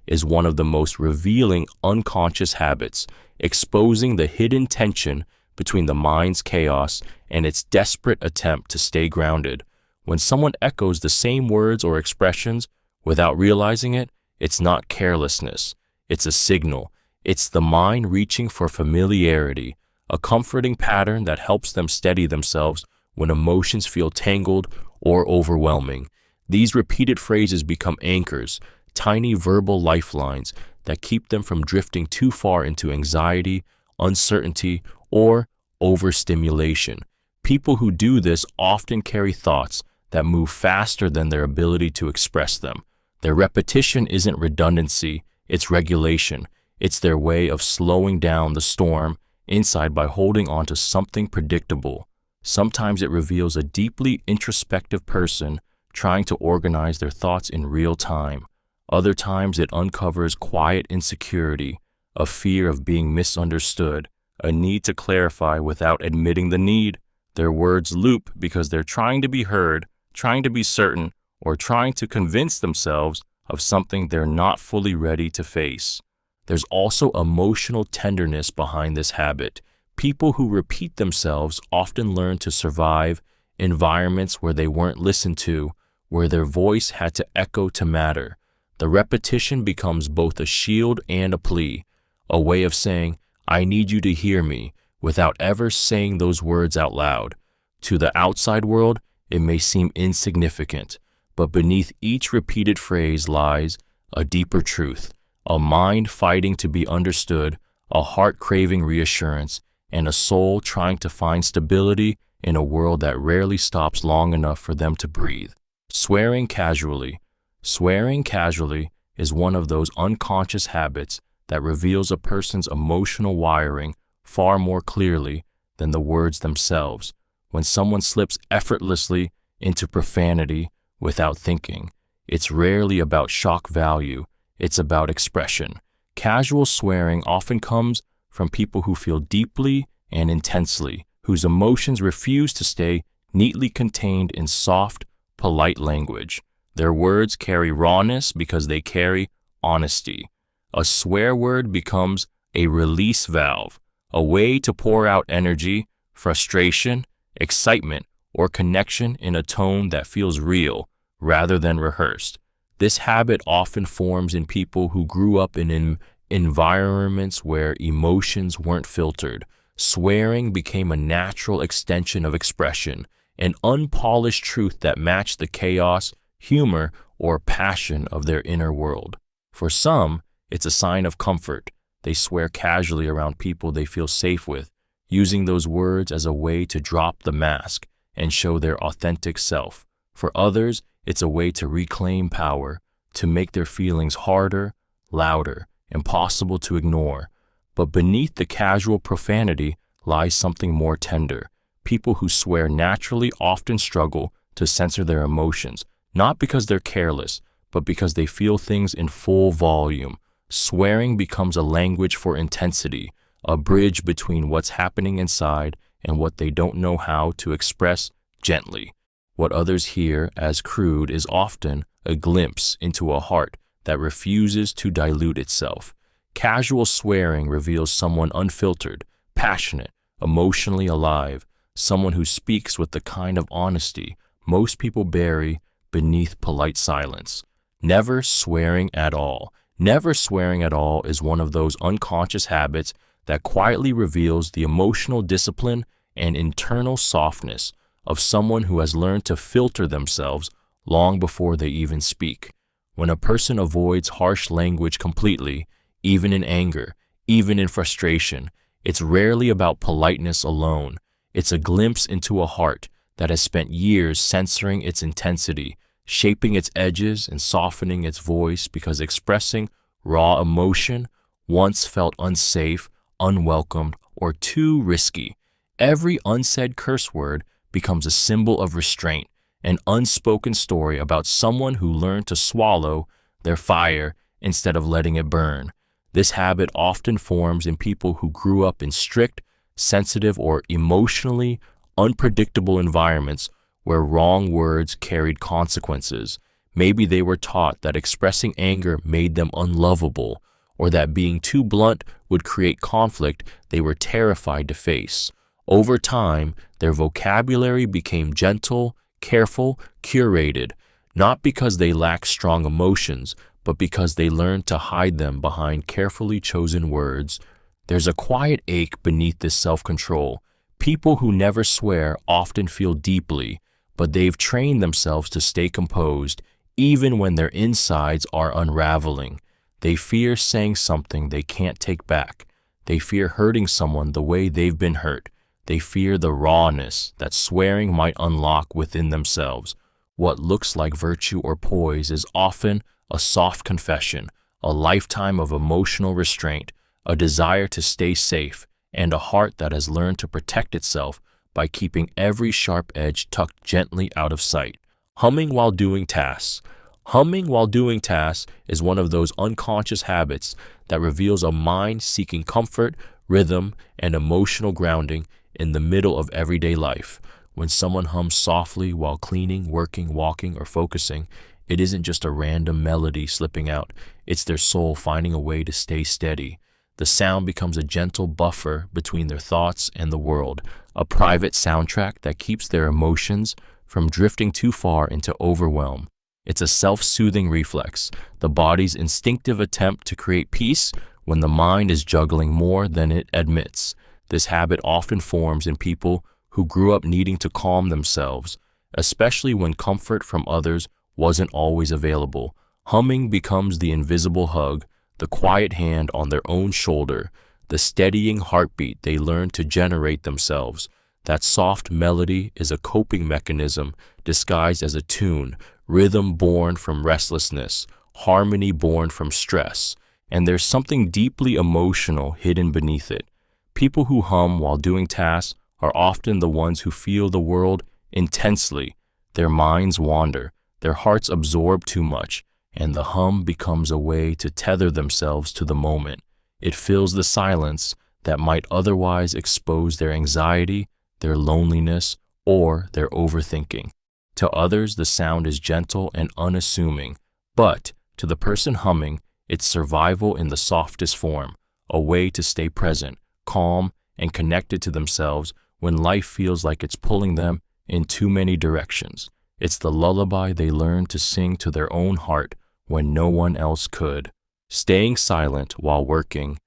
is one of the most revealing unconscious habits, exposing the hidden tension between the mind's chaos and its desperate attempt to stay grounded. When someone echoes the same words or expressions without realizing it, it's not carelessness. It's a signal. It's the mind reaching for familiarity, a comforting pattern that helps them steady themselves when emotions feel tangled or overwhelming. These repeated phrases become anchors, tiny verbal lifelines that keep them from drifting too far into anxiety, uncertainty, or overstimulation. People who do this often carry thoughts that move faster than their ability to express them. Their repetition isn't redundancy, it's regulation. It's their way of slowing down the storm inside by holding on to something predictable. Sometimes it reveals a deeply introspective person trying to organize their thoughts in real time. Other times it uncovers quiet insecurity, a fear of being misunderstood, a need to clarify without admitting the need. Their words loop because they're trying to be heard, trying to be certain, or trying to convince themselves of something they're not fully ready to face. There's also emotional tenderness behind this habit. People who repeat themselves often learn to survive environments where they weren't listened to, where their voice had to echo to matter. The repetition becomes both a shield and a plea, a way of saying, "I need you to hear me," without ever saying those words out loud. To the outside world, it may seem insignificant, but beneath each repeated phrase lies a deeper truth, a mind fighting to be understood, a heart craving reassurance, and a soul trying to find stability in a world that rarely stops long enough for them to breathe. Swearing casually. Swearing casually is one of those unconscious habits that reveals a person's emotional wiring far more clearly than the words themselves. When someone slips effortlessly into profanity without thinking, it's rarely about shock value, it's about expression. Casual swearing often comes from people who feel deeply and intensely, whose emotions refuse to stay neatly contained in soft, polite language. Their words carry rawness because they carry honesty. A swear word becomes a release valve, a way to pour out energy, frustration, excitement, or connection in a tone that feels real rather than rehearsed. This habit often forms in people who grew up in environments where emotions weren't filtered. Swearing became a natural extension of expression, an unpolished truth that matched the chaos, humor, or passion of their inner world. For some, it's a sign of comfort. They swear casually around people they feel safe with, using those words as a way to drop the mask and show their authentic self. For others, it's a way to reclaim power, to make their feelings harder, louder, impossible to ignore. But beneath the casual profanity lies something more tender. People who swear naturally often struggle to censor their emotions, not because they're careless, but because they feel things in full volume. Swearing becomes a language for intensity, a bridge between what's happening inside and what they don't know how to express gently. What others hear as crude is often a glimpse into a heart that refuses to dilute itself. Casual swearing reveals someone unfiltered, passionate, emotionally alive, someone who speaks with the kind of honesty most people bury beneath polite silence. Never swearing at all. Never swearing at all is one of those unconscious habits that quietly reveals the emotional discipline and internal softness of someone who has learned to filter themselves long before they even speak. When a person avoids harsh language completely, even in anger, even in frustration, it's rarely about politeness alone. It's a glimpse into a heart that has spent years censoring its intensity, shaping its edges and softening its voice because expressing raw emotion once felt unsafe, unwelcomed, or too risky. Every unsaid curse word becomes a symbol of restraint, an unspoken story about someone who learned to swallow their fire instead of letting it burn. This habit often forms in people who grew up in strict, sensitive, or emotionally unpredictable environments where wrong words carried consequences. Maybe they were taught that expressing anger made them unlovable, or that being too blunt would create conflict they were terrified to face. Over time, their vocabulary became gentle, careful, curated, not because they lacked strong emotions, but because they learned to hide them behind carefully chosen words. There's a quiet ache beneath this self-control. People who never swear often feel deeply, but they've trained themselves to stay composed even when their insides are unraveling. They fear saying something they can't take back. They fear hurting someone the way they've been hurt. They fear the rawness that swearing might unlock within themselves. What looks like virtue or poise is often a soft confession, a lifetime of emotional restraint, a desire to stay safe, and a heart that has learned to protect itself by keeping every sharp edge tucked gently out of sight. Humming while doing tasks. Humming while doing tasks is one of those unconscious habits that reveals a mind seeking comfort, rhythm, and emotional grounding in the middle of everyday life. When someone hums softly while cleaning, working, walking, or focusing, it isn't just a random melody slipping out. It's their soul finding a way to stay steady. The sound becomes a gentle buffer between their thoughts and the world, a private soundtrack that keeps their emotions from drifting too far into overwhelm. It's a self-soothing reflex, the body's instinctive attempt to create peace when the mind is juggling more than it admits. This habit often forms in people who grew up needing to calm themselves, especially when comfort from others wasn't always available. Humming becomes the invisible hug, the quiet hand on their own shoulder, the steadying heartbeat they learn to generate themselves. That soft melody is a coping mechanism disguised as a tune, rhythm born from restlessness, harmony born from stress, and there's something deeply emotional hidden beneath it. People who hum while doing tasks are often the ones who feel the world intensely. Their minds wander, their hearts absorb too much, and the hum becomes a way to tether themselves to the moment. It fills the silence that might otherwise expose their anxiety, their loneliness, or their overthinking. To others, the sound is gentle and unassuming, but to the person humming, it's survival in the softest form, a way to stay present, calm, and connected to themselves when life feels like it's pulling them in too many directions. It's the lullaby they learn to sing to their own heart when no one else could. Staying silent while working.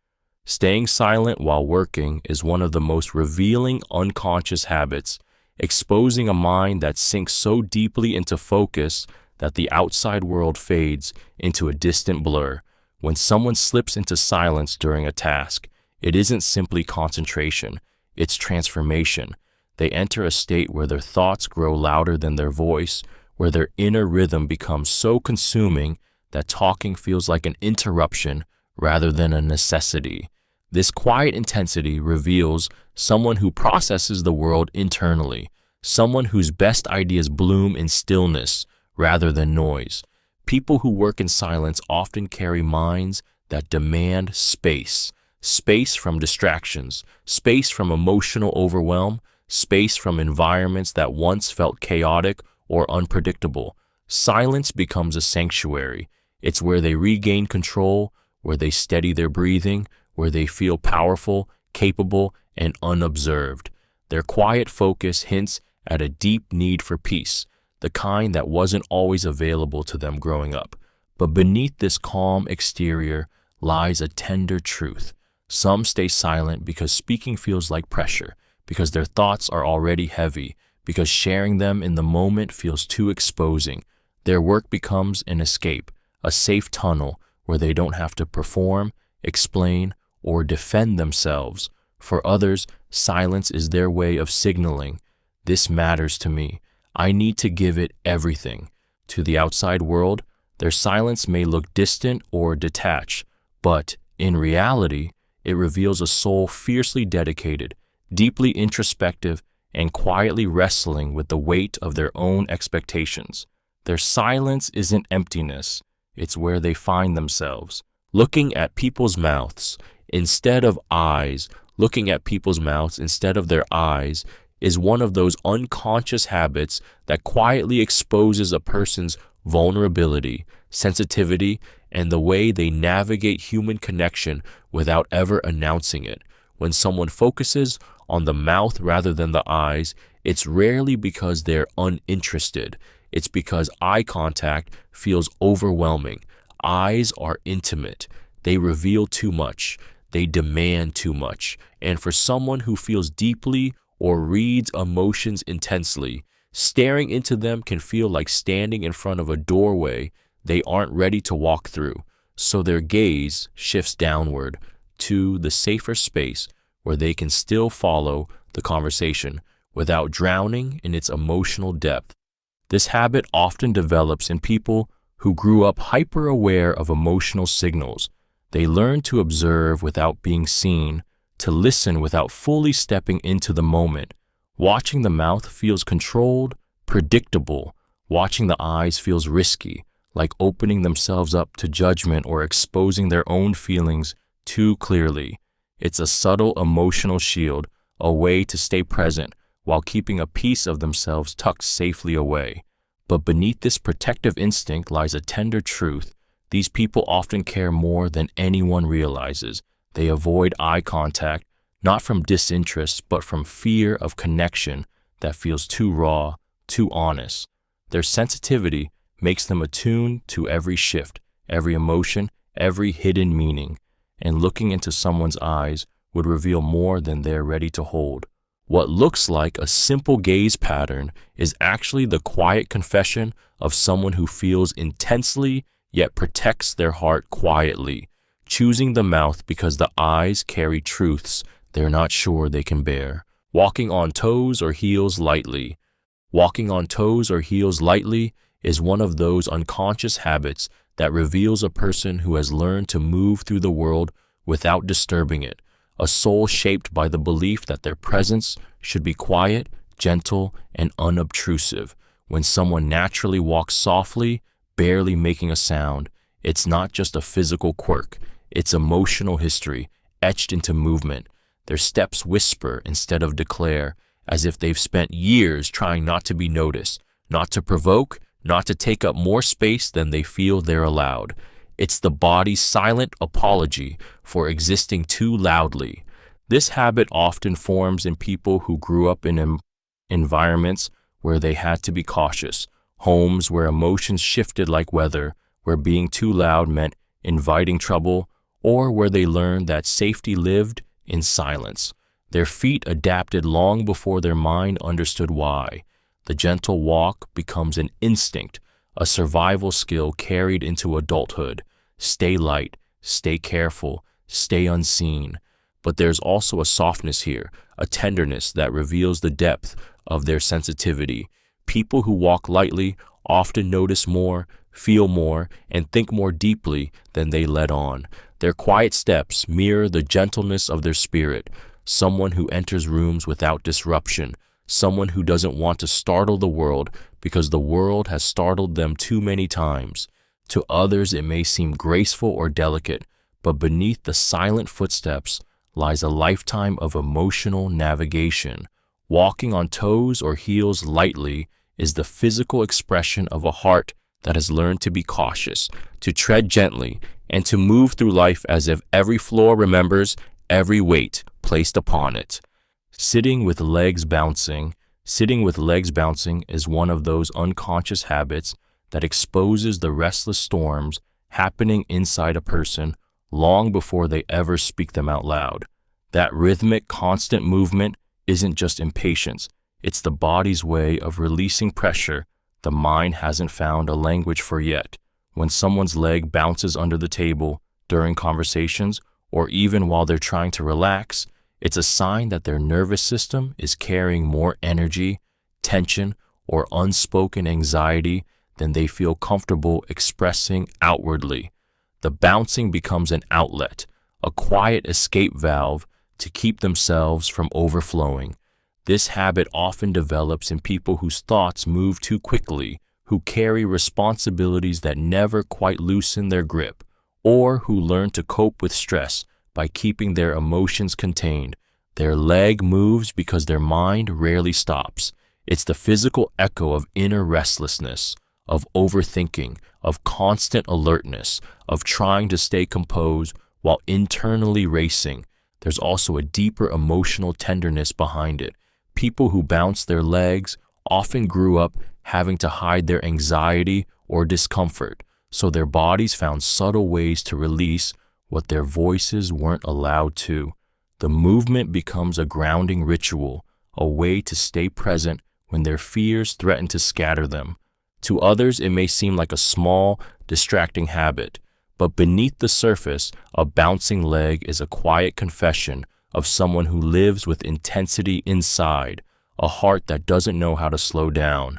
Staying silent while working is one of the most revealing unconscious habits, exposing a mind that sinks so deeply into focus that the outside world fades into a distant blur. When someone slips into silence during a task, it isn't simply concentration, it's transformation. They enter a state where their thoughts grow louder than their voice, where their inner rhythm becomes so consuming that talking feels like an interruption rather than a necessity. This quiet intensity reveals someone who processes the world internally, someone whose best ideas bloom in stillness rather than noise. People who work in silence often carry minds that demand space. Space from distractions, space from emotional overwhelm, space from environments that once felt chaotic or unpredictable. Silence becomes a sanctuary. It's where they regain control, where they steady their breathing, where they feel powerful, capable, and unobserved. Their quiet focus hints at a deep need for peace, the kind that wasn't always available to them growing up. But beneath this calm exterior lies a tender truth. Some stay silent because speaking feels like pressure, because their thoughts are already heavy, because sharing them in the moment feels too exposing. Their work becomes an escape, a safe tunnel where they don't have to perform, explain, or defend themselves. For others, silence is their way of signaling, "This matters to me. I need to give it everything." To the outside world, their silence may look distant or detached, but in reality, it reveals a soul fiercely dedicated, deeply introspective, and quietly wrestling with the weight of their own expectations. Their silence isn't emptiness, it's where they find themselves. Looking at people's mouths instead of eyes, looking at people's mouths instead of their eyes is one of those unconscious habits that quietly exposes a person's vulnerability, sensitivity, and the way they navigate human connection without ever announcing it. When someone focuses on the mouth rather than the eyes, it's rarely because they're uninterested. It's because eye contact feels overwhelming. Eyes are intimate. They reveal too much. They demand too much. And for someone who feels deeply or reads emotions intensely, staring into them can feel like standing in front of a doorway they aren't ready to walk through. So their gaze shifts downward to the safer space where they can still follow the conversation without drowning in its emotional depth. This habit often develops in people who grew up hyper-aware of emotional signals. They learn to observe without being seen, to listen without fully stepping into the moment. Watching the mouth feels controlled, predictable. Watching the eyes feels risky, like opening themselves up to judgment or exposing their own feelings too clearly. It's a subtle emotional shield, a way to stay present while keeping a piece of themselves tucked safely away. But beneath this protective instinct lies a tender truth. These people often care more than anyone realizes. They avoid eye contact, not from disinterest, but from fear of connection that feels too raw, too honest. Their sensitivity makes them attuned to every shift, every emotion, every hidden meaning, and looking into someone's eyes would reveal more than they're ready to hold. What looks like a simple gaze pattern is actually the quiet confession of someone who feels intensely yet protects their heart quietly, choosing the mouth because the eyes carry truths they're not sure they can bear. Walking on toes or heels lightly. Walking on toes or heels lightly is one of those unconscious habits that reveals a person who has learned to move through the world without disturbing it, a soul shaped by the belief that their presence should be quiet, gentle, and unobtrusive. When someone naturally walks softly, barely making a sound, it's not just a physical quirk, it's emotional history etched into movement. Their steps whisper instead of declare, as if they've spent years trying not to be noticed, not to provoke, not to take up more space than they feel they're allowed. It's the body's silent apology for existing too loudly. This habit often forms in people who grew up in environments where they had to be cautious, homes where emotions shifted like weather, where being too loud meant inviting trouble, or where they learned that safety lived in silence. Their feet adapted long before their mind understood why. The gentle walk becomes an instinct, a survival skill carried into adulthood. Stay light, stay careful, stay unseen. But there's also a softness here, a tenderness that reveals the depth of their sensitivity. People who walk lightly often notice more, feel more, and think more deeply than they let on. Their quiet steps mirror the gentleness of their spirit, someone who enters rooms without disruption, someone who doesn't want to startle the world because the world has startled them too many times. To others, it may seem graceful or delicate, but beneath the silent footsteps lies a lifetime of emotional navigation. Walking on toes or heels lightly is the physical expression of a heart that has learned to be cautious, to tread gently, and to move through life as if every floor remembers every weight placed upon it. Sitting with legs bouncing. Sitting with legs bouncing is one of those unconscious habits that exposes the restless storms happening inside a person long before they ever speak them out loud. That rhythmic, constant movement isn't just impatience, it's the body's way of releasing pressure the mind hasn't found a language for yet. When someone's leg bounces under the table during conversations or even while they're trying to relax, it's a sign that their nervous system is carrying more energy, tension, or unspoken anxiety than they feel comfortable expressing outwardly. The bouncing becomes an outlet, a quiet escape valve to keep themselves from overflowing. This habit often develops in people whose thoughts move too quickly, who carry responsibilities that never quite loosen their grip, or who learn to cope with stress by keeping their emotions contained. Their leg moves because their mind rarely stops. It's the physical echo of inner restlessness, of overthinking, of constant alertness, of trying to stay composed while internally racing. There's also a deeper emotional tenderness behind it. People who bounce their legs often grew up having to hide their anxiety or discomfort, so their bodies found subtle ways to release what their voices weren't allowed to. The movement becomes a grounding ritual, a way to stay present when their fears threaten to scatter them. To others, it may seem like a small, distracting habit, but beneath the surface, a bouncing leg is a quiet confession of someone who lives with intensity inside, a heart that doesn't know how to slow down,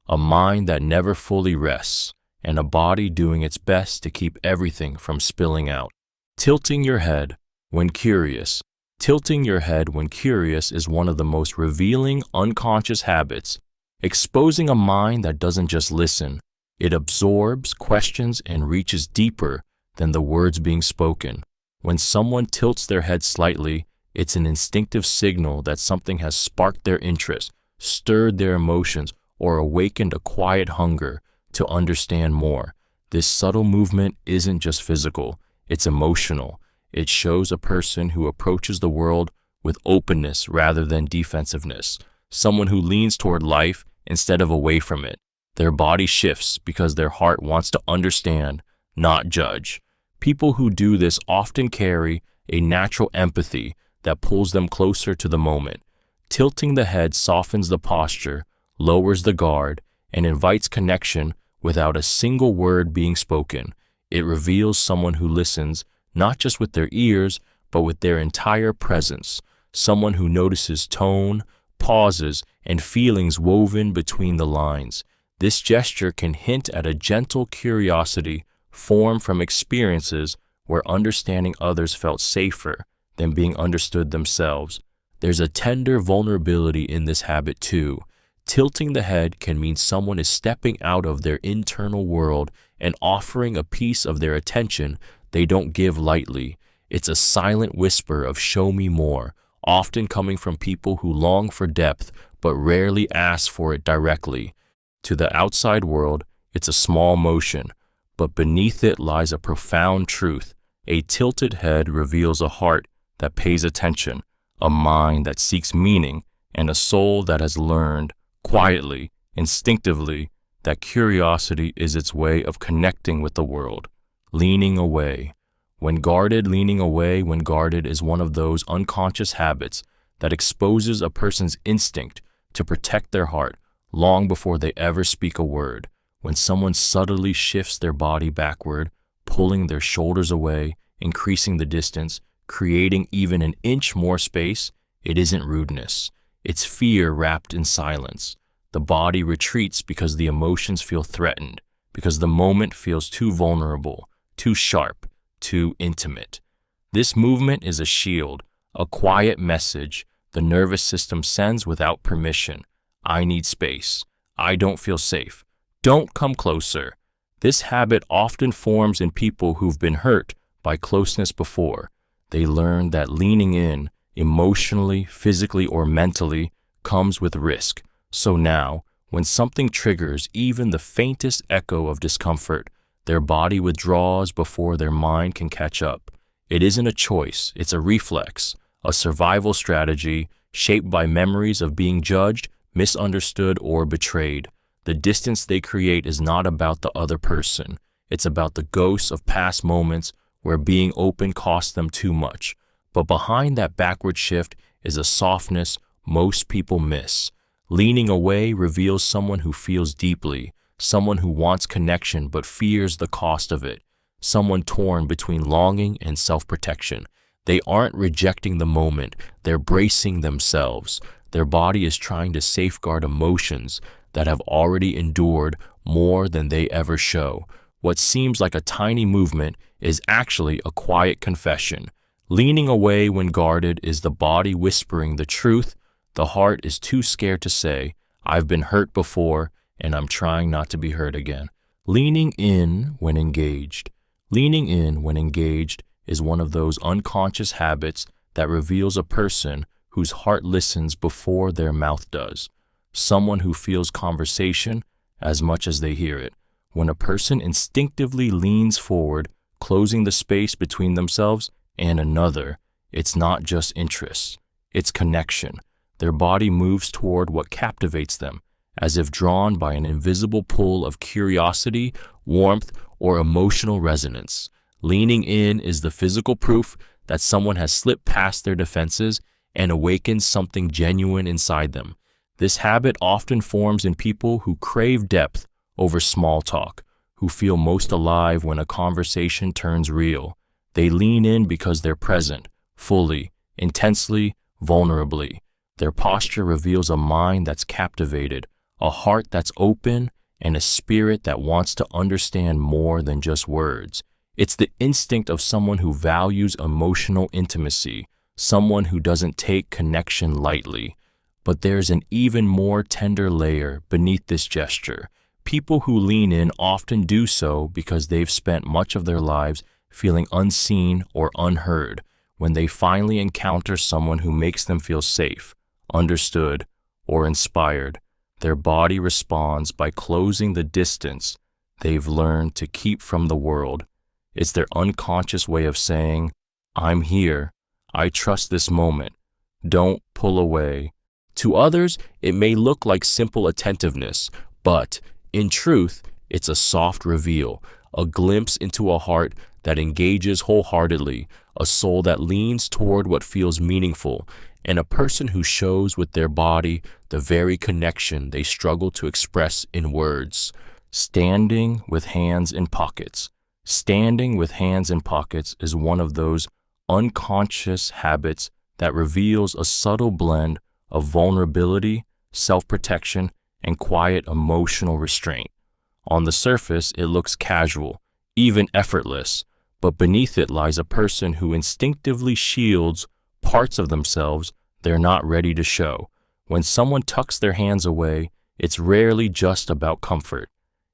a mind that never fully rests, and a body doing its best to keep everything from spilling out. Tilting your head when curious. Tilting your head when curious is one of the most revealing unconscious habits, exposing a mind that doesn't just listen. It absorbs, questions, and reaches deeper than the words being spoken. When someone tilts their head slightly, it's an instinctive signal that something has sparked their interest, stirred their emotions, or awakened a quiet hunger to understand more. This subtle movement isn't just physical, it's emotional. It shows a person who approaches the world with openness rather than defensiveness, someone who leans toward life instead of away from it. Their body shifts because their heart wants to understand, not judge. People who do this often carry a natural empathy that pulls them closer to the moment. Tilting the head softens the posture, lowers the guard, and invites connection without a single word being spoken. It reveals someone who listens not just with their ears, but with their entire presence, someone who notices tone, pauses, and feelings woven between the lines. This gesture can hint at a gentle curiosity formed from experiences where understanding others felt safer than being understood themselves. There's a tender vulnerability in this habit too. Tilting the head can mean someone is stepping out of their internal world and offering a piece of their attention they don't give lightly. It's a silent whisper of "show me more," often coming from people who long for depth but rarely ask for it directly. To the outside world, it's a small motion, but beneath it lies a profound truth. A tilted head reveals a heart that pays attention, a mind that seeks meaning, and a soul that has learned, quietly, instinctively, that curiosity is its way of connecting with the world. Leaning away. When guarded, leaning away when guarded is one of those unconscious habits that exposes a person's instinct to protect their heart long before they ever speak a word. When someone subtly shifts their body backward, pulling their shoulders away, increasing the distance, creating even an inch more space, it isn't rudeness. It's fear wrapped in silence. The body retreats because the emotions feel threatened, because the moment feels too vulnerable, too sharp, too intimate. This movement is a shield, a quiet message the nervous system sends without permission. I need space. I don't feel safe. Don't come closer. This habit often forms in people who've been hurt by closeness before. They learn that leaning in, emotionally, physically, or mentally, comes with risk. So now, when something triggers even the faintest echo of discomfort, their body withdraws before their mind can catch up. It isn't a choice, it's a reflex, a survival strategy shaped by memories of being judged, misunderstood, or betrayed. The distance they create is not about the other person. It's about the ghosts of past moments where being open cost them too much. But behind that backward shift is a softness most people miss. Leaning away reveals someone who feels deeply, someone who wants connection but fears the cost of it, someone torn between longing and self-protection. They aren't rejecting the moment, they're bracing themselves. Their body is trying to safeguard emotions that have already endured more than they ever show. What seems like a tiny movement is actually a quiet confession. Leaning away when guarded is the body whispering the truth. The heart is too scared to say, "I've been hurt before, and I'm trying not to be hurt again." Leaning in when engaged. Leaning in when engaged is one of those unconscious habits that reveals a person whose heart listens before their mouth does. Someone who feels conversation as much as they hear it. When a person instinctively leans forward, closing the space between themselves and another, it's not just interest, it's connection. Their body moves toward what captivates them, as if drawn by an invisible pull of curiosity, warmth, or emotional resonance. Leaning in is the physical proof that someone has slipped past their defenses and awakened something genuine inside them. This habit often forms in people who crave depth over small talk, who feel most alive when a conversation turns real. They lean in because they're present, fully, intensely, vulnerably. Their posture reveals a mind that's captivated, a heart that's open, and a spirit that wants to understand more than just words. It's the instinct of someone who values emotional intimacy, someone who doesn't take connection lightly. But there's an even more tender layer beneath this gesture. People who lean in often do so because they've spent much of their lives feeling unseen or unheard. When they finally encounter someone who makes them feel safe, understood, or inspired, their body responds by closing the distance they've learned to keep from the world. It's their unconscious way of saying, "I'm here. I trust this moment. Don't pull away." To others, it may look like simple attentiveness, but in truth, it's a soft reveal, a glimpse into a heart that engages wholeheartedly, a soul that leans toward what feels meaningful, and a person who shows with their body the very connection they struggle to express in words. Standing with hands in pockets. Standing with hands in pockets is one of those unconscious habits that reveals a subtle blend of vulnerability, self-protection, and quiet emotional restraint. On the surface, it looks casual, even effortless, but beneath it lies a person who instinctively shields parts of themselves they're not ready to show. When someone tucks their hands away, it's rarely just about comfort.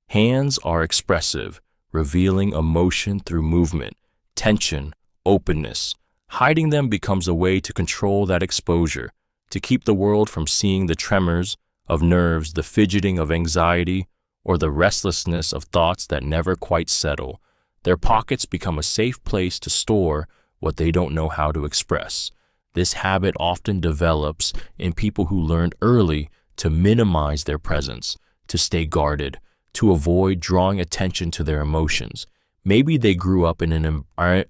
Hands are expressive, revealing emotion through movement, tension, openness. Hiding them becomes a way to control that exposure, to keep the world from seeing the tremors of nerves, the fidgeting of anxiety, or the restlessness of thoughts that never quite settle. Their pockets become a safe place to store what they don't know how to express. This habit often develops in people who learned early to minimize their presence, to stay guarded, to avoid drawing attention to their emotions. Maybe they grew up in an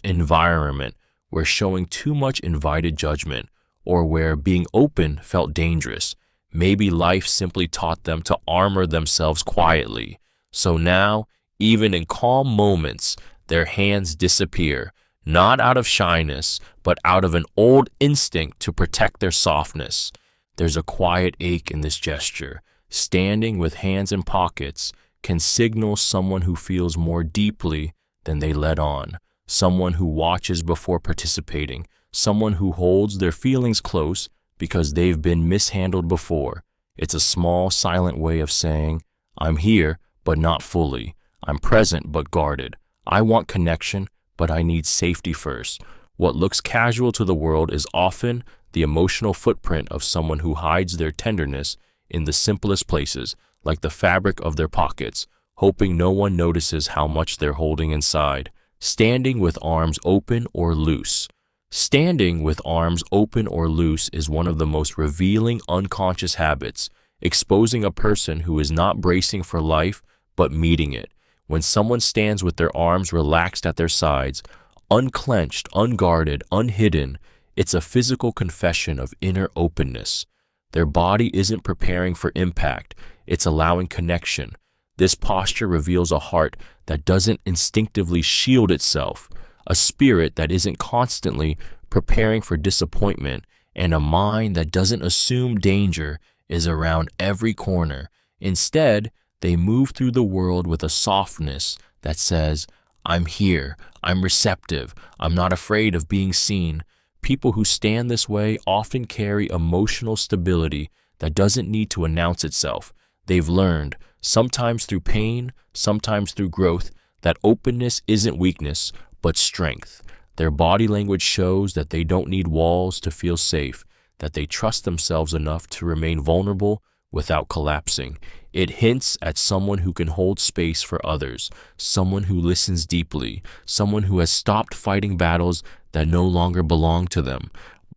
environment where showing too much invited judgment, or where being open felt dangerous. Maybe life simply taught them to armor themselves quietly. So now, even in calm moments, their hands disappear, not out of shyness, but out of an old instinct to protect their softness. There's a quiet ache in this gesture. Standing with hands in pockets can signal someone who feels more deeply than they let on, someone who watches before participating, someone who holds their feelings close because they've been mishandled before. It's a small, silent way of saying, "I'm here, but not fully. I'm present, but guarded. I want connection, but I need safety first." What looks casual to the world is often the emotional footprint of someone who hides their tenderness in the simplest places, like the fabric of their pockets, hoping no one notices how much they're holding inside. Standing with arms open or loose. Standing with arms open or loose is one of the most revealing unconscious habits, exposing a person who is not bracing for life but meeting it. When someone stands with their arms relaxed at their sides, unclenched, unguarded, unhidden, it's a physical confession of inner openness. Their body isn't preparing for impact, it's allowing connection. This posture reveals a heart that doesn't instinctively shield itself, a spirit that isn't constantly preparing for disappointment, and a mind that doesn't assume danger is around every corner. Instead, they move through the world with a softness that says, I'm here, I'm receptive, I'm not afraid of being seen. People who stand this way often carry emotional stability that doesn't need to announce itself. They've learned, sometimes through pain, sometimes through growth, that openness isn't weakness, but strength. Their body language shows that they don't need walls to feel safe, that they trust themselves enough to remain vulnerable without collapsing. It hints at someone who can hold space for others, someone who listens deeply, someone who has stopped fighting battles that no longer belong to them.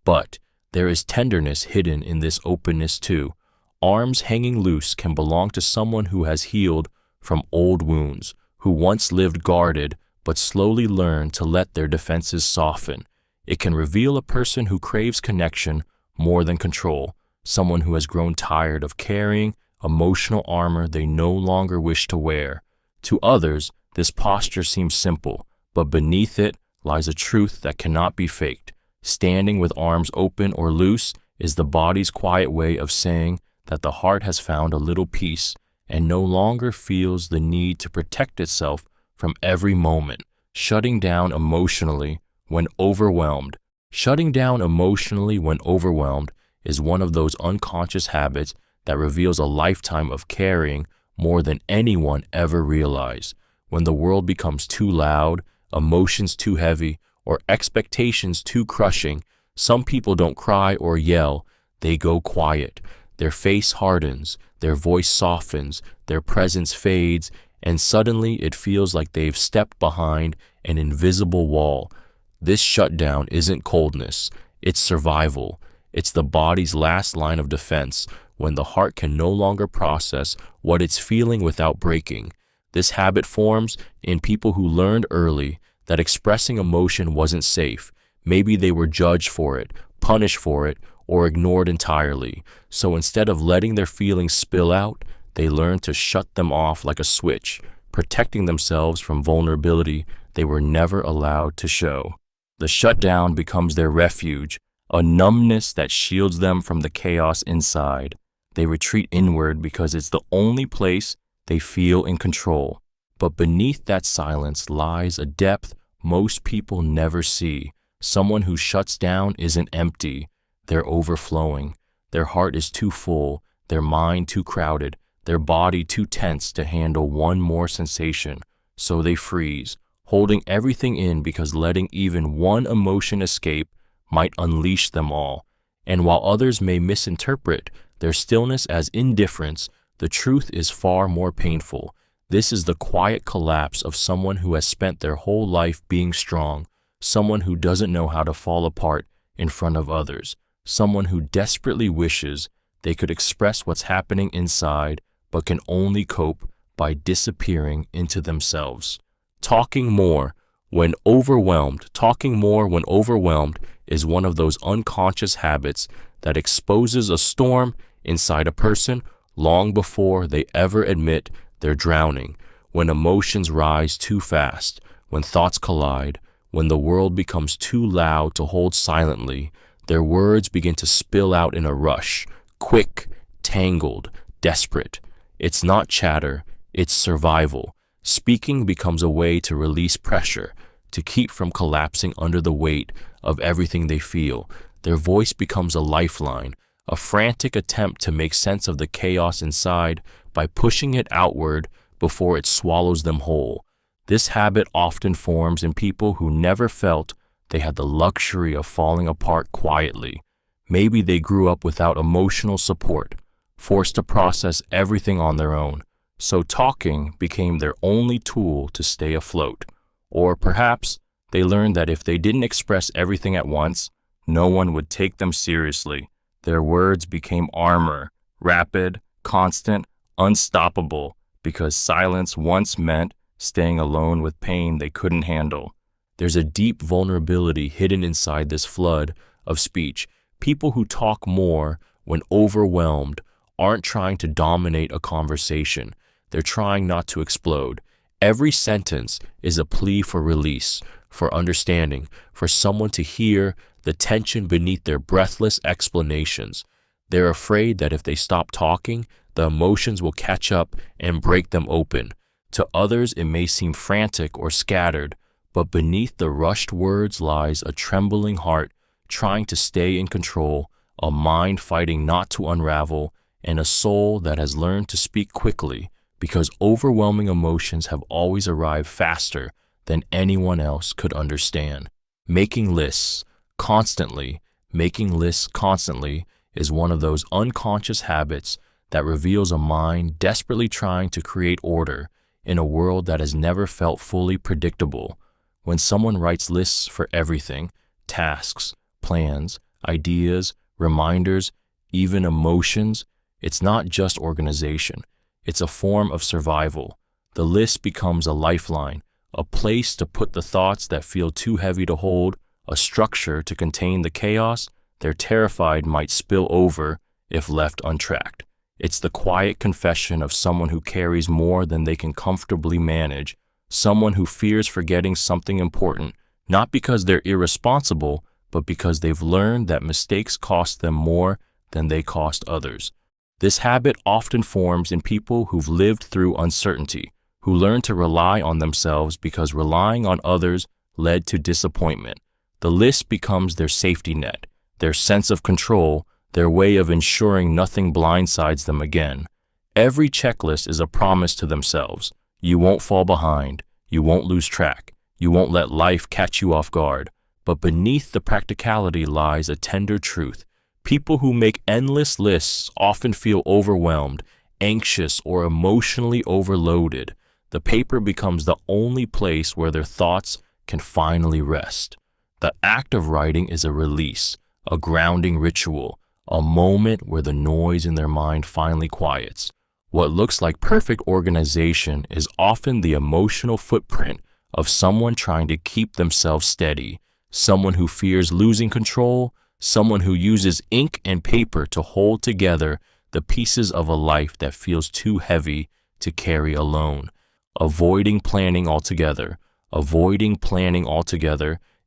But there is tenderness hidden in this openness too. Arms hanging loose can belong to someone who has healed from old wounds, who once lived guarded but slowly learned to let their defenses soften. It can reveal a person who craves connection more than control, someone who has grown tired of carrying emotional armor they no longer wish to wear. To others, this posture seems simple, but beneath it lies a truth that cannot be faked. Standing with arms open or loose is the body's quiet way of saying that the heart has found a little peace and no longer feels the need to protect itself from every moment. Shutting down emotionally when overwhelmed. Shutting down emotionally when overwhelmed is one of those unconscious habits that reveals a lifetime of carrying more than anyone ever realized. When the world becomes too loud, emotions too heavy, or expectations too crushing, some people don't cry or yell, they go quiet. Their face hardens, their voice softens, their presence fades, and suddenly it feels like they've stepped behind an invisible wall. This shutdown isn't coldness, it's survival. It's the body's last line of defense when the heart can no longer process what it's feeling without breaking. This habit forms in people who learned early that expressing emotion wasn't safe. Maybe they were judged for it, punished for it, or ignored entirely. So instead of letting their feelings spill out, they learned to shut them off like a switch, protecting themselves from vulnerability they were never allowed to show. The shutdown becomes their refuge, a numbness that shields them from the chaos inside. They retreat inward because it's the only place they feel in control. But beneath that silence lies a depth most people never see. Someone who shuts down isn't empty, they're overflowing. Their heart is too full, their mind too crowded, their body too tense to handle one more sensation. So they freeze, holding everything in because letting even one emotion escape might unleash them all. And while others may misinterpret their stillness as indifference, the truth is far more painful. This is the quiet collapse of someone who has spent their whole life being strong, someone who doesn't know how to fall apart in front of others, someone who desperately wishes they could express what's happening inside but can only cope by disappearing into themselves. Talking more when overwhelmed is one of those unconscious habits that exposes a storm inside a person long before they ever admit they're drowning. When emotions rise too fast, when thoughts collide, when the world becomes too loud to hold silently, their words begin to spill out in a rush, quick, tangled, desperate. It's not chatter, it's survival. Speaking becomes a way to release pressure, to keep from collapsing under the weight of everything they feel. Their voice becomes a lifeline, a frantic attempt to make sense of the chaos inside by pushing it outward before it swallows them whole. This habit often forms in people who never felt they had the luxury of falling apart quietly. Maybe they grew up without emotional support, forced to process everything on their own, so talking became their only tool to stay afloat. Or perhaps They learned that if they didn't express everything at once, no one would take them seriously. Their words became armor, rapid, constant, unstoppable, because silence once meant staying alone with pain they couldn't handle. There's a deep vulnerability hidden inside this flood of speech. People who talk more when overwhelmed aren't trying to dominate a conversation. They're trying not to explode. Every sentence is a plea for release, for understanding, for someone to hear the tension beneath their breathless explanations. They're afraid that if they stop talking, the emotions will catch up and break them open. To others, it may seem frantic or scattered, but beneath the rushed words lies a trembling heart trying to stay in control, a mind fighting not to unravel, and a soul that has learned to speak quickly because overwhelming emotions have always arrived faster than anyone else could understand. Making lists constantly is one of those unconscious habits that reveals a mind desperately trying to create order in a world that has never felt fully predictable. When someone writes lists for everything, tasks, plans, ideas, reminders, even emotions, it's not just organization. It's a form of survival. The list becomes a lifeline, a place to put the thoughts that feel too heavy to hold, a structure to contain the chaos they're terrified might spill over if left untracked. It's the quiet confession of someone who carries more than they can comfortably manage, someone who fears forgetting something important, not because they're irresponsible, but because they've learned that mistakes cost them more than they cost others. This habit often forms in people who've lived through uncertainty, who learn to rely on themselves because relying on others led to disappointment. The list becomes their safety net, their sense of control, their way of ensuring nothing blindsides them again. Every checklist is a promise to themselves. You won't fall behind. You won't lose track. You won't let life catch you off guard. But beneath the practicality lies a tender truth. People who make endless lists often feel overwhelmed, anxious, or emotionally overloaded. The paper becomes the only place where their thoughts can finally rest. The act of writing is a release, a grounding ritual, a moment where the noise in their mind finally quiets. What looks like perfect organization is often the emotional footprint of someone trying to keep themselves steady, someone who fears losing control, someone who uses ink and paper to hold together the pieces of a life that feels too heavy to carry alone. Avoiding planning altogether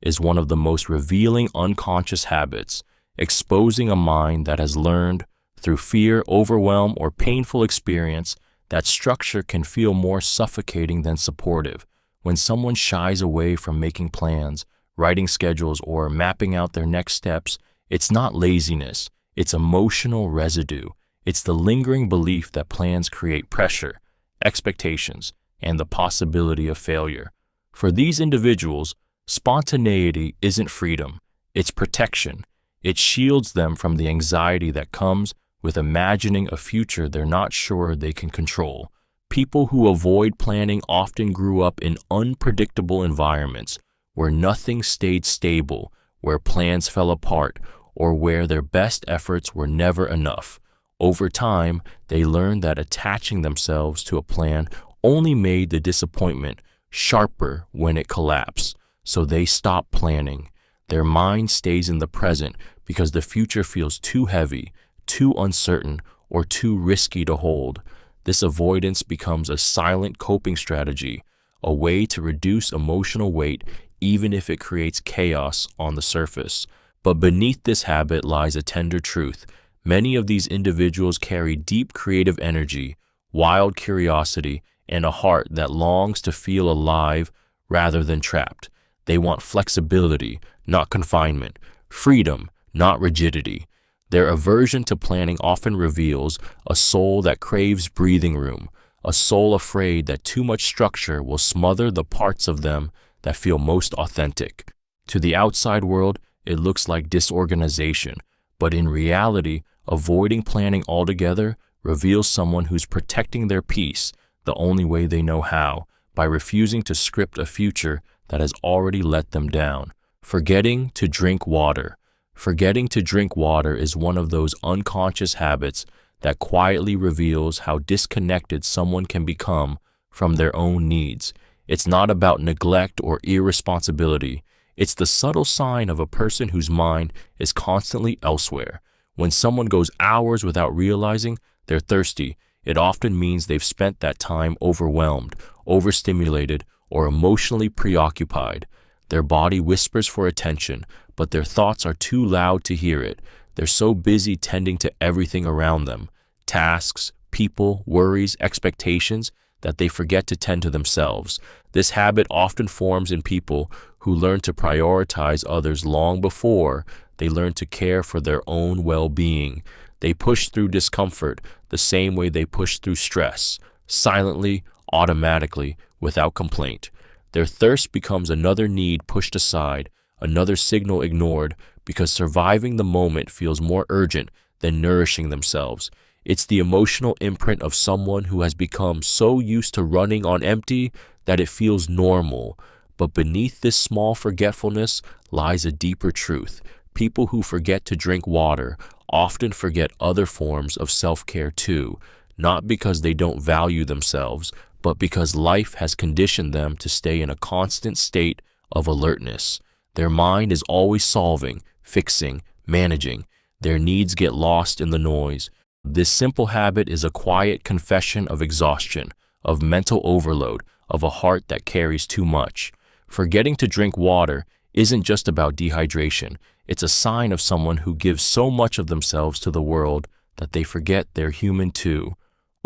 is one of the most revealing unconscious habits, exposing a mind that has learned, through fear, overwhelm, or painful experience, that structure can feel more suffocating than supportive. When someone shies away from making plans, writing schedules, or mapping out their next steps, it's not laziness, it's emotional residue. It's the lingering belief that plans create pressure, expectations, and the possibility of failure. For these individuals, spontaneity isn't freedom, it's protection. It shields them from the anxiety that comes with imagining a future they're not sure they can control. People who avoid planning often grew up in unpredictable environments where nothing stayed stable, where plans fell apart, or where their best efforts were never enough. Over time, they learned that attaching themselves to a plan only made the disappointment sharper when it collapsed, so they stopped planning. Their mind stays in the present because the future feels too heavy, too uncertain, or too risky to hold. This avoidance becomes a silent coping strategy, a way to reduce emotional weight even if it creates chaos on the surface. But beneath this habit lies a tender truth. Many of these individuals carry deep creative energy, wild curiosity, and a heart that longs to feel alive rather than trapped. They want flexibility, not confinement, freedom, not rigidity. Their aversion to planning often reveals a soul that craves breathing room, a soul afraid that too much structure will smother the parts of them that feel most authentic. To the outside world, it looks like disorganization, but in reality, avoiding planning altogether reveals someone who's protecting their peace the only way they know how, by refusing to script a future that has already let them down. Forgetting to drink water. Forgetting to drink water is one of those unconscious habits that quietly reveals how disconnected someone can become from their own needs. It's not about neglect or irresponsibility. It's the subtle sign of a person whose mind is constantly elsewhere. When someone goes hours without realizing they're thirsty, it often means they've spent that time overwhelmed, overstimulated, or emotionally preoccupied. Their body whispers for attention, but their thoughts are too loud to hear it. They're so busy tending to everything around them, tasks, people, worries, expectations, that they forget to tend to themselves. This habit often forms in people who learn to prioritize others long before they learn to care for their own well-being. They push through discomfort the same way they push through stress, silently, automatically, without complaint. Their thirst becomes another need pushed aside, another signal ignored, because surviving the moment feels more urgent than nourishing themselves. It's the emotional imprint of someone who has become so used to running on empty that it feels normal. But beneath this small forgetfulness lies a deeper truth. People who forget to drink water often forget other forms of self-care too, not because they don't value themselves, but because life has conditioned them to stay in a constant state of alertness. Their mind is always solving, fixing, managing. Their needs get lost in the noise. This simple habit is a quiet confession of exhaustion, of mental overload, of a heart that carries too much. Forgetting to drink water isn't just about dehydration. It's a sign of someone who gives so much of themselves to the world that they forget they're human too.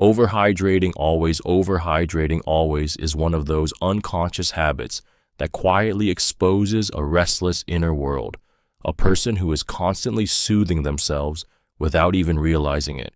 Overhydrating always is one of those unconscious habits that quietly exposes a restless inner world. A person who is constantly soothing themselves without even realizing it.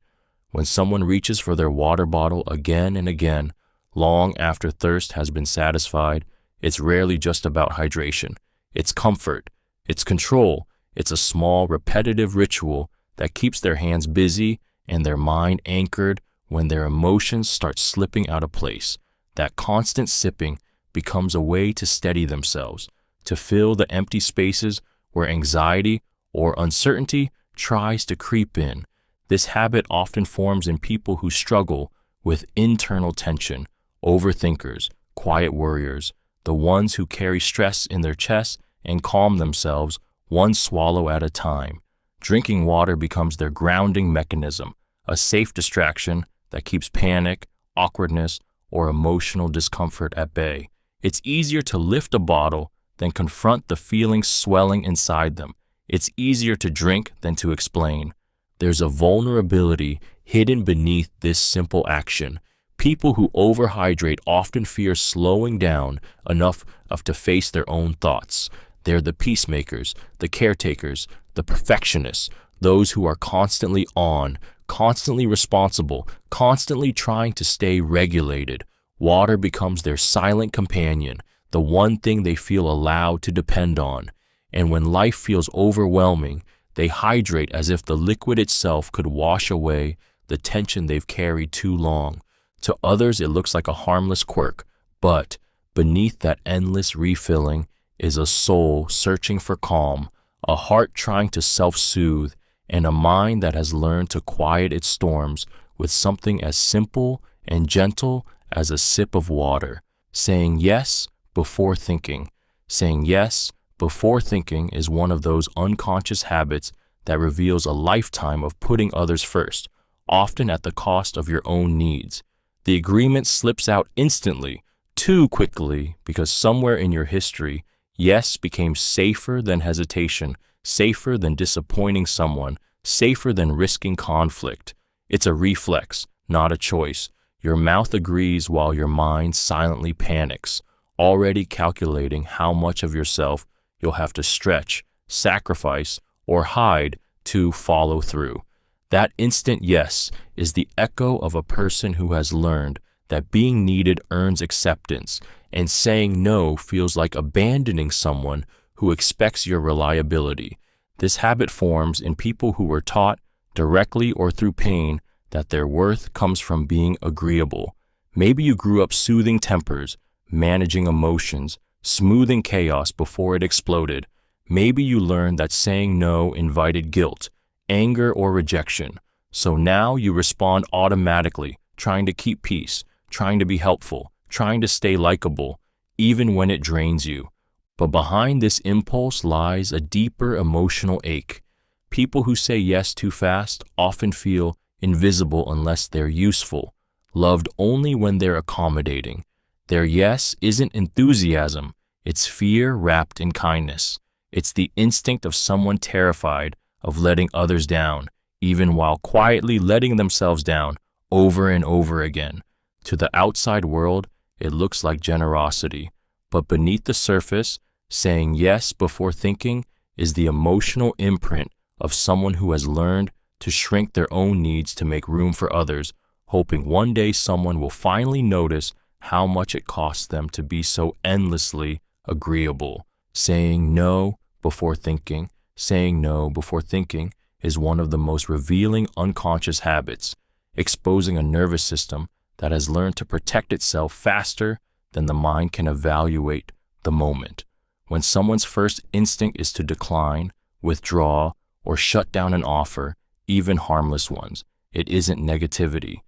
When someone reaches for their water bottle again and again, long after thirst has been satisfied, it's rarely just about hydration. It's comfort, it's control, it's a small, repetitive ritual that keeps their hands busy and their mind anchored when their emotions start slipping out of place. That constant sipping becomes a way to steady themselves, to fill the empty spaces where anxiety or uncertainty tries to creep in. This habit often forms in people who struggle with internal tension, overthinkers, quiet worriers, the ones who carry stress in their chests and calm themselves one swallow at a time. Drinking water becomes their grounding mechanism, a safe distraction that keeps panic, awkwardness, or emotional discomfort at bay. It's easier to lift a bottle than confront the feelings swelling inside them. It's easier to drink than to explain. There's a vulnerability hidden beneath this simple action. People who overhydrate often fear slowing down enough to face their own thoughts. They're the peacemakers, the caretakers, the perfectionists, those who are constantly on, constantly responsible, constantly trying to stay regulated. Water becomes their silent companion, the one thing they feel allowed to depend on. And when life feels overwhelming, they hydrate as if the liquid itself could wash away the tension they've carried too long. To others, it looks like a harmless quirk, but beneath that endless refilling is a soul searching for calm, a heart trying to self-soothe, and a mind that has learned to quiet its storms with something as simple and gentle as a sip of water. Saying yes before thinking. Saying yes before thinking is one of those unconscious habits that reveals a lifetime of putting others first, often at the cost of your own needs. The agreement slips out instantly, too quickly, because somewhere in your history, yes became safer than hesitation, safer than disappointing someone, safer than risking conflict. It's a reflex, not a choice. Your mouth agrees while your mind silently panics, already calculating how much of yourself you'll have to stretch, sacrifice, or hide to follow through. That instant yes is the echo of a person who has learned that being needed earns acceptance, and saying no feels like abandoning someone who expects your reliability. This habit forms in people who were taught, directly or through pain, that their worth comes from being agreeable. Maybe you grew up soothing tempers, managing emotions, smoothing chaos before it exploded. Maybe you learned that saying no invited guilt, anger, or rejection. So now you respond automatically, trying to keep peace, trying to be helpful, trying to stay likable, even when it drains you. But behind this impulse lies a deeper emotional ache. People who say yes too fast often feel invisible unless they're useful, loved only when they're accommodating. Their yes isn't enthusiasm, it's fear wrapped in kindness. It's the instinct of someone terrified of letting others down, even while quietly letting themselves down over and over again. To the outside world, it looks like generosity, but beneath the surface, saying yes before thinking is the emotional imprint of someone who has learned to shrink their own needs to make room for others, hoping one day someone will finally notice how much it costs them to be so endlessly agreeable. Saying no before thinking, saying no before thinking is one of the most revealing unconscious habits, exposing a nervous system that has learned to protect itself faster than the mind can evaluate the moment. When someone's first instinct is to decline, withdraw, or shut down an offer, even harmless ones, it isn't negativity,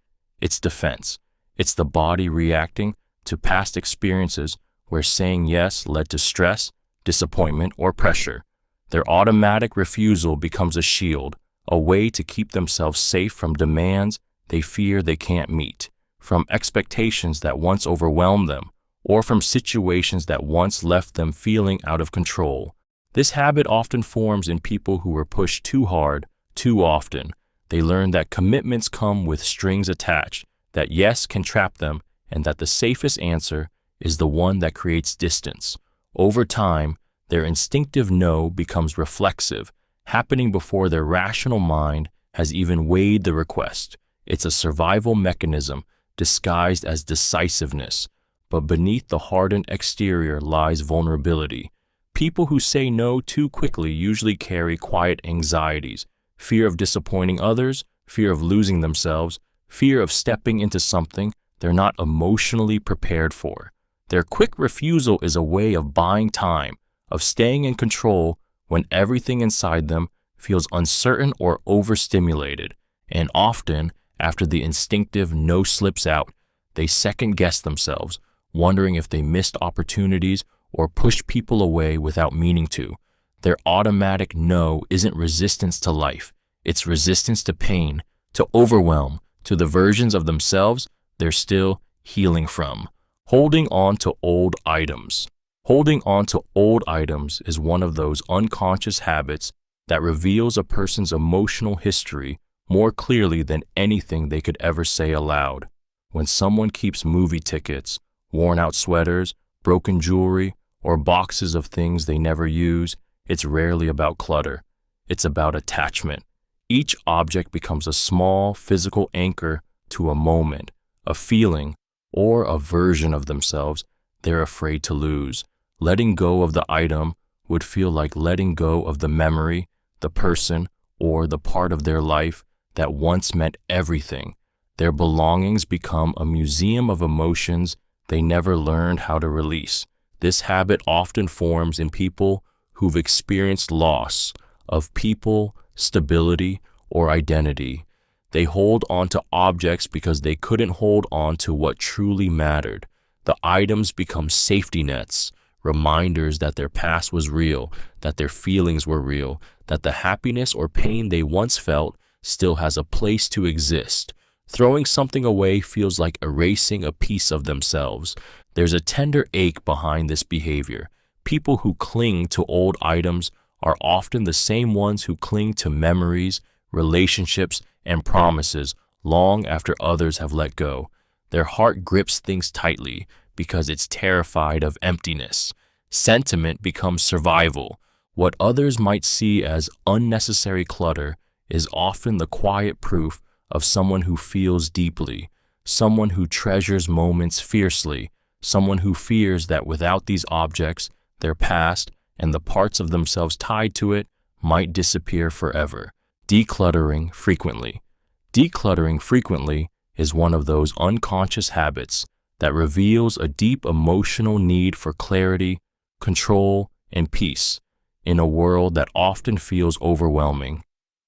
it's defense. It's the body reacting to past experiences where saying yes led to stress, disappointment, or pressure. Their automatic refusal becomes a shield, a way to keep themselves safe from demands they fear they can't meet, from expectations that once overwhelmed them, or from situations that once left them feeling out of control. This habit often forms in people who were pushed too hard, too often. They learn that commitments come with strings attached, that yes can trap them, and that the safest answer is the one that creates distance. Over time, their instinctive no becomes reflexive, happening before their rational mind has even weighed the request. It's a survival mechanism disguised as decisiveness, but beneath the hardened exterior lies vulnerability. People who say no too quickly usually carry quiet anxieties, fear of disappointing others, fear of losing themselves, fear of stepping into something they're not emotionally prepared for. Their quick refusal is a way of buying time, of staying in control when everything inside them feels uncertain or overstimulated. And often, after the instinctive no slips out, they second-guess themselves, wondering if they missed opportunities or pushed people away without meaning to. Their automatic no isn't resistance to life, it's resistance to pain, to overwhelm, to the versions of themselves they're still healing from. Holding on to old items. Holding on to old items is one of those unconscious habits that reveals a person's emotional history more clearly than anything they could ever say aloud. When someone keeps movie tickets, worn-out sweaters, broken jewelry, or boxes of things they never use, it's rarely about clutter. It's about attachment. Each object becomes a small physical anchor to a moment, a feeling, or a version of themselves they're afraid to lose. Letting go of the item would feel like letting go of the memory, the person, or the part of their life that once meant everything. Their belongings become a museum of emotions they never learned how to release. This habit often forms in people who've experienced loss of people, stability, or identity. They hold on to objects because they couldn't hold on to what truly mattered. The items become safety nets, reminders that their past was real, that their feelings were real, that the happiness or pain they once felt still has a place to exist. Throwing something away feels like erasing a piece of themselves. There's a tender ache behind this behavior. People who cling to old items are often the same ones who cling to memories, relationships, and promises long after others have let go. Their heart grips things tightly because it's terrified of emptiness. Sentiment becomes survival. What others might see as unnecessary clutter is often the quiet proof of someone who feels deeply, someone who treasures moments fiercely, someone who fears that without these objects, their past and the parts of themselves tied to it might disappear forever. Decluttering frequently. Decluttering frequently is one of those unconscious habits that reveals a deep emotional need for clarity, control, and peace in a world that often feels overwhelming.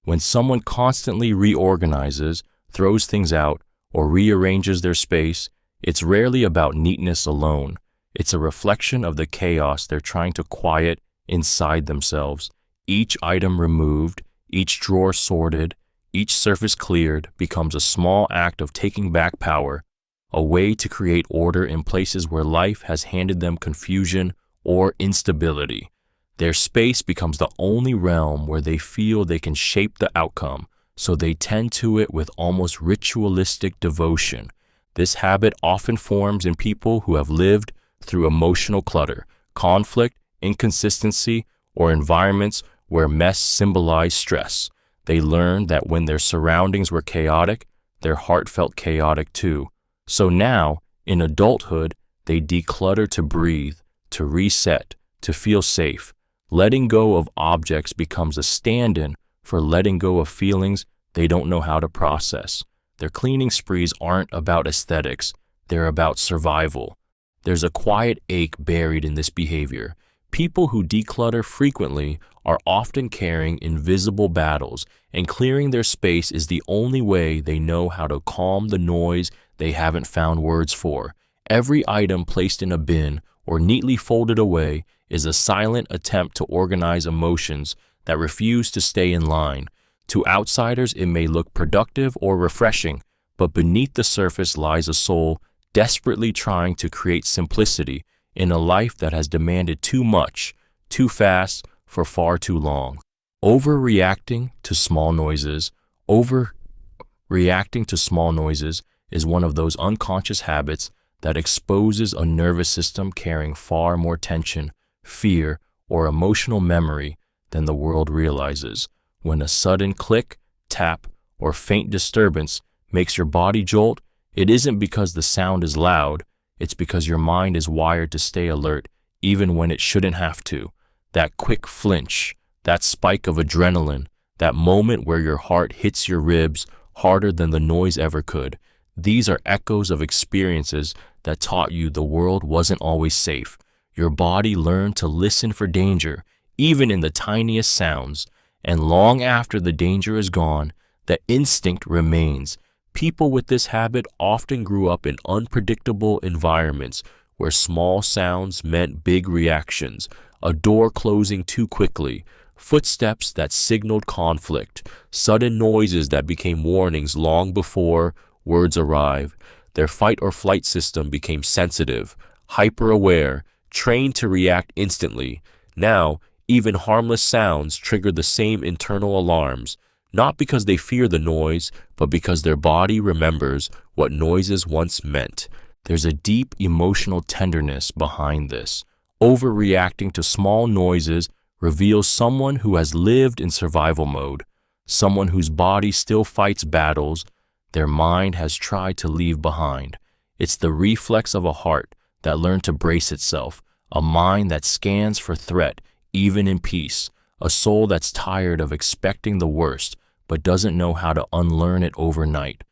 When someone constantly reorganizes, throws things out, or rearranges their space, it's rarely about neatness alone. It's a reflection of the chaos they're trying to quiet inside themselves. Each item removed, each drawer sorted, each surface cleared becomes a small act of taking back power, a way to create order in places where life has handed them confusion or instability. Their space becomes the only realm where they feel they can shape the outcome, so they tend to it with almost ritualistic devotion. This habit often forms in people who have lived through emotional clutter, conflict, inconsistency, or environments where mess symbolized stress. They learned that when their surroundings were chaotic, their heart felt chaotic too. So now, in adulthood, they declutter to breathe, to reset, to feel safe. Letting go of objects becomes a stand-in for letting go of feelings they don't know how to process. Their cleaning sprees aren't about aesthetics, they're about survival. There's a quiet ache buried in this behavior. People who declutter frequently are often carrying invisible battles, and clearing their space is the only way they know how to calm the noise they haven't found words for. Every item placed in a bin or neatly folded away is a silent attempt to organize emotions that refuse to stay in line. To outsiders, it may look productive or refreshing, but beneath the surface lies a soul desperately trying to create simplicity in a life that has demanded too much, too fast, for far too long. Overreacting to small noises. Overreacting to small noises is one of those unconscious habits that exposes a nervous system carrying far more tension, fear, or emotional memory than the world realizes. When a sudden click, tap, or faint disturbance makes your body jolt, it isn't because the sound is loud, it's because your mind is wired to stay alert even when it shouldn't have to. That quick flinch, that spike of adrenaline, that moment where your heart hits your ribs harder than the noise ever could. These are echoes of experiences that taught you the world wasn't always safe. Your body learned to listen for danger, even in the tiniest sounds. And long after the danger is gone, the instinct remains. People with this habit often grew up in unpredictable environments where small sounds meant big reactions, a door closing too quickly, footsteps that signaled conflict, sudden noises that became warnings long before words arrive. Their fight or flight system became sensitive, hyper-aware, trained to react instantly. Now, even harmless sounds trigger the same internal alarms, not because they fear the noise, but because their body remembers what noises once meant. There's a deep emotional tenderness behind this. Overreacting to small noises reveals someone who has lived in survival mode, someone whose body still fights battles their mind has tried to leave behind. It's the reflex of a heart that learned to brace itself, a mind that scans for threat even in peace, a soul that's tired of expecting the worst but doesn't know how to unlearn it overnight.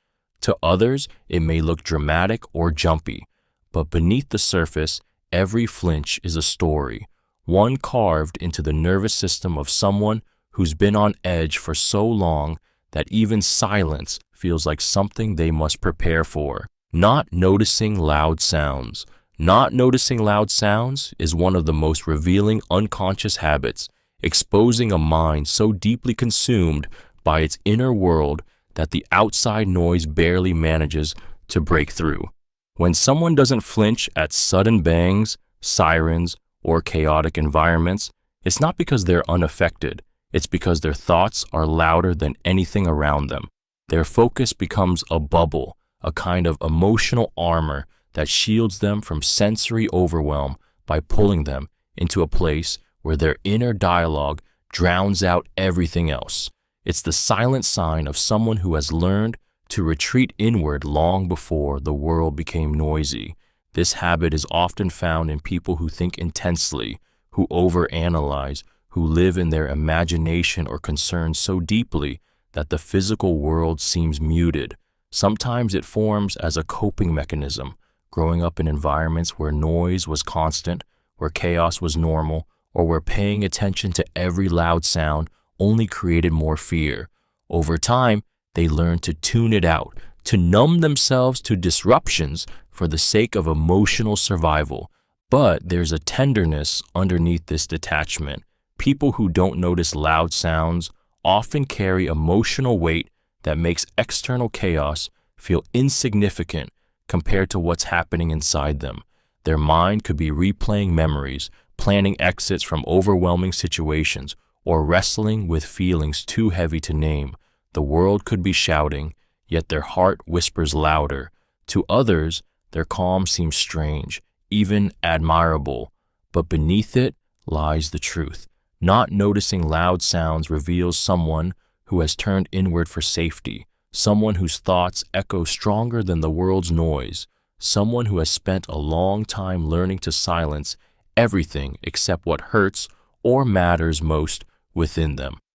To others, it may look dramatic or jumpy, but beneath the surface, every flinch is a story, one carved into the nervous system of someone who's been on edge for so long that even silence feels like something they must prepare for. Not noticing loud sounds. Not noticing loud sounds is one of the most revealing unconscious habits, exposing a mind so deeply consumed by its inner world that the outside noise barely manages to break through. When someone doesn't flinch at sudden bangs, sirens, or chaotic environments, it's not because they're unaffected, it's because their thoughts are louder than anything around them. Their focus becomes a bubble, a kind of emotional armor that shields them from sensory overwhelm by pulling them into a place where their inner dialogue drowns out everything else. It's the silent sign of someone who has learned to retreat inward long before the world became noisy. This habit is often found in people who think intensely, who overanalyze, who live in their imagination or concerns so deeply that the physical world seems muted. Sometimes it forms as a coping mechanism, growing up in environments where noise was constant, where chaos was normal, or where paying attention to every loud sound only created more fear. Over time, they learned to tune it out, to numb themselves to disruptions for the sake of emotional survival. But there's a tenderness underneath this detachment. People who don't notice loud sounds often carry emotional weight that makes external chaos feel insignificant compared to what's happening inside them. Their mind could be replaying memories, planning exits from overwhelming situations, or wrestling with feelings too heavy to name. The world could be shouting, yet their heart whispers louder. To others, their calm seems strange, even admirable, but beneath it lies the truth. Not noticing loud sounds reveals someone who has turned inward for safety, someone whose thoughts echo stronger than the world's noise, someone who has spent a long time learning to silence everything except what hurts or matters most within them.